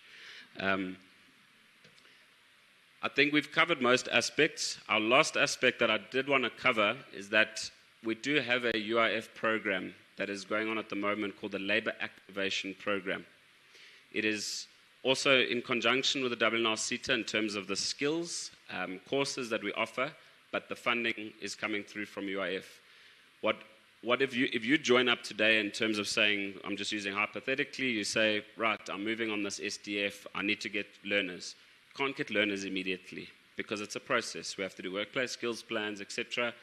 I think we've covered most aspects. Our last aspect that I did want to cover is that we do have a UIF program that is going on at the moment called the Labour Activation Program. It is also in conjunction with the W&RSETA in terms of the skills, courses that we offer, but the funding is coming through from UIF. What if you join up today in terms of saying, I'm just using hypothetically, you say, right, I'm moving on this SDF, I need to get learners. You can't get learners immediately because it's a process. We have to do workplace skills plans, etc.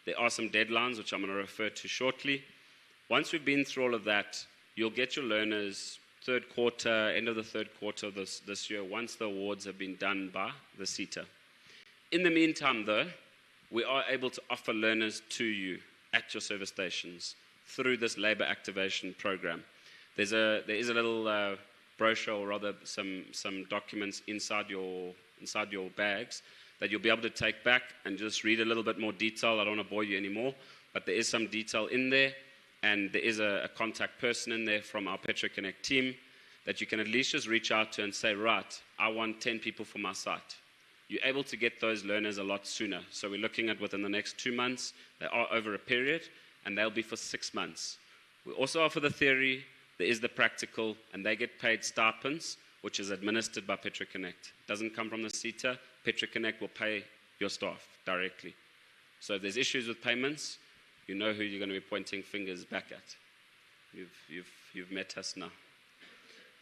There are some deadlines, which I'm going to refer to shortly. Once we've been through all of that, you'll get your learners third quarter, end of the third quarter of this year, once the awards have been done by the SETA. In the meantime, though, we are able to offer learners to you at your service stations through this labour activation program. There is a little brochure, or rather some documents inside your bags that you'll be able to take back and just read a little bit more detail. I don't want to bore you anymore, but there is some detail in there, and there is a contact person in there from our PetroConnect team that you can at least just reach out to and say, right, I want 10 people for my site. You're able to get those learners a lot sooner. So we're looking at within the next 2 months. They are over a period, and they'll be for 6 months. We also offer the theory, there is the practical, and they get paid stipends, which is administered by PetroConnect. It doesn't come from the SETA. PetroConnect will pay your staff directly. So if there's issues with payments, you know who you're going to be pointing fingers back at. You've met us now.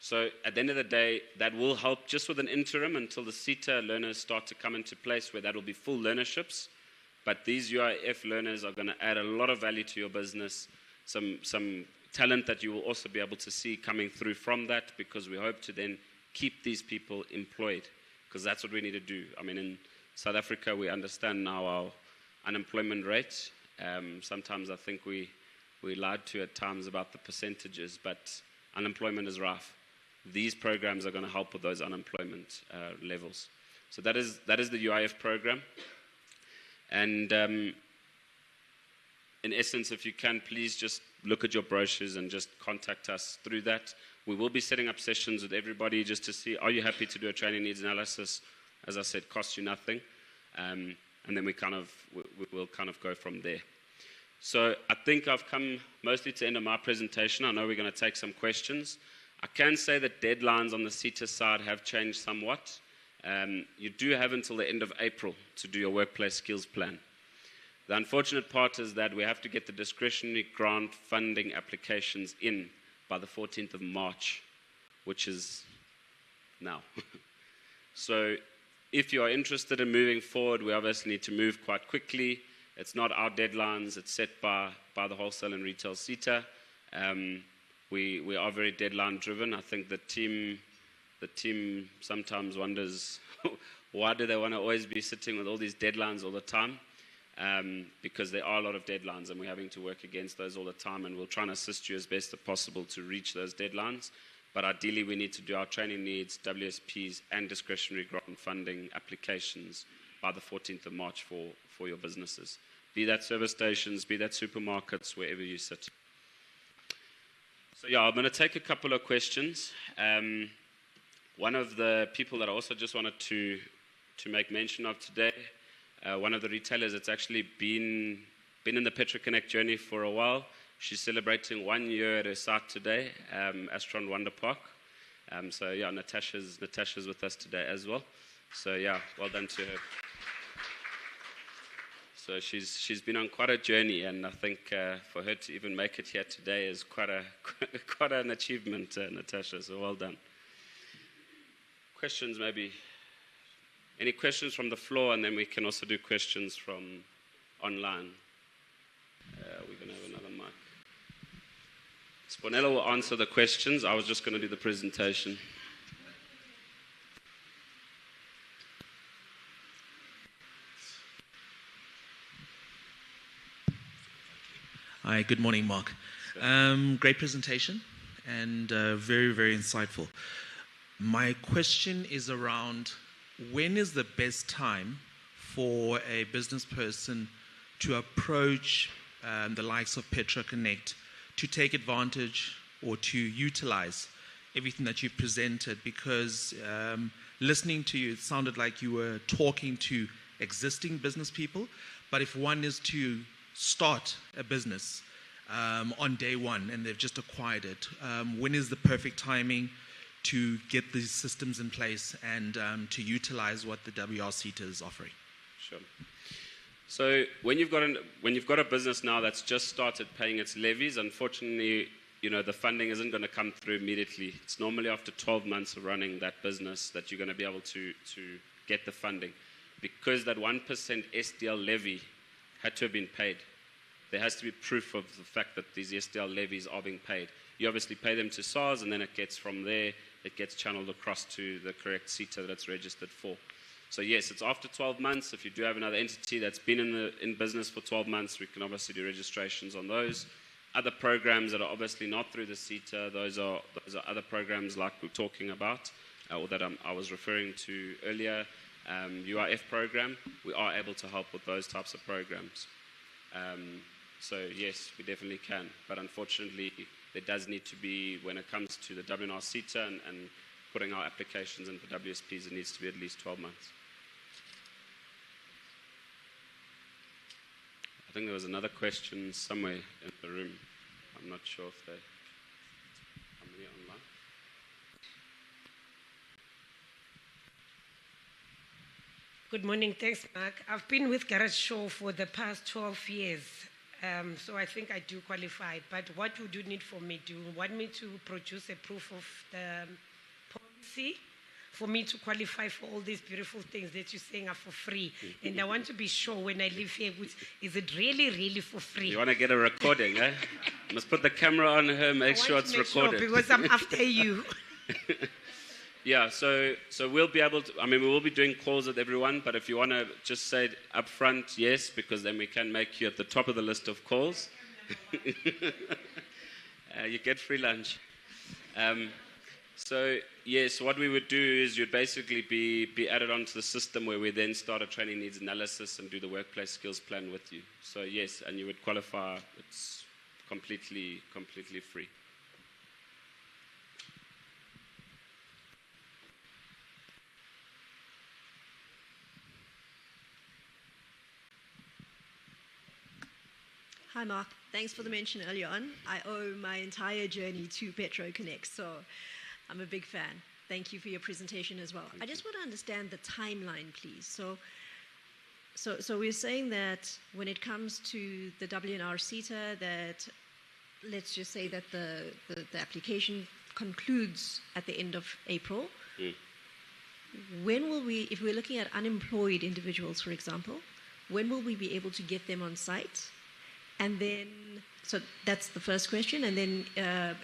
So at the end of the day, that will help just with an interim until the SETA learners start to come into place, where that will be full learnerships. But these UIF learners are going to add a lot of value to your business, some talent that you will also be able to see coming through from that, because we hope to then keep these people employed, because that's what we need to do. I mean, in South Africa, we understand now our unemployment rate. Sometimes I think we lied to at times about the percentages, but unemployment is rife. These programs are going to help with those unemployment levels. So that is the UIF program. And in essence, if you can, please just look at your brochures and just contact us through that. We will be setting up sessions with everybody just to see, are you happy to do a training needs analysis? As I said, costs you nothing. And then we'll kind of go from there. So I think I've come mostly to the end of my presentation. I know we're going to take some questions. I can say that deadlines on the SETA side have changed somewhat. You do have until the end of April to do your workplace skills plan. The unfortunate part is that we have to get the discretionary grant funding applications in by the 14th of March, which is now. So if you are interested in moving forward, we obviously need to move quite quickly. It's not our deadlines, it's set by the wholesale and retail SETA. We are very deadline driven. I think the team sometimes wonders why do they want to always be sitting with all these deadlines all the time? Because there are a lot of deadlines and we're having to work against those all the time, and we'll try and assist you as best as possible to reach those deadlines. But ideally we need to do our training needs, WSPs and discretionary grant funding applications by the 14th of March for your businesses. Be that service stations, be that supermarkets, wherever you sit. So yeah, I'm going to take a couple of questions. One of the people that I also just wanted to make mention of today, one of the retailers that's actually been in the PetroConnect journey for a while. She's celebrating 1 year at her site today, Astron Wonder Park. So yeah, Natasha's with us today as well. So yeah, well done to her. So she's been on quite a journey, and I think for her to even make it here today is quite an achievement, Natasha. So well done. Questions, maybe. Any questions from the floor, and then we can also do questions from online. We're going to have another mic. Sponella will answer the questions. I was just going to do the presentation. Hi, good morning, Mark. Great presentation and very, very insightful. My question is around when is the best time for a business person to approach the likes of PetroConnect to take advantage or to utilize everything that you presented? Because listening to you, it sounded like you were talking to existing business people, but if one is to start a business on day one and they've just acquired it, when is the perfect timing to get these systems in place and to utilize what the W&RSETA is offering? Sure. So when you've got a business now that's just started paying its levies, unfortunately, the funding isn't going to come through immediately. It's normally after 12 months of running that business that you're going to be able to get the funding, because that 1% SDL levy had to have been paid. There has to be proof of the fact that these SDL levies are being paid. You obviously pay them to SARS, and then it gets from there, it gets channeled across to the correct SETA that it's registered for. So yes, it's after 12 months. If you do have another entity that's been in business for 12 months, we can obviously do registrations on those. Other programs that are obviously not through the SETA, those are other programs like we're talking about, or that I was referring to earlier, UIF program. We are able to help with those types of programs. So yes, we definitely can. But unfortunately, there does need to be, when it comes to the W&RSETA and putting our applications in for WSPs, it needs to be at least 12 months. I think there was another question somewhere in the room. I'm not sure if they come here online. Good morning. Thanks, Mark. I've been with Garage Show for the past 12 years. So I think I do qualify. But what would you need from me? Do you want me to produce a proof of the policy for me to qualify for all these beautiful things that you're saying are for free? And I want to be sure when I live here, is it really, really for free? You want to get a recording, eh? You must put the camera on her, make sure it's recorded. Sure, because I'm after you. Yeah, so we'll be able to, I mean, we will be doing calls with everyone, but if you want to just say up front, yes, because then we can make you at the top of the list of calls. You get free lunch. So, yes, what we would do is you'd basically be added onto the system where we then start a training needs analysis and do the workplace skills plan with you. So, yes, and you would qualify. It's completely free. Hi, Mark. Thanks for the mention earlier on. I owe my entire journey to PetroConnect, so I'm a big fan. Thank you for your presentation as well. I just want to understand the timeline, please. So we're saying that when it comes to the W&RSETA, that let's just say that the application concludes at the end of April. When will we, if we're looking at unemployed individuals, for example, when will we be able to get them on site? And then, so that's the first question. And then,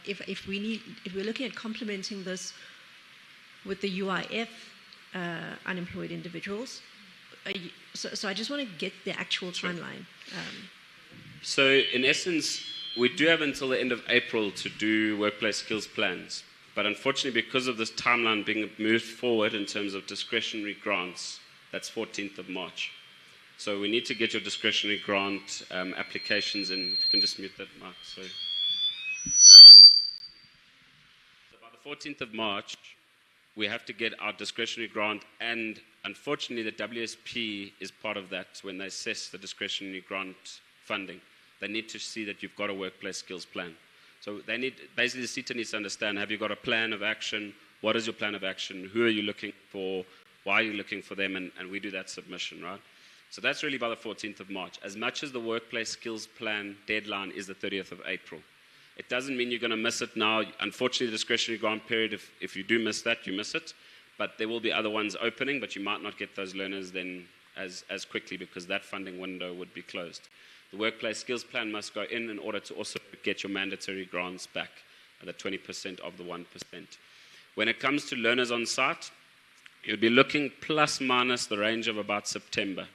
if we're looking at complementing this with the UIF unemployed individuals, so I just want to get the actual timeline. So, in essence, we do have until the end of April to do workplace skills plans. But unfortunately, because of this timeline being moved forward in terms of discretionary grants, that's 14th of March. So we need to get your discretionary grant applications in. If you can just mute that, Mark. So by the 14th of March, we have to get our discretionary grant, and unfortunately, the WSP is part of that when they assess the discretionary grant funding. They need to see that you've got a workplace skills plan. So they need, basically, the SETA needs to understand, have you got a plan of action? What is your plan of action? Who are you looking for? Why are you looking for them? And we do that submission, right? So that's really by the 14th of March. As much as the workplace skills plan deadline is the 30th of April. It doesn't mean you're going to miss it now. Unfortunately, the discretionary grant period, if you do miss that, you miss it. But there will be other ones opening, but you might not get those learners then as quickly because that funding window would be closed. The workplace skills plan must go in order to also get your mandatory grants back, the 20% of the 1%. When it comes to learners on site, you'd be looking plus minus the range of about September.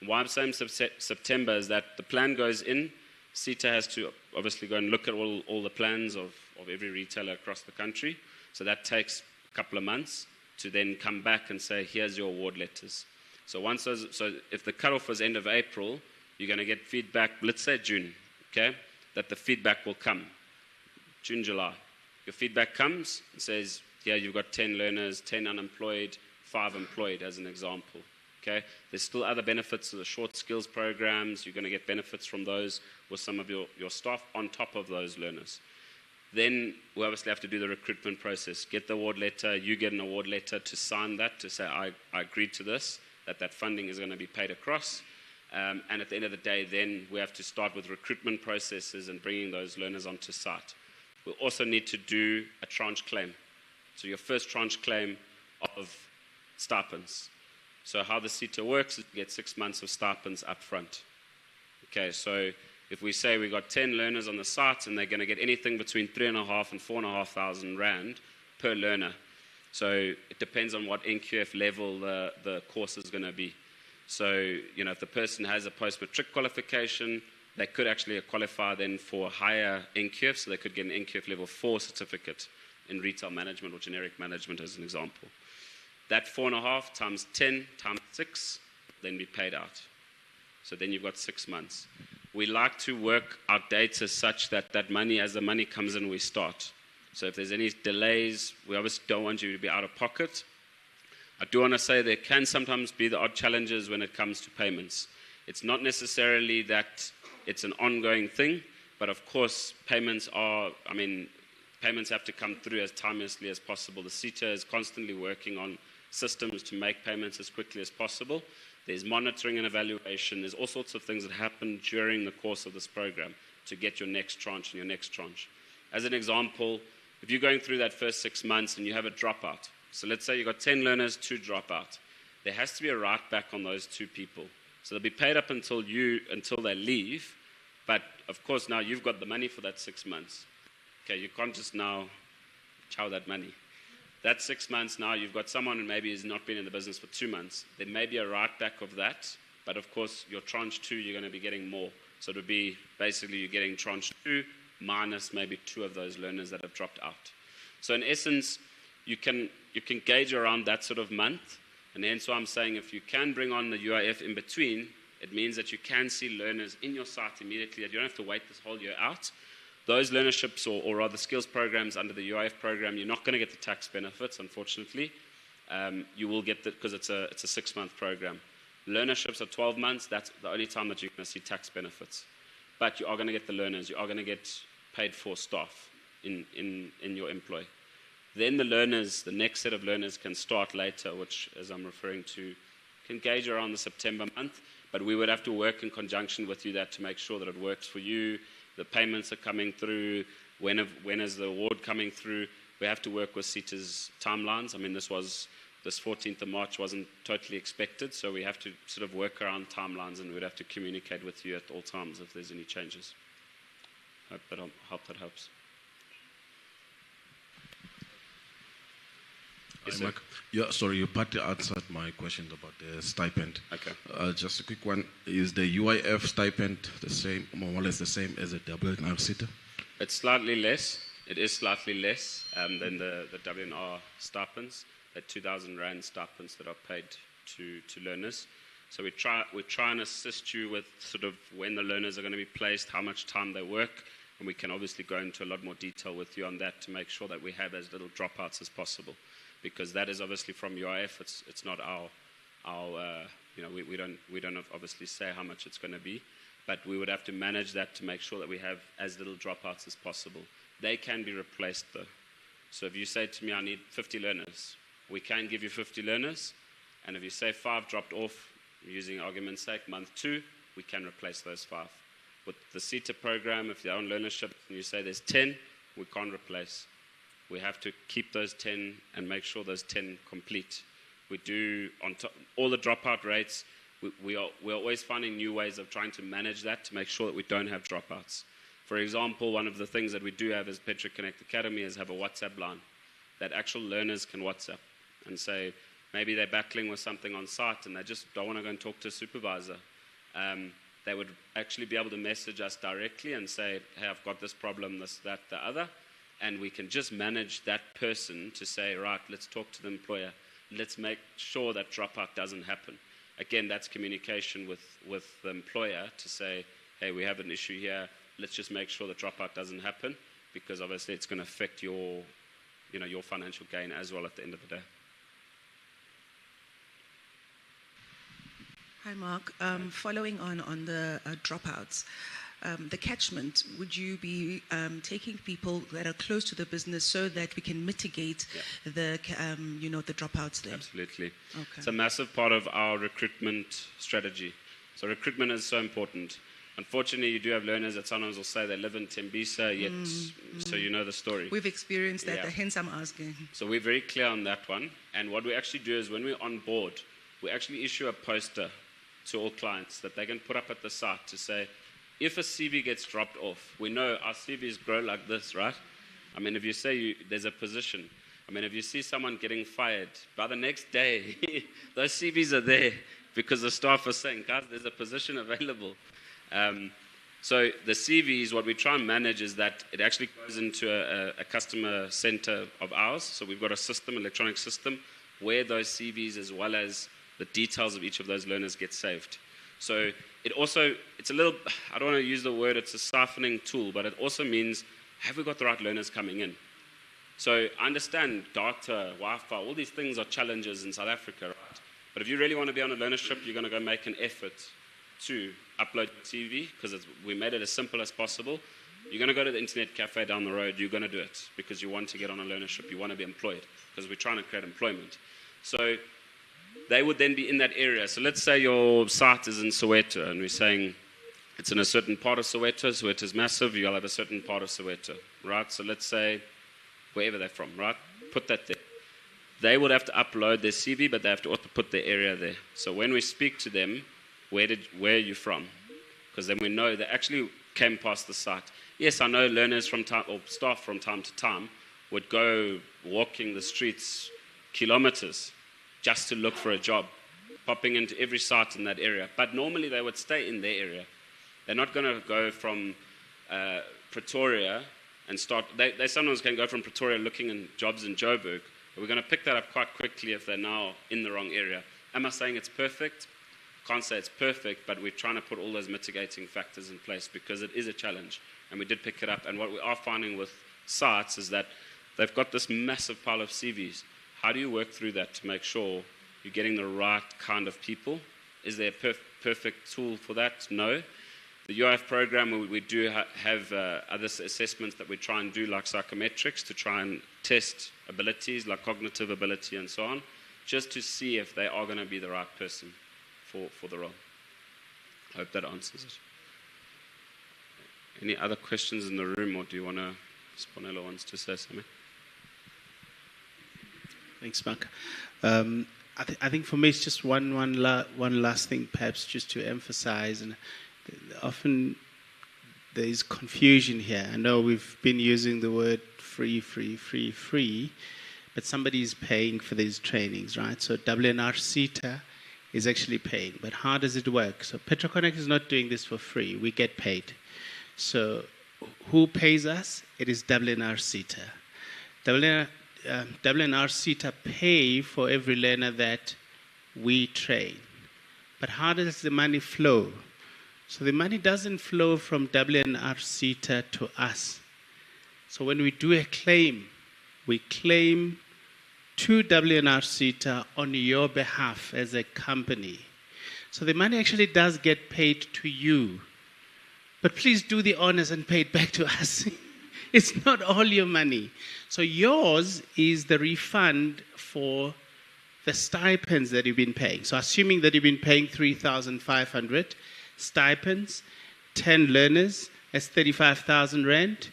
Why I'm saying September is that the plan goes in. SETA has to obviously go and look at all the plans of every retailer across the country. So that takes a couple of months to then come back and say, here's your award letters. So if the cutoff was end of April, you're going to get feedback, let's say June, okay, that the feedback will come. June, July. Your feedback comes and says, yeah, you've got 10 learners, 10 unemployed, 5 employed as an example. Okay. There's still other benefits to the short skills programs. You're going to get benefits from those with some of your staff on top of those learners. Then we obviously have to do the recruitment process. Get the award letter. You get an award letter to sign that, to say, I agreed to this, that funding is going to be paid across. And at the end of the day, then we have to start with recruitment processes and bringing those learners onto site. We'll also need to do a tranche claim. So your first tranche claim of stipends. So how the SETA works is you get 6 months of stipends up front. Okay, so if we say we've got 10 learners on the site and they're going to get anything between 3,500 and 4,500 rand per learner. So it depends on what NQF level the course is going to be. So, if the person has a post-matric qualification, they could actually qualify then for a higher NQF, so they could get an NQF level 4 certificate in retail management or generic management as an example. That 4.5 times 10 times 6, then be paid out. So then you've got 6 months. We like to work our data such that money, as the money comes in, we start. So if there's any delays, we obviously don't want you to be out of pocket. I do want to say there can sometimes be the odd challenges when it comes to payments. It's not necessarily that it's an ongoing thing, but of course payments have to come through as timelessly as possible. The SETA is constantly working on systems to make payments as quickly as possible. There's monitoring and evaluation. There's all sorts of things that happen during the course of this program to get your next tranche and your next tranche. As an example, if you're going through that first 6 months and you have a dropout, so let's say you've got 10 learners, 2 drop out. There has to be a write back on those 2 people. So they'll be paid up until they leave, but of course now you've got the money for that 6 months. Okay, you can't just now chow that money. That's 6 months now. You've got someone who maybe has not been in the business for 2 months. There may be a right back of that, but of course, your tranche 2, you're going to be getting more. So it would be basically you're getting tranche 2 minus maybe 2 of those learners that have dropped out. So in essence, you can gauge around that sort of month, and hence why I'm saying if you can bring on the UIF in between, it means that you can see learners in your site immediately, that you don't have to wait this whole year out. Those learnerships, or rather skills programs under the UIF program, you're not going to get the tax benefits, unfortunately. You will get that because it's a 6-month program. Learnerships are 12 months. That's the only time that you're going to see tax benefits. But you are going to get the learners. You are going to get paid for staff in your employ. Then the learners, the next set of learners can start later, which, as I'm referring to, can gauge around the September month. But we would have to work in conjunction with you that to make sure that it works for you. The payments are coming through. When is the award coming through? We have to work with SETA's timelines. I mean, this 14th of March wasn't totally expected, so we have to sort of work around timelines, and we'd have to communicate with you at all times if there's any changes. Hope that helps. Yes, Mark. Yeah, sorry, you partly answered my question about the stipend. Okay. Just a quick one. Is the UIF stipend the same, more or less the same as the W&RSETA? It's slightly less. It is slightly less than the W&R stipends, the 2,000 Rand stipends that are paid to learners. So we try and assist you with sort of when the learners are going to be placed, how much time they work, and we can obviously go into a lot more detail with you on that to make sure that we have as little dropouts as possible. Because that is obviously from UIF, it's not our we don't obviously say how much it's going to be, but we would have to manage that to make sure that we have as little dropouts as possible. They can be replaced though. So if you say to me, I need 50 learners, we can give you 50 learners, and if you say 5 dropped off, using argument's sake, month 2, we can replace those 5. With the SETA program, if they're on learnership and you say there's 10, we can't replace. We have to keep those 10 and make sure those 10 complete. We do, on top, all the dropout rates, we're always finding new ways of trying to manage that to make sure that we don't have dropouts. For example, one of the things that we do have as PetroConnect Academy is have a WhatsApp line that actual learners can WhatsApp and say, maybe they're battling with something on site and they just don't want to go and talk to a supervisor. They would actually be able to message us directly and say, hey, I've got this problem, this, that, the other. And we can just manage that person to say, right, let's talk to the employer. Let's make sure that dropout doesn't happen. Again, that's communication with the employer to say, hey, we have an issue here. Let's just make sure that dropout doesn't happen, because obviously it's going to affect your financial gain as well at the end of the day. Hi, Mark. Following on the dropouts, the catchment, would you be taking people that are close to the business so that we can mitigate the dropouts there? Absolutely. Okay. It's a massive part of our recruitment strategy. So recruitment is so important. Unfortunately, you do have learners that sometimes will say they live in Tembisa, yet, so you know the story. We've experienced that, hence I'm asking. So we're very clear on that one. And what we actually do is when we're on board, we actually issue a poster to all clients that they can put up at the site to say, if a CV gets dropped off, we know our CVs grow like this, right? I mean, if you say there's a position, I mean, if you see someone getting fired, by the next day, those CVs are there because the staff are saying, guys, there's a position available. So the CVs, what we try and manage is that it actually goes into a customer center of ours. So we've got a system, electronic system, where those CVs as well as the details of each of those learners get saved. So it's a little, I don't want to use the word, it's a siphoning tool, but it also means, have we got the right learners coming in? So I understand data, Wi-Fi, all these things are challenges in South Africa, right? But if you really want to be on a learnership, you're going to go make an effort to upload your CV, because we made it as simple as possible. You're going to go to the internet cafe down the road, you're going to do it, because you want to get on a learnership, you want to be employed, because we're trying to create employment. So they would then be in that area. So let's say your site is in Soweto, and we're saying it's in a certain part of Soweto. Soweto is massive. You'll have a certain part of Soweto, right? So let's say wherever they're from, right? Put that there. They would have to upload their CV, but they have to also put their area there. So when we speak to them, where are you from? Because then we know they actually came past the site. Yes, I know learners from time, or staff from time to time would go walking the streets kilometers just to look for a job, popping into every site in that area. But normally they would stay in their area. They're not going to go from Pretoria and start. They sometimes can go from Pretoria looking in jobs in Joburg, but we're going to pick that up quite quickly if they're now in the wrong area. Am I saying it's perfect? Can't say it's perfect, but we're trying to put all those mitigating factors in place because it is a challenge, and we did pick it up. And what we are finding with sites is that they've got this massive pile of CVs. How do you work through that to make sure you're getting the right kind of people? Is there a perfect tool for that? No. The UIF program, we do have other assessments that we try and do, like psychometrics, to try and test abilities, like cognitive ability and so on, just to see if they are going to be the right person for the role. I hope that answers it. Any other questions in the room, or do you want to, Sponello wants to say something? Thanks, Mark. I think for me it's just one last thing, perhaps just to emphasize, and often there is confusion here. I know we've been using the word free, but somebody is paying for these trainings, right? So W&RSETA is actually paying, but how does it work? So PetroConnect is not doing this for free. We get paid. So who pays us? It is W&RSETA. W&RSETA pay for every learner that we train. But how does the money flow? So the money doesn't flow from W&RSETA to us. So when we do a claim, we claim to W&RSETA on your behalf as a company. So the money actually does get paid to you. But please do the honors and pay it back to us. It's not all your money. So yours is the refund for the stipends that you've been paying. So assuming that you've been paying 3,500 stipends, 10 learners, that's 35,000 rand,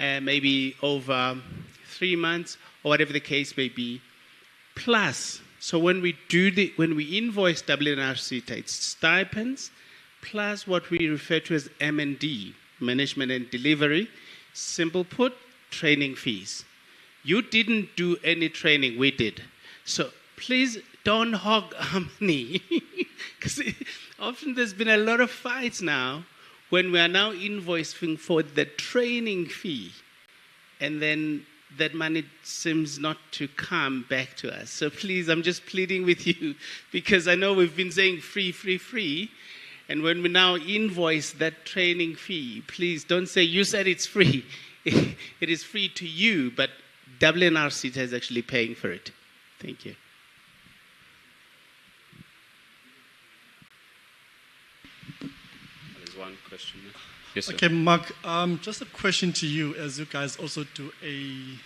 maybe over 3 months, or whatever the case may be, plus. So when we invoice W&RSETA, it's stipends plus what we refer to as M&D, management and delivery. Simple put, training fees. You didn't do any training, we did. So please don't hog our money. Because often there's been a lot of fights now when we are now invoicing for the training fee, and then that money seems not to come back to us. So please, I'm just pleading with you, because I know we've been saying free, and when we now invoice that training fee, please don't say you said it's free. It is free to you, but W&RSETA is actually paying for it. Thank you. There's one question there. Yes, sir. Okay, Mark, just a question to you, as you guys also do a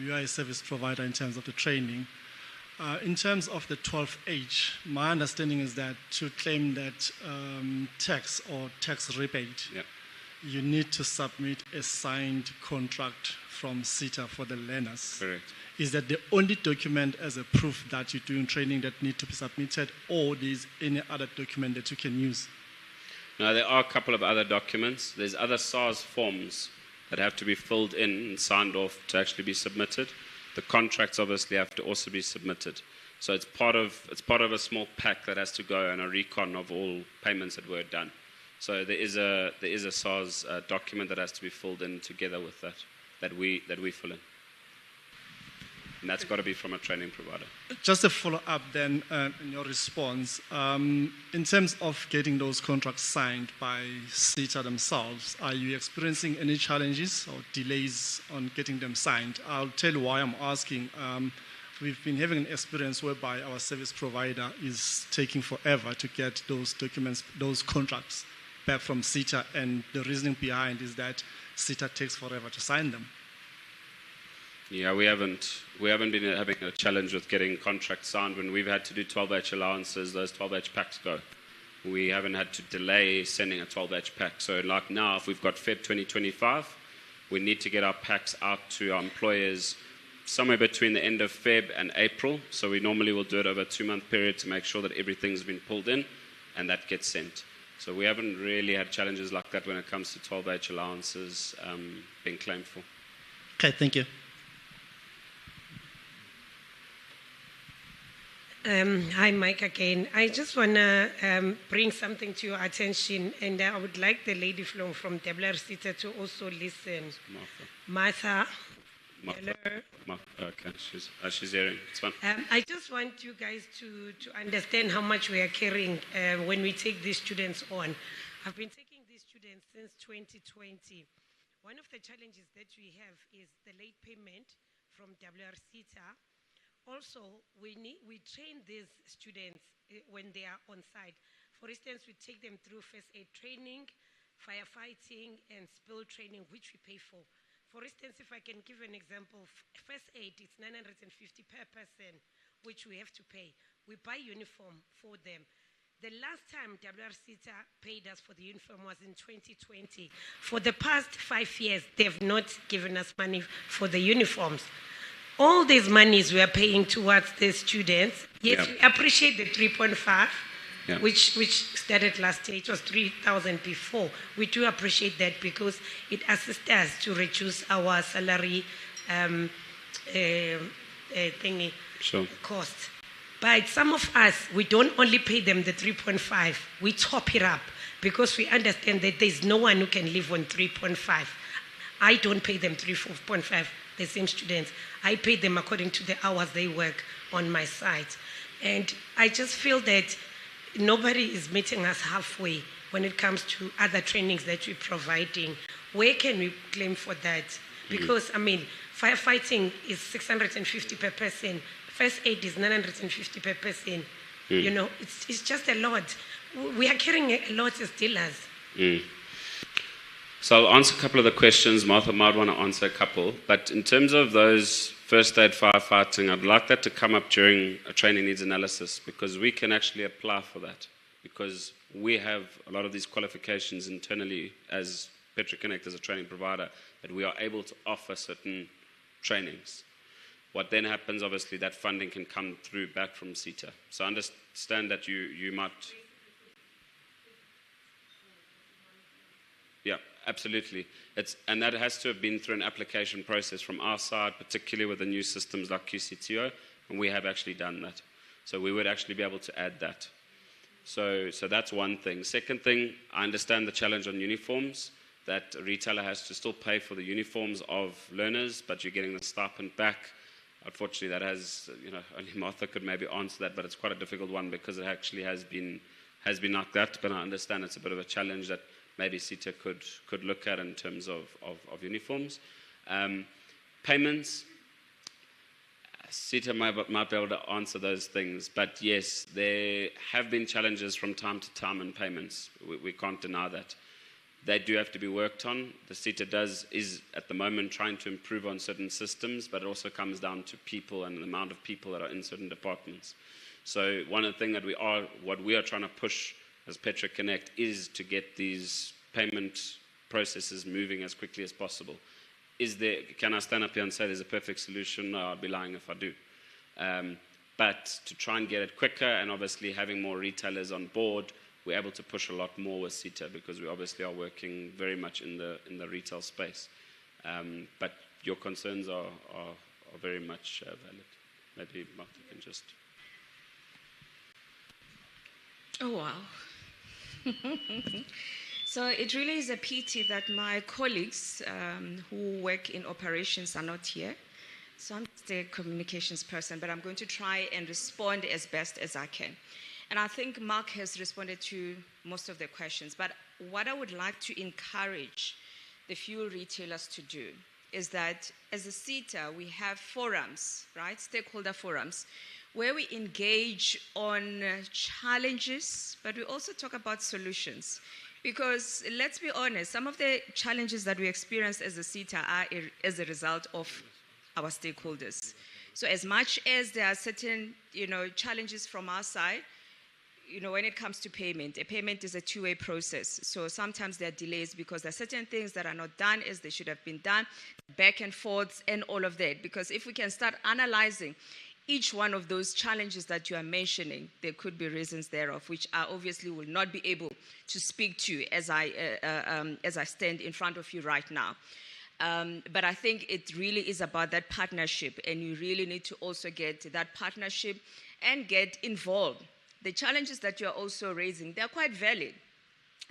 UI service provider in terms of the training. In terms of the 12H, my understanding is that to claim that tax or tax rebate, you need to submit a signed contract from SETA for the learners. Correct. Is that the only document as a proof that you're doing training that need to be submitted, or there's any other document that you can use? No, there are a couple of other documents. There's other SARS forms that have to be filled in and signed off to actually be submitted. The contracts obviously have to also be submitted. So it's part of a small pack that has to go and a recon of all payments that were done. So there is a SARS document that has to be filled in together with that we fill in. And that's got to be from a training provider. Just a follow-up then in your response. In terms of getting those contracts signed by SETA themselves, are you experiencing any challenges or delays on getting them signed? I'll tell you why I'm asking. We've been having an experience whereby our service provider is taking forever to get those documents, those contracts back from SETA, and the reasoning behind is that SETA takes forever to sign them. Yeah, we haven't been having a challenge with getting contracts signed. When we've had to do 12H allowances, those 12H packs go. We haven't had to delay sending a 12H pack. So like now, if we've got Feb 2025, we need to get our packs out to our employers somewhere between the end of Feb and April. So we normally will do it over a 2-month period to make sure that everything's been pulled in and that gets sent. So we haven't really had challenges like that when it comes to 12H allowances being claimed for. Okay, thank you. Hi, Mike again. I just want to bring something to your attention, and I would like the lady from W&RSETA to also listen. Martha. Hello. Okay, she's hearing. It's fine. I just want you guys to understand how much we are carrying when we take these students on. I've been taking these students since 2020. One of the challenges that we have is the late payment from W&RSETA. Also, we train these students when they are on site. For instance, we take them through first aid training, firefighting, and spill training, which we pay for. For instance, if I can give an example, first aid, it's 950 per person, which we have to pay. We buy uniform for them. The last time W&RSETA paid us for the uniform was in 2020. For the past 5 years, they've not given us money for the uniforms. All these monies we are paying towards the students. Yes, we appreciate the 3.5, which started last year. It was 3,000 before. We do appreciate that because it assists us to reduce our salary cost. But some of us, we don't only pay them the 3.5, we top it up because we understand that there's no one who can live on 3.5. I don't pay them 3.5, the same students. I pay them according to the hours they work on my site. And I just feel that nobody is meeting us halfway when it comes to other trainings that we're providing. Where can we claim for that? Because, I mean, firefighting is 650 per person. First aid is 950 per person. You know, it's just a lot. We are carrying a lot as dealers. So I'll answer a couple of the questions. Martha might want to answer a couple. But in terms of those first aid firefighting, I'd like that to come up during a training needs analysis because we can actually apply for that because we have a lot of these qualifications internally as PetroConnect as a training provider that we are able to offer certain trainings. What then happens, obviously, that funding can come through back from SETA. So I understand that you might... Yeah, absolutely. And that has to have been through an application process from our side, particularly with the new systems like QCTO, and we have actually done that. So we would actually be able to add that. So that's one thing. Second thing, I understand the challenge on uniforms, that a retailer has to still pay for the uniforms of learners, but you're getting the stipend back. Unfortunately, that has, only Martha could maybe answer that, but it's quite a difficult one because it actually has been like that. But I understand it's a bit of a challenge that maybe SETA could look at in terms of uniforms. Payments, SETA might be able to answer those things. But yes, there have been challenges from time to time in payments. We can't deny that. They do have to be worked on. The SETA is at the moment trying to improve on certain systems, but it also comes down to people and the amount of people that are in certain departments. So one of the things what we are trying to push as PetroConnect is to get these payment processes moving as quickly as possible. Can I stand up here and say there's a perfect solution? No, I'd be lying if I do. But to try and get it quicker and obviously having more retailers on board, we're able to push a lot more with SETA because we obviously are working very much in the retail space. But your concerns are very much valid. Maybe Martha can just... Oh, wow. So it really is a pity that my colleagues who work in operations are not here. So I'm just a communications person, but I'm going to try and respond as best as I can. And I think Mark has responded to most of the questions. But what I would like to encourage the fuel retailers to do is that as a SETA, we have forums, right? Stakeholder forums, where we engage on challenges, but we also talk about solutions. Because let's be honest, some of the challenges that we experience as a SETA are as a result of our stakeholders. So as much as there are certain, challenges from our side, when it comes to payment, a payment is a two-way process. So sometimes there are delays because there are certain things that are not done as they should have been done, back and forths and all of that. Because if we can start analyzing each one of those challenges that you are mentioning, there could be reasons thereof, which I obviously will not be able to speak to as I stand in front of you right now. But I think it really is about that partnership, and you really need to also get that partnership and get involved. The challenges that you're also raising, they're quite valid,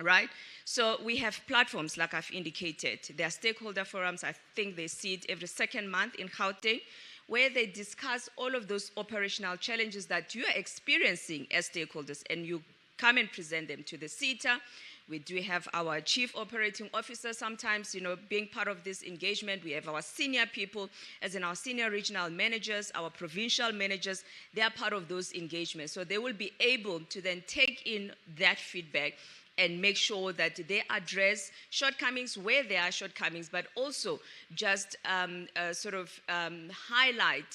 right? So we have platforms, like I've indicated. There are stakeholder forums. I think they see it every second month in Gauteng, where they discuss all of those operational challenges that you are experiencing as stakeholders, and you come and present them to the SETA. We do have our chief operating officer sometimes, being part of this engagement. We have our senior people, as in our senior regional managers, our provincial managers. They are part of those engagements. So they will be able to then take in that feedback and make sure that they address shortcomings where there are shortcomings, but also just highlight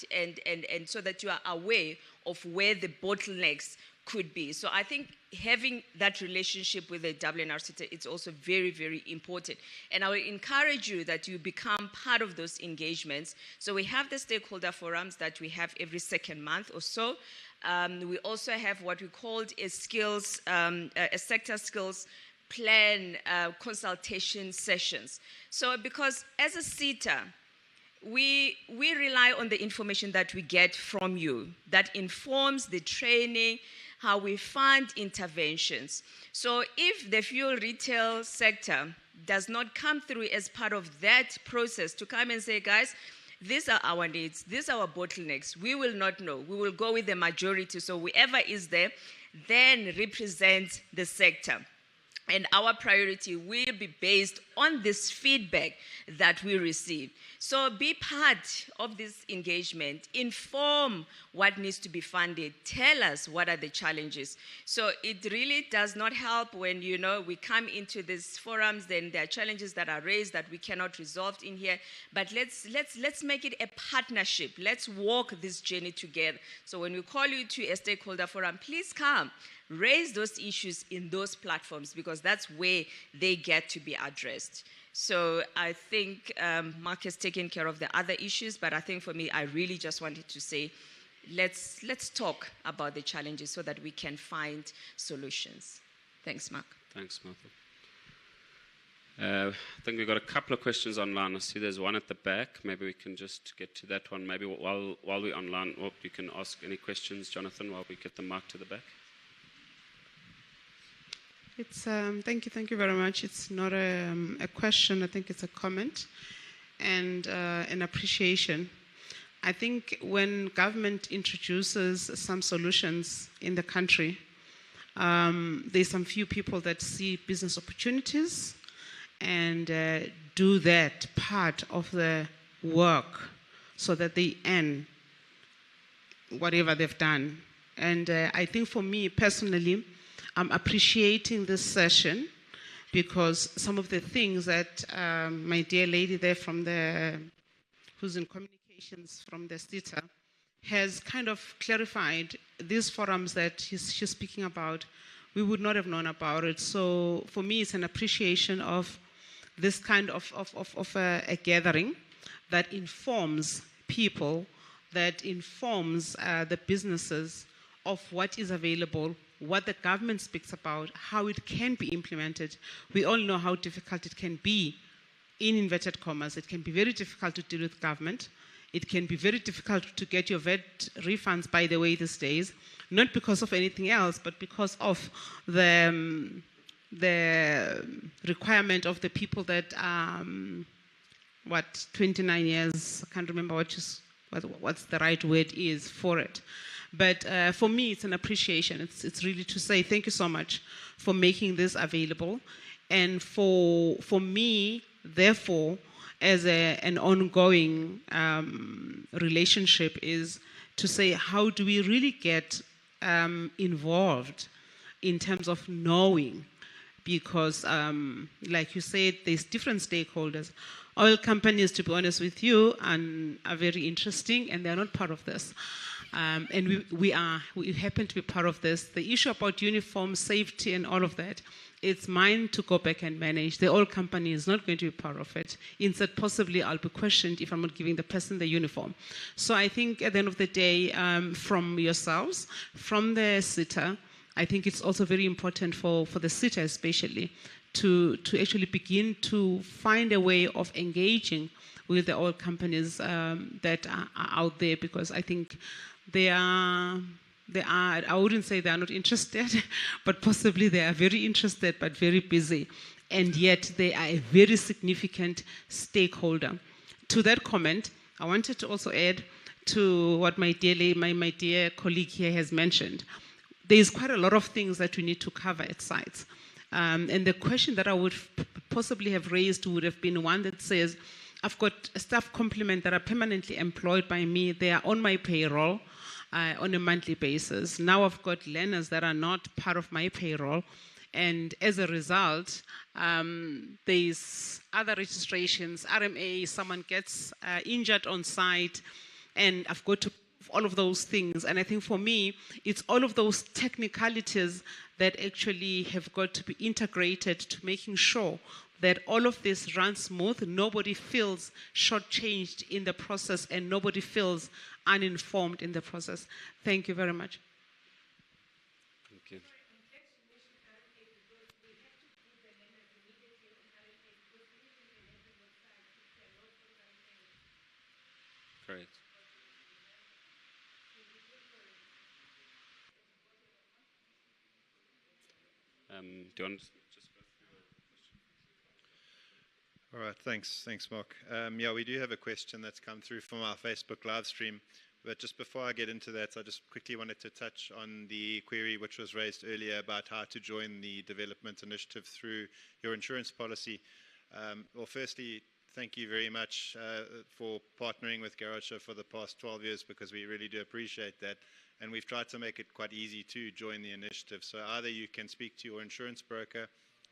and so that you are aware of where the bottlenecks could be. So I think having that relationship with the W&RSETA, it's also very, very important. And I will encourage you that you become part of those engagements. So we have the stakeholder forums that we have every second month or so. We also have what we called a sector skills plan consultation sessions. So because as a SETA, we rely on the information that we get from you that informs the training, how we fund interventions. So if the fuel retail sector does not come through as part of that process to come and say, guys, these are our needs, these are our bottlenecks, we will not know. We will go with the majority. So whoever is there then represents the sector. And our priority will be based on this feedback that we receive. So be part of this engagement. Inform what needs to be funded. Tell us what are the challenges. So it really does not help when, we come into these forums, then there are challenges that are raised that we cannot resolve in here. But let's make it a partnership. Let's walk this journey together. So when we call you to a stakeholder forum, please come. Raise those issues in those platforms because that's where they get to be addressed. So I think Mark has taken care of the other issues, but I think for me, I really just wanted to say, let's talk about the challenges so that we can find solutions. Thanks, Mark. Thanks, Martha. I think we've got a couple of questions online. I see there's one at the back. Maybe we can just get to that one. Maybe while we're online, you can ask any questions, Jonathan, while we get the mic to the back. It's thank you very much. It's not a question. I think it's a comment and an appreciation. I think when government introduces some solutions in the country, there's some few people that see business opportunities and do that part of the work so that they earn whatever they've done. And I think for me personally, I'm appreciating this session because some of the things that my dear lady there who's in communications from the SETA has kind of clarified these forums that she's speaking about, we would not have known about it. So for me, it's an appreciation of this kind of a gathering that informs people, that informs the businesses of what is available, what the government speaks about, how it can be implemented. We all know how difficult it can be, in inverted commas. It can be very difficult to deal with government. It can be very difficult to get your VAT refunds, by the way, these days, not because of anything else, but because of the requirement of the people that, 29 years, I can't remember what's the right word is for it. But for me, it's an appreciation. It's really to say thank you so much for making this available. And for me, therefore, as an ongoing relationship is to say, how do we really get involved in terms of knowing? Because, like you said, there's different stakeholders. Oil companies, to be honest with you, are very interesting, and they're not part of this. And we happen to be part of this. The issue about uniform safety and all of that, it's mine to go back and manage. The oil company is not going to be part of it. Instead, possibly I'll be questioned if I'm not giving the person the uniform. So I think at the end of the day, from yourselves, from the SETA, I think it's also very important for the SETA especially to actually begin to find a way of engaging with the oil companies that are out there, because I think they are, I wouldn't say they are not interested, but possibly they are very interested but very busy, and yet they are a very significant stakeholder. To that comment, I wanted to also add to what my dear colleague here has mentioned. There is quite a lot of things that we need to cover at sites. And the question that I would possibly have raised would have been one that says, I've got a staff complement that are permanently employed by me. They are on my payroll on a monthly basis. Now I've got learners that are not part of my payroll. And as a result, there's other registrations, RMA, someone gets injured on site, and I've got to all of those things. And I think for me, it's all of those technicalities that actually have got to be integrated to making sure that all of this runs smooth, nobody feels shortchanged in the process, and nobody feels uninformed in the process. Thank you very much. Thank you. Correct. Do you want to just go through the question? All right, thanks, Mark. Yeah, we do have a question that's come through from our Facebook live stream. But just before I get into that, I just quickly wanted to touch on the query which was raised earlier about how to join the development initiative through your insurance policy. Well, firstly, thank you very much for partnering with Garage Show for the past 12 years, because we really do appreciate that. And we've tried to make it quite easy to join the initiative. So either you can speak to your insurance broker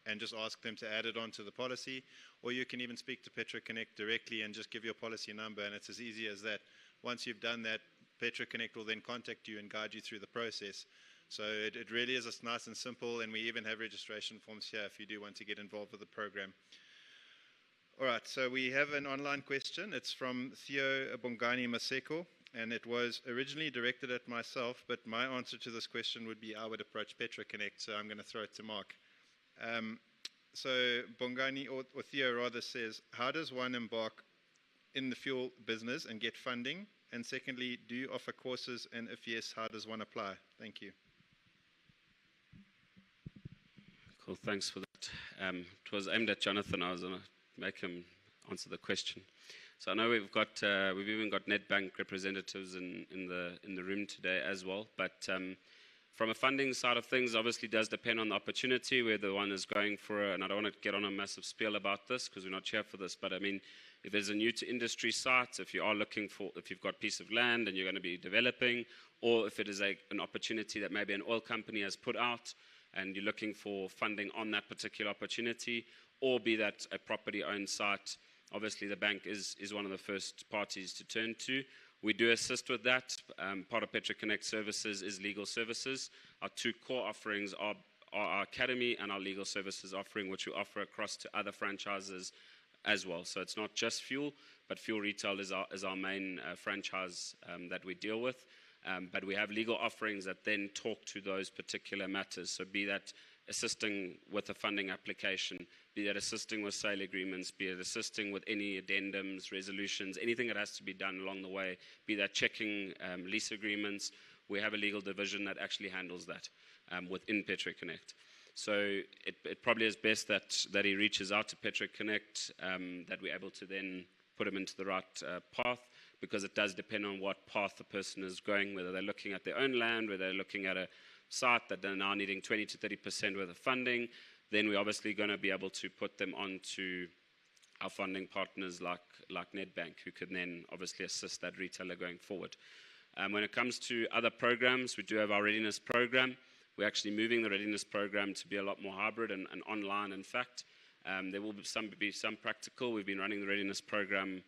and just ask them to add it onto the policy, or you can even speak to PetroConnect directly and just give your policy number, and it's as easy as that. Once you've done that, PetroConnect will then contact you and guide you through the process. So it really is as nice and simple, and we even have registration forms here if you do want to get involved with the program. All right, so we have an online question. It's from Theo Bongani Maseko, and it was originally directed at myself, but my answer to this question would be I would approach PetroConnect, so I'm going to throw it to Mark. So Bongani, or Theo rather, says, how does one embark in the fuel business and get funding? And secondly, do you offer courses, and if yes, how does one apply? Thank you. Cool, thanks for that. It was aimed at Jonathan. I was going to make him answer the question. So I know we've even got Nedbank representatives in the room today as well. But from a funding side of things, obviously does depend on the opportunity, where the one is going for, and I don't want to get on a massive spiel about this because we're not here for this, but I mean, if there's a new to industry site, if you are looking for, if you've got a piece of land and you're going to be developing, or if it is an opportunity that maybe an oil company has put out and you're looking for funding on that particular opportunity, or be that a property owned site, obviously the bank is one of the first parties to turn to. We do assist with that. Part of PetroConnect services is legal services. Our two core offerings are our academy and our legal services offering, which we offer across to other franchises as well. So it's not just fuel, but fuel retail is our main franchise that we deal with. But we have legal offerings that then talk to those particular matters. So be that assisting with a funding application, be that assisting with sale agreements, be it assisting with any addendums, resolutions, anything that has to be done along the way, be that checking lease agreements. We have a legal division that actually handles that within PetroConnect. So it probably is best that he reaches out to PetroConnect, that we're able to then put him into the right path, because it does depend on what path the person is going, whether they're looking at their own land, whether they're looking at a site that they're now needing 20 to 30% worth of funding. Then we're obviously going to be able to put them onto our funding partners like Nedbank, who can then obviously assist that retailer going forward. When it comes to other programs, we do have our readiness program. We're actually moving the readiness program to be a lot more hybrid and online, in fact. There will be some practical. We've been running the readiness program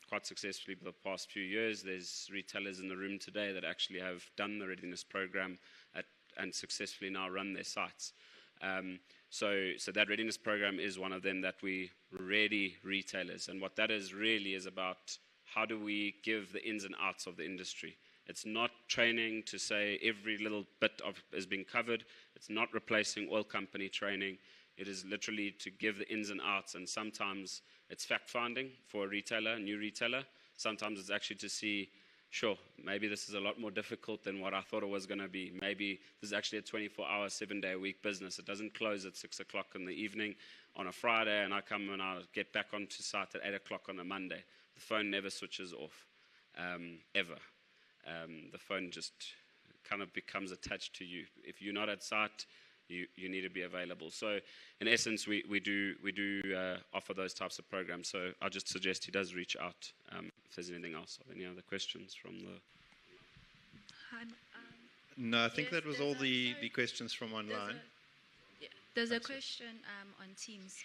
quite successfully for the past few years. There's retailers in the room today that actually have done the readiness program and successfully now run their sites. So that readiness program is one of them that we ready retailers. And what that is really is about how do we give the ins and outs of the industry. It's not training to say every little bit is being covered. It's not replacing oil company training. It is literally to give the ins and outs, and sometimes it's fact-finding for a retailer, a new retailer. Sometimes it's actually to see, sure, maybe this is a lot more difficult than what I thought it was going to be. Maybe this is actually a 24-hour, 7-day-a-week business. It doesn't close at 6 o'clock in the evening on a Friday, and I come and I get back onto site at 8 o'clock on a Monday. The phone never switches off, ever. The phone just kind of becomes attached to you. If you're not at site, you need to be available. So in essence, we do offer those types of programs. So I just suggest he does reach out if there's anything else. Or any other questions from the... No, I think Yes, that was there's all the questions from online. There's a question on Teams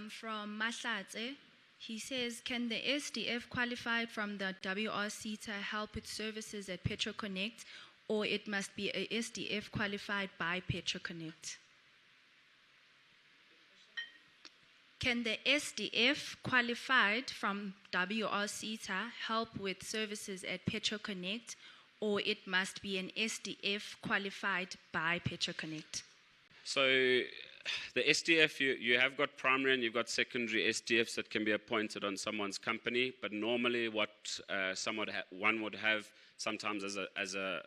from Mahlatse. He says, can the SDF qualified from the W&RSETA help with services at PetroConnect, or it must be a SDF qualified by PetroConnect? Can the SDF qualified from W&RSETA help with services at PetroConnect, or it must be an SDF qualified by PetroConnect? So the SDF, you have got primary and you've got secondary SDFs that can be appointed on someone's company, but normally what one would have sometimes as a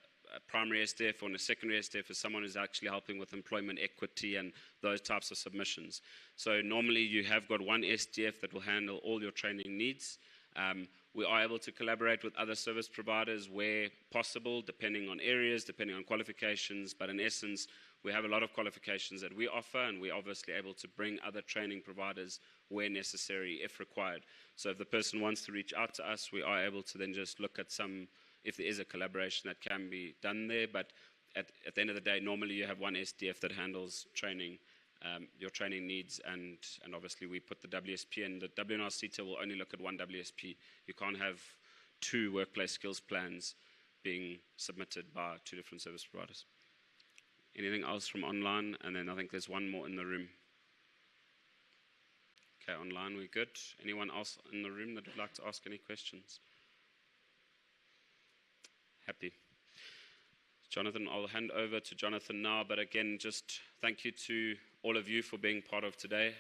primary SDF or a secondary SDF is someone who's actually helping with employment equity and those types of submissions. So normally you have got one SDF that will handle all your training needs. We are able to collaborate with other service providers where possible, depending on areas, depending on qualifications, but in essence, we have a lot of qualifications that we offer, and we're obviously able to bring other training providers where necessary, if required. So if the person wants to reach out to us, we are able to then just look at if there is a collaboration that can be done there, but at the end of the day, normally you have one SDF that handles training, your training needs, and obviously we put the WSP in. The W&RSETA will only look at one WSP. You can't have two workplace skills plans being submitted by two different service providers. Anything else from online? And then I think there's one more in the room. Okay, online we're good. Anyone else in the room that would like to ask any questions? Happy. Jonathan, I'll hand over to Jonathan now, but again, just thank you to all of you for being part of today,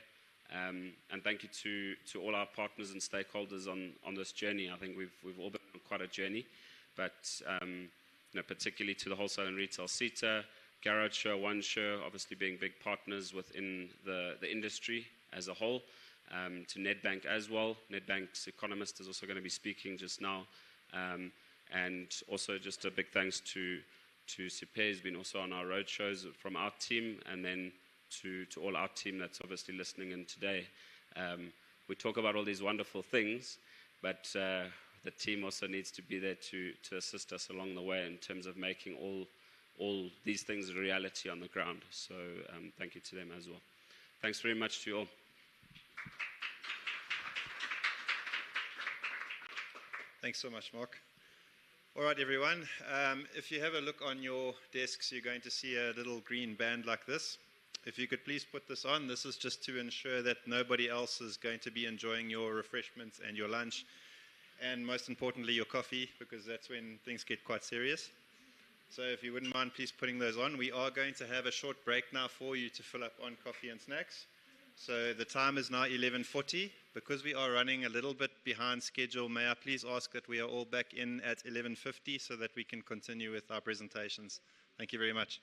and thank you to all our partners and stakeholders on this journey. I think we've all been on quite a journey, but particularly to the wholesale and retail SETA, Garage Show, One Show, obviously being big partners within the industry as a whole, to Nedbank as well. Nedbank's economist is also going to be speaking just now, and also just a big thanks to Sipe, who's been also on our road shows from our team, and then to all our team that's obviously listening in today. We talk about all these wonderful things, but the team also needs to be there to assist us along the way in terms of making all these things a reality on the ground. So thank you to them as well. Thanks very much to you all. Thanks so much, Mark. All right, everyone. If you have a look on your desks, you're going to see a little green band like this. If you could please put this on, this is just to ensure that nobody else is going to be enjoying your refreshments and your lunch, and most importantly, your coffee, because that's when things get quite serious. So if you wouldn't mind, please putting those on. We are going to have a short break now for you to fill up on coffee and snacks. So the time is now 11:40. Because we are running a little bit behind schedule, may I please ask that we are all back in at 11:50 so that we can continue with our presentations. Thank you very much.